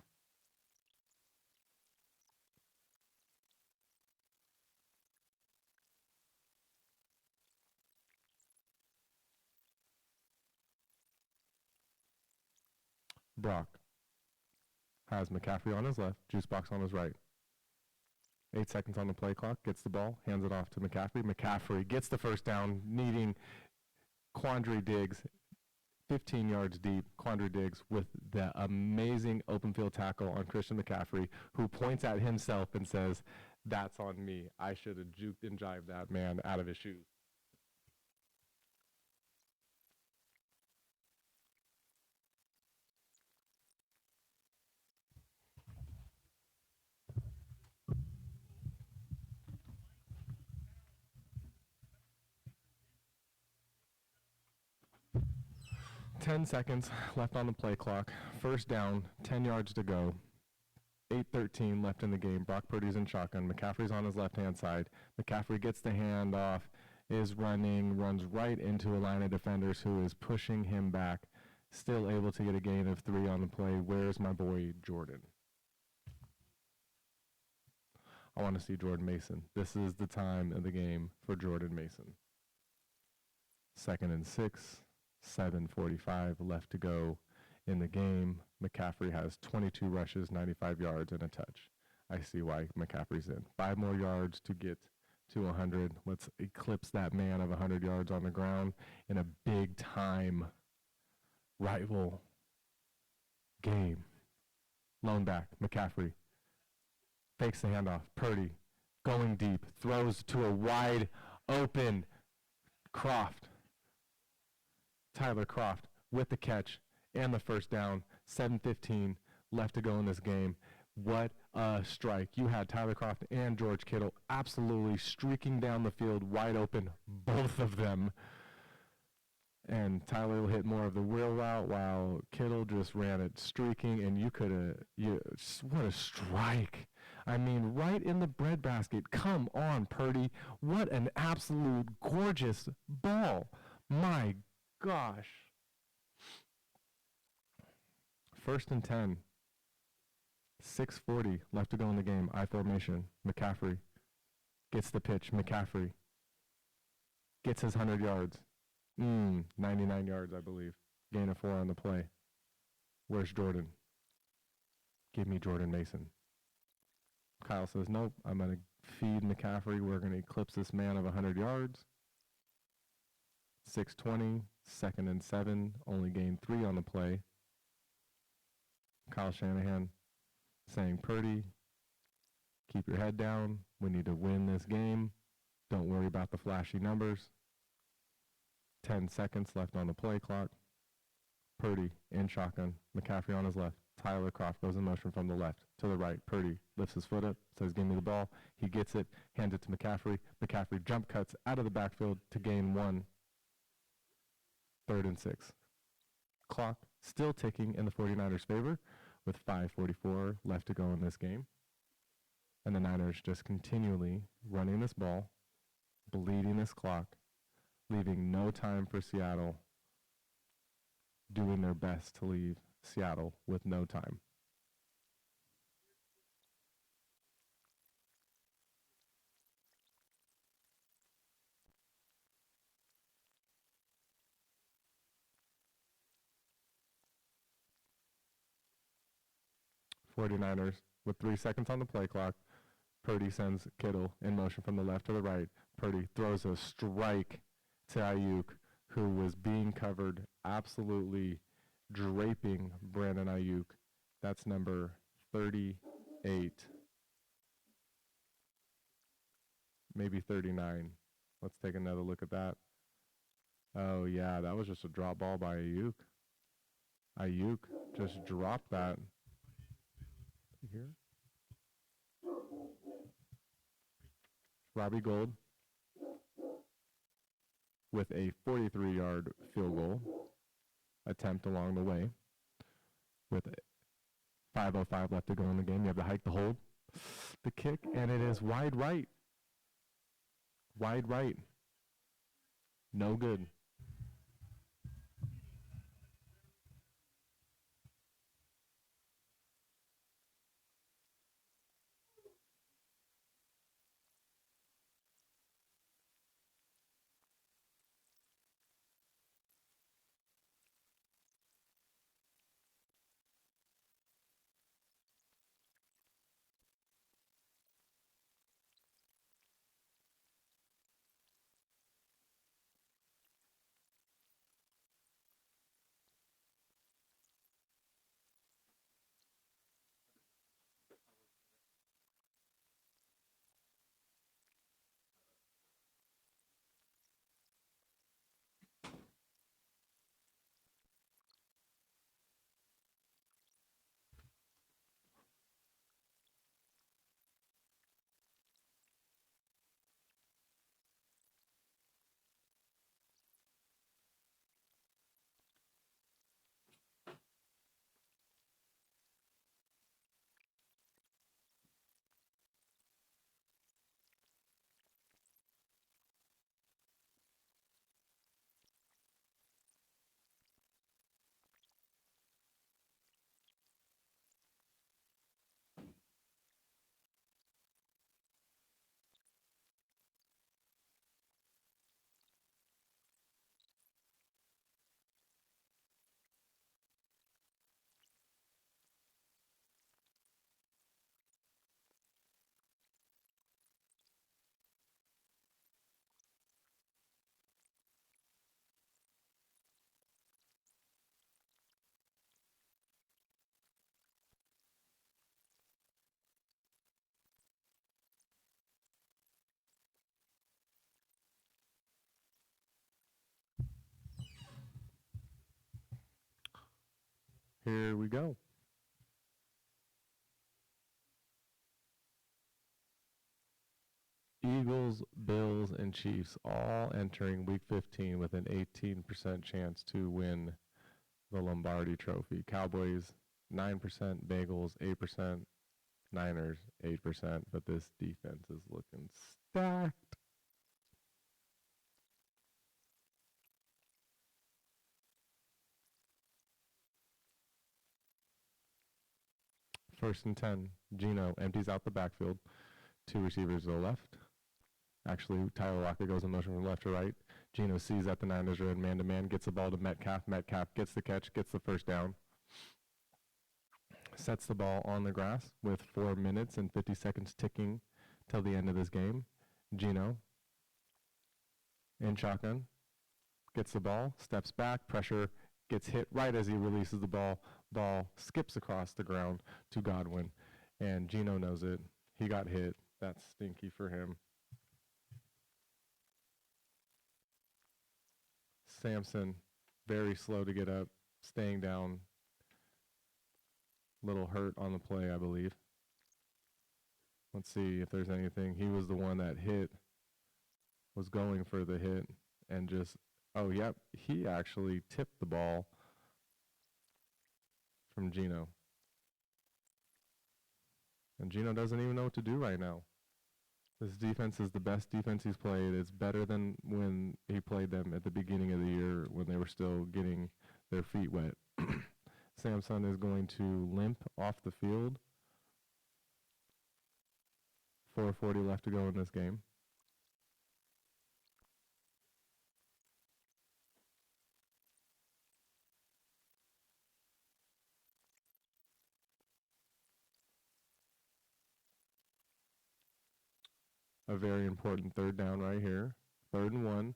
Brock has McCaffrey on his left, juice box on his right. 8 seconds on the play clock, gets the ball, hands it off to McCaffrey. McCaffrey gets the first down, needing Quandre Diggs, 15 yards deep. Quandre Diggs with the amazing open field tackle on Christian McCaffrey, who points at himself and says, "That's on me. I should have juked and jived that man out of his shoes." Ten seconds left on the play clock. First down, 10 yards to go. 8:13 left in the game. Brock Purdy's in shotgun. McCaffrey's on his left-hand side. McCaffrey gets the hand off is runs right into a line of defenders who is pushing him back, still able to get a gain of 3 on the play. Where's my boy Jordan? I want to see Jordan Mason. This is the time of the game for Jordan Mason. 2nd and 6, 7:45 left to go in the game. McCaffrey has 22 rushes, 95 yards, and a touch. I see why McCaffrey's in. 5 more yards to get to 100. Let's eclipse that man of 100 yards on the ground in a big-time rival game. Lone back, McCaffrey. Fakes the handoff. Purdy going deep. Throws to a wide open Croft. Tyler Croft with the catch and the first down. 7:15 left to go in this game. What a strike. You had Tyler Croft and George Kittle absolutely streaking down the field wide open, both of them. And Tyler will hit more of the wheel route while Kittle just ran it streaking, and what a strike. I mean, right in the breadbasket. Come on, Purdy. What an absolute gorgeous ball. My gosh. 1st and 10. 6:40 left to go in the game. I formation. McCaffrey gets the pitch. McCaffrey gets his 100 yards. 99 yards, I believe. Gain of 4 on the play. Where's Jordan? Give me Jordan Mason. Kyle says, nope, I'm going to feed McCaffrey. We're going to eclipse this man of 100 yards. 6:20, 2nd and 7, only gained 3 on the play. Kyle Shanahan saying, Purdy, keep your head down. We need to win this game. Don't worry about the flashy numbers. 10 seconds left on the play clock. Purdy in shotgun. McCaffrey on his left. Tyler Croft goes in motion from the left to the right. Purdy lifts his foot up, says, give me the ball. He gets it, hands it to McCaffrey. McCaffrey jump cuts out of the backfield to gain 1. 3rd and 6. Clock still ticking in the 49ers' favor with 5:44 left to go in this game. And the Niners just continually running this ball, bleeding this clock, leaving no time for Seattle, doing their best to leave Seattle with no time. '49ers with 3 seconds on the play clock. Purdy sends Kittle in motion from the left to the right. Purdy throws a strike to Ayuk, who was being covered, absolutely draping Brandon Ayuk. That's number 38, maybe 39. Let's take another look at that. Oh, yeah, that was just a drop ball by Ayuk. Ayuk just dropped that. Here. Robbie Gould with a 43-yard field goal attempt along the way. With 5:05 left to go in the game, you have the hike, the hold, the kick, and it is wide right. Wide right. No good. Here we go. Eagles, Bills, and Chiefs all entering Week 15 with an 18% chance to win the Lombardi Trophy. Cowboys, 9%, Bengals, 8%, Niners, 8%, but this defense is looking stacked. First and 10, Geno empties out the backfield. Two receivers to the left. Actually, Tyler Lockett goes in motion from left to right. Geno sees that the Niners are in man-to-man, gets the ball to Metcalf. Metcalf gets the catch, gets the first down. Sets the ball on the grass with 4 minutes and 50 seconds ticking till the end of this game. Geno, in shotgun, gets the ball, steps back, pressure, gets hit right as he releases the ball. Ball skips across the ground to Godwin, and Geno knows it. He got hit. That's stinky for him. Samson, very slow to get up, staying down. Little hurt on the play, I believe. Let's see if there's anything. He was the one that hit, was going for the hit, and just, oh, yep, he actually tipped the ball from Geno. And Geno doesn't even know what to do right now. This defense is the best defense he's played. It's better than when he played them at the beginning of the year when they were still getting their feet wet. Samson is going to limp off the field. 4:40 left to go in this game. A very important third down right here. 3rd and 1.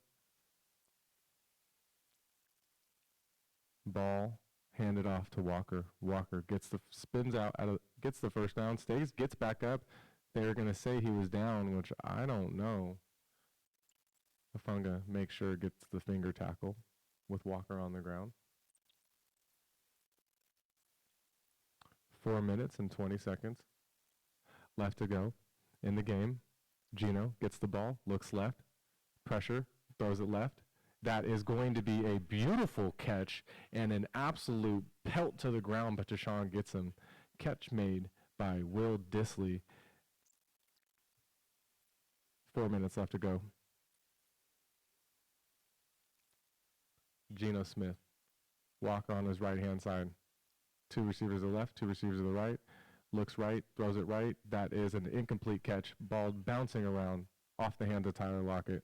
Ball handed off to Walker. Walker spins out, gets the first down, stays, gets back up. They're going to say he was down, which I don't know. Hufanga makes sure gets the finger tackle with Walker on the ground. 4 minutes and 20 seconds left to go in the game. Geno gets the ball, looks left, pressure, throws it left. That is going to be a beautiful catch and an absolute pelt to the ground, but Deshaun gets him. Catch made by Will Dissly. 4 minutes left to go. Geno Smith. Walker on his right-hand side. 2 receivers to the left, 2 receivers to the right. Looks right, throws it right. That is an incomplete catch. Ball bouncing around off the hands of Tyler Lockett.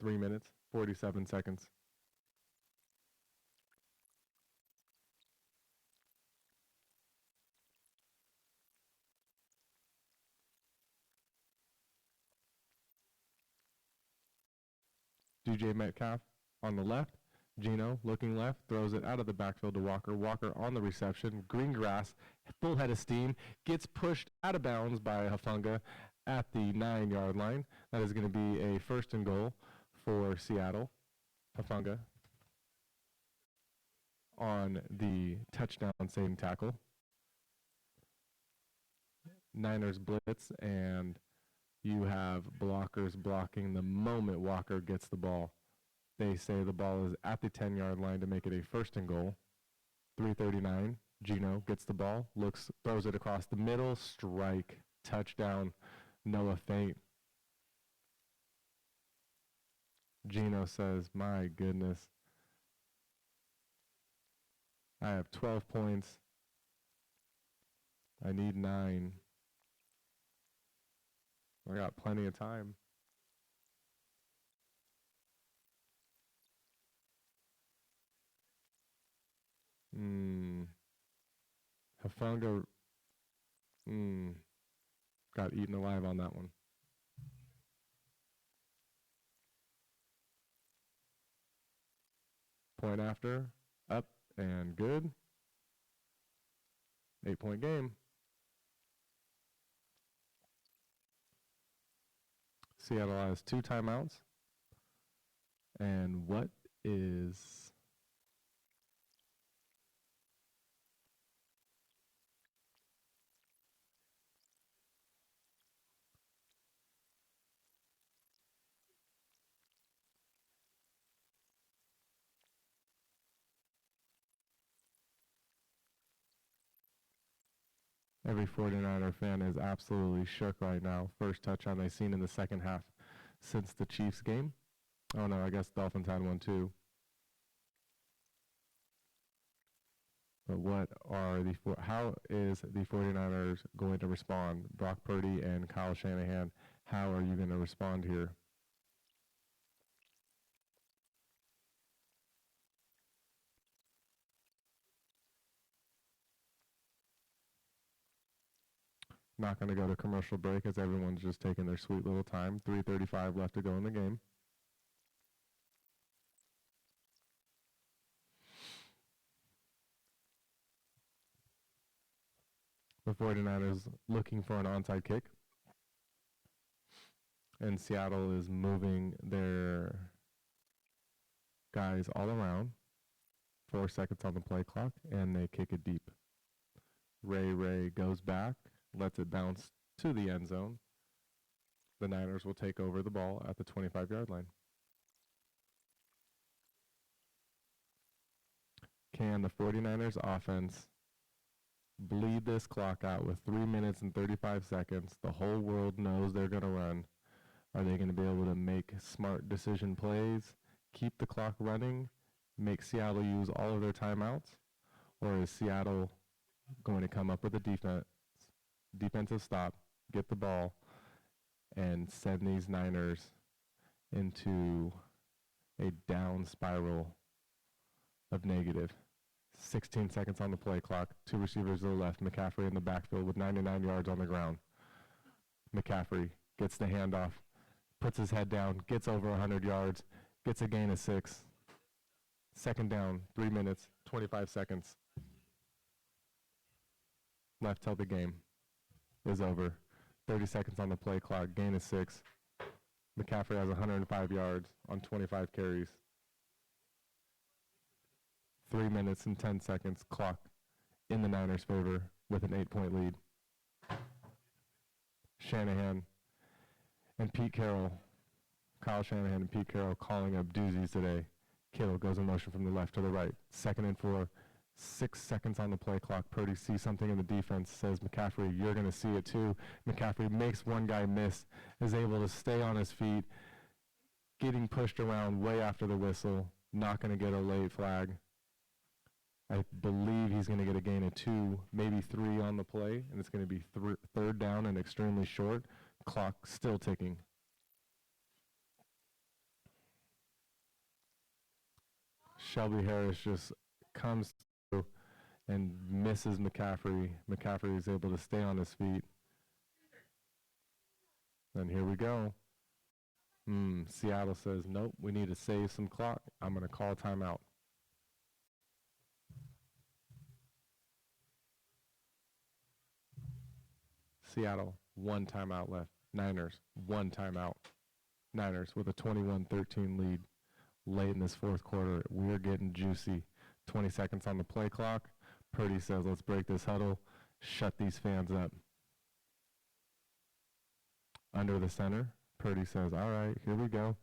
3 minutes, 47 seconds. DJ Metcalf on the left. Geno looking left, throws it out of the backfield to Walker. Walker on the reception. Green grass, full head of steam. Gets pushed out of bounds by Hufanga at the 9-yard line. That is going to be a 1st and goal for Seattle. Hufanga on the touchdown saving tackle. Niners blitz, and you have blockers blocking the moment Walker gets the ball. They say the ball is at the 10-yard line to make it a 1st and goal. 3:39. Geno gets the ball, looks, throws it across the middle, strike, touchdown, Noah Fant. Geno says, my goodness, I have 12 points. I need 9. I got plenty of time. Hufanga got eaten alive on that one. Point after, up and good. 8-point game. Seattle has 2 timeouts. And what is Every 49er fan is absolutely shook right now. First touchdown they've seen in the second half since the Chiefs game. Oh no, I guess Dolphins had one too. But how is the 49ers going to respond? Brock Purdy and Kyle Shanahan, how are you going to respond here? Not going to go to commercial break as everyone's just taking their sweet little time. 3:35 left to go in the game. The 49ers looking for an onside kick. And Seattle is moving their guys all around. 4 seconds on the play clock, and they kick it deep. Ray goes back, lets it bounce to the end zone. The Niners will take over the ball at the 25-yard line. Can the 49ers offense bleed this clock out with 3 minutes and 35 seconds? The whole world knows they're going to run. Are they going to be able to make smart decision plays, keep the clock running, make Seattle use all of their timeouts? Or is Seattle going to come up with a defensive stop, get the ball, and send these Niners into a down spiral of negative? 16 seconds on the play clock, 2 receivers to the left, McCaffrey in the backfield with 99 yards on the ground. McCaffrey gets the handoff, puts his head down, gets over 100 yards, gets a gain of 6. Second down, 3 minutes, 25 seconds left till the game is over. 30 seconds on the play clock, gain of 6. McCaffrey has 105 yards on 25 carries. 3 minutes and 10 seconds clock in the Niners' favor with an 8-point lead. Shanahan and Pete Carroll, Kyle Shanahan and Pete Carroll calling up doozies today. Kittle goes in motion from the left to the right. 2nd and 4, 6 seconds on the play clock. Purdy sees something in the defense, says, McCaffrey, you're going to see it too. McCaffrey makes one guy miss, is able to stay on his feet, getting pushed around way after the whistle, not going to get a late flag. I believe he's going to get a gain of 2, maybe 3 on the play, and it's going to be 3rd down and extremely short. Clock still ticking. Shelby Harris just comes through and misses McCaffrey. McCaffrey is able to stay on his feet. And here we go. Seattle says, nope, we need to save some clock. I'm going to call timeout. Seattle, 1 timeout left. Niners, 1 timeout. Niners with a 21-13 lead late in this 4th quarter. We're getting juicy. 20 seconds on the play clock. Purdy says, let's break this huddle, shut these fans up. Under the center, Purdy says, all right, here we go.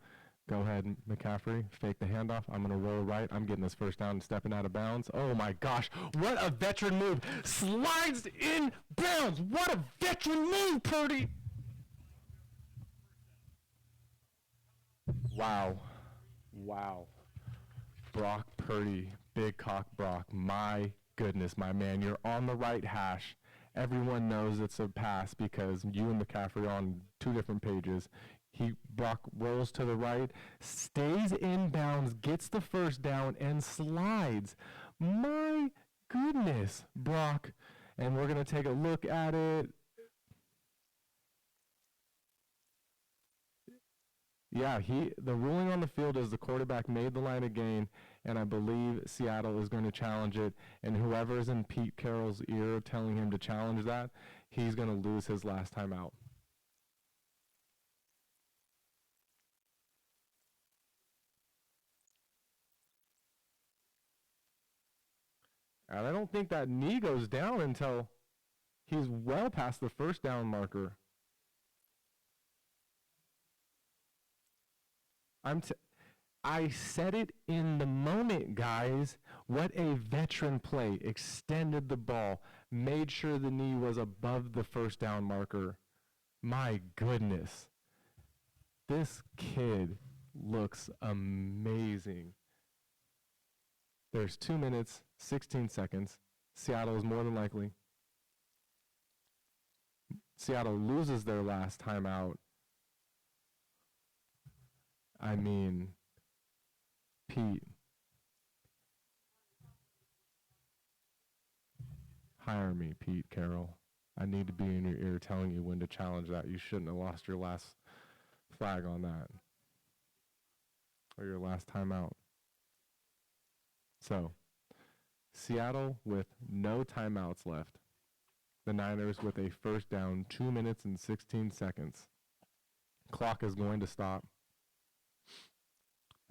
Go ahead, McCaffrey, fake the handoff. I'm going to roll right. I'm getting this first down and stepping out of bounds. Oh, my gosh. What a veteran move. Slides in bounds. What a veteran move, Purdy. Wow. Wow. Brock Purdy, big cock Brock. My goodness, my man. You're on the right hash. Everyone knows it's a pass because you and McCaffrey are on 2 different pages. Brock rolls to the right, stays in bounds, gets the first down, and slides. My goodness, Brock. And we're going to take a look at it. Yeah, the ruling on the field is the quarterback made the line of gain, and I believe Seattle is going to challenge it. And whoever is in Pete Carroll's ear telling him to challenge that, he's going to lose his last time out. And I don't think that knee goes down until he's well past the first down marker. I said it in the moment, guys. What a veteran play. Extended the ball, made sure the knee was above the first down marker. My goodness. This kid looks amazing. There's 2 minutes, 16 seconds. Seattle is more than likely. Seattle loses their last timeout. I mean, Pete, hire me, Pete Carroll. I need to be in your ear telling you when to challenge that. You shouldn't have lost your last flag on that, or your last timeout. So, Seattle with no timeouts left. The Niners with a first down, 2 minutes and 16 seconds. Clock is going to stop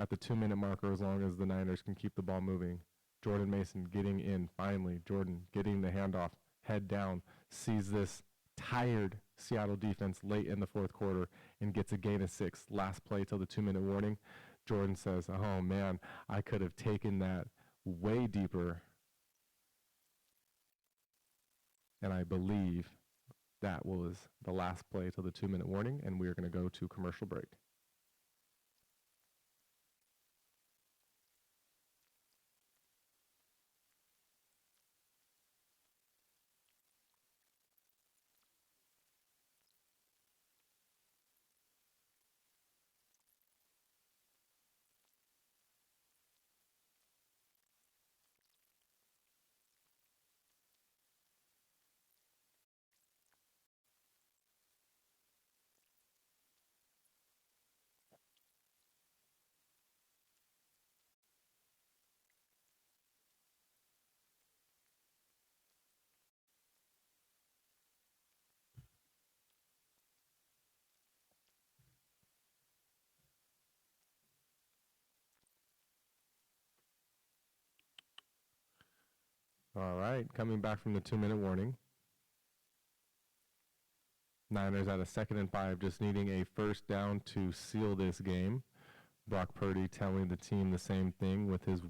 at the 2-minute marker as long as the Niners can keep the ball moving. Jordan Mason getting in, finally. Jordan getting the handoff, head down, sees this tired Seattle defense late in the fourth quarter and gets a gain of 6. Last play till the 2-minute warning. Jordan says, oh man, I could have taken that way deeper. And I believe that was the last play till the 2-minute warning, and we are going to go to commercial break. All right, coming back from the 2-minute warning. Niners at a 2nd and 5, just needing a first down to seal this game. Brock Purdy telling the team the same thing with his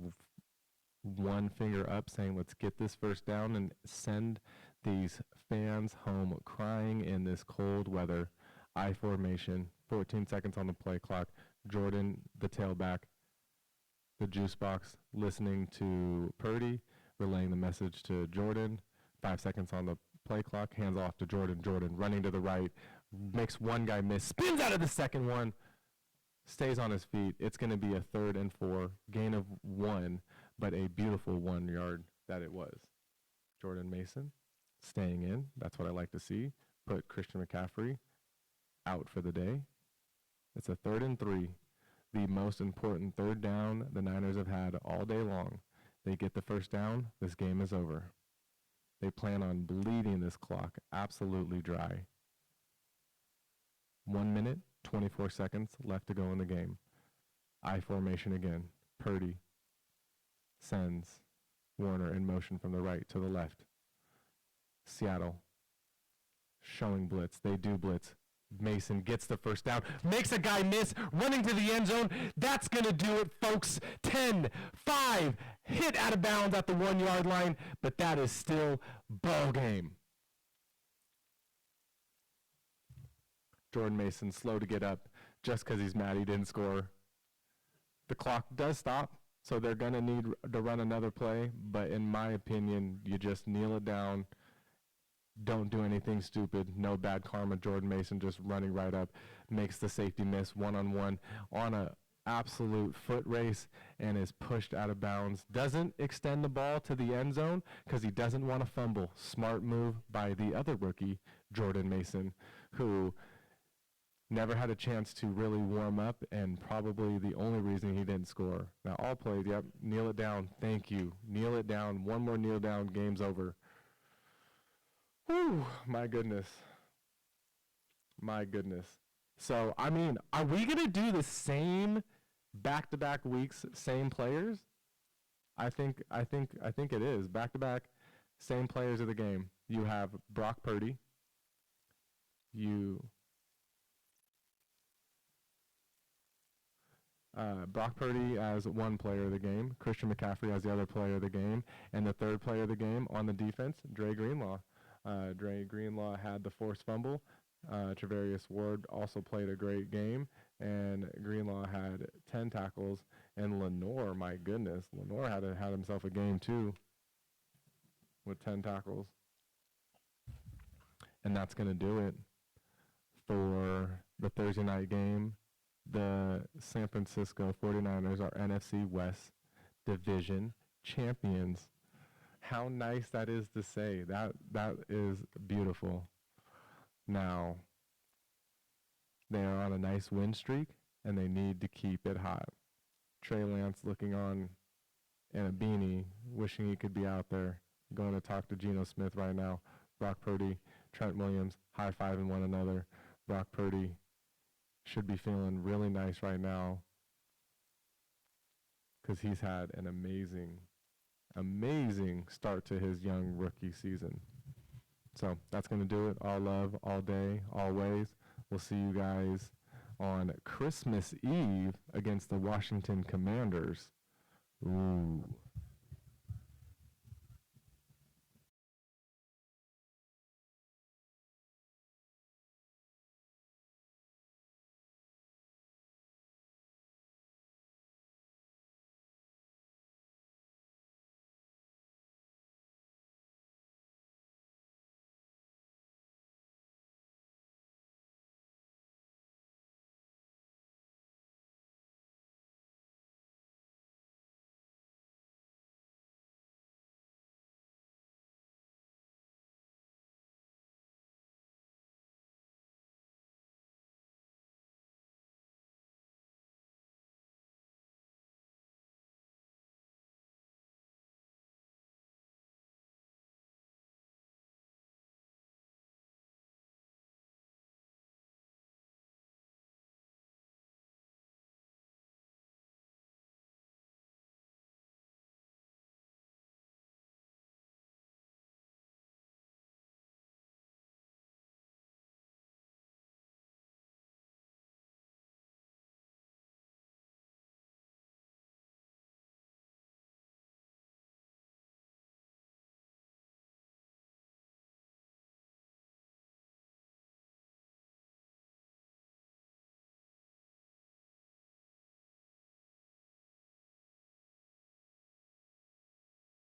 one finger up, saying, let's get this first down and send these fans home crying in this cold weather. I formation, 14 seconds on the play clock. Jordan, the tailback, the juice box, listening to Purdy, relaying the message to Jordan. 5 seconds on the play clock, hands off to Jordan. Jordan running to the right, makes one guy miss, spins out of the second one, stays on his feet. It's going to be a 3rd and 4, gain of 1, but a beautiful 1 yard that it was. Jordan Mason staying in. That's what I like to see. Put Christian McCaffrey out for the day. It's a 3rd and 3, the most important 3rd down the Niners have had all day long. They get the first down, this game is over. They plan on bleeding this clock absolutely dry. 1 minute, 24 seconds left to go in the game. I formation again. Purdy sends Warner in motion from the right to the left. Seattle showing blitz. They do blitz. Mason gets the first down, makes a guy miss, running to the end zone. That's going to do it, folks. 10, 5, hit out of bounds at the 1 yard line, but that is still ball game. Jordan Mason slow to get up just because he's mad he didn't score. The clock does stop, so they're going to need to run another play, but in my opinion, you just kneel it down. Don't do anything stupid. No bad karma. Jordan Mason just running right up, makes the safety miss one-on-one on a absolute foot race and is pushed out of bounds. Doesn't extend the ball to the end zone because he doesn't want to fumble. Smart move by the other rookie, Jordan Mason, who never had a chance to really warm up and probably the only reason he didn't score. Now all plays, yep, kneel it down. Thank you. Kneel it down. One more kneel down, game's over. Whew, my goodness. My goodness. So, I mean, are we going to do the same back-to-back weeks, same players? I think it is. Back-to-back, same players of the game. You have Brock Purdy. Brock Purdy as one player of the game, Christian McCaffrey as the other player of the game, and the third player of the game on the defense, Dre Greenlaw. Dre Greenlaw had the forced fumble. Travarius Ward also played a great game, and Greenlaw had 10 tackles. And Lenore, my goodness, Lenore had himself a game too with 10 tackles. And that's going to do it for the Thursday night game. The San Francisco 49ers are NFC West Division champions. How nice that is to say. That is beautiful. Now, they are on a nice win streak, and they need to keep it hot. Trey Lance looking on in a beanie, wishing he could be out there, going to talk to Geno Smith right now. Brock Purdy, Trent Williams, high-fiving one another. Brock Purdy should be feeling really nice right now because he's had an amazing start to his young rookie season. So that's going to do it. All love, all day, always. We'll see you guys on Christmas Eve against the Washington Commanders. Ooh.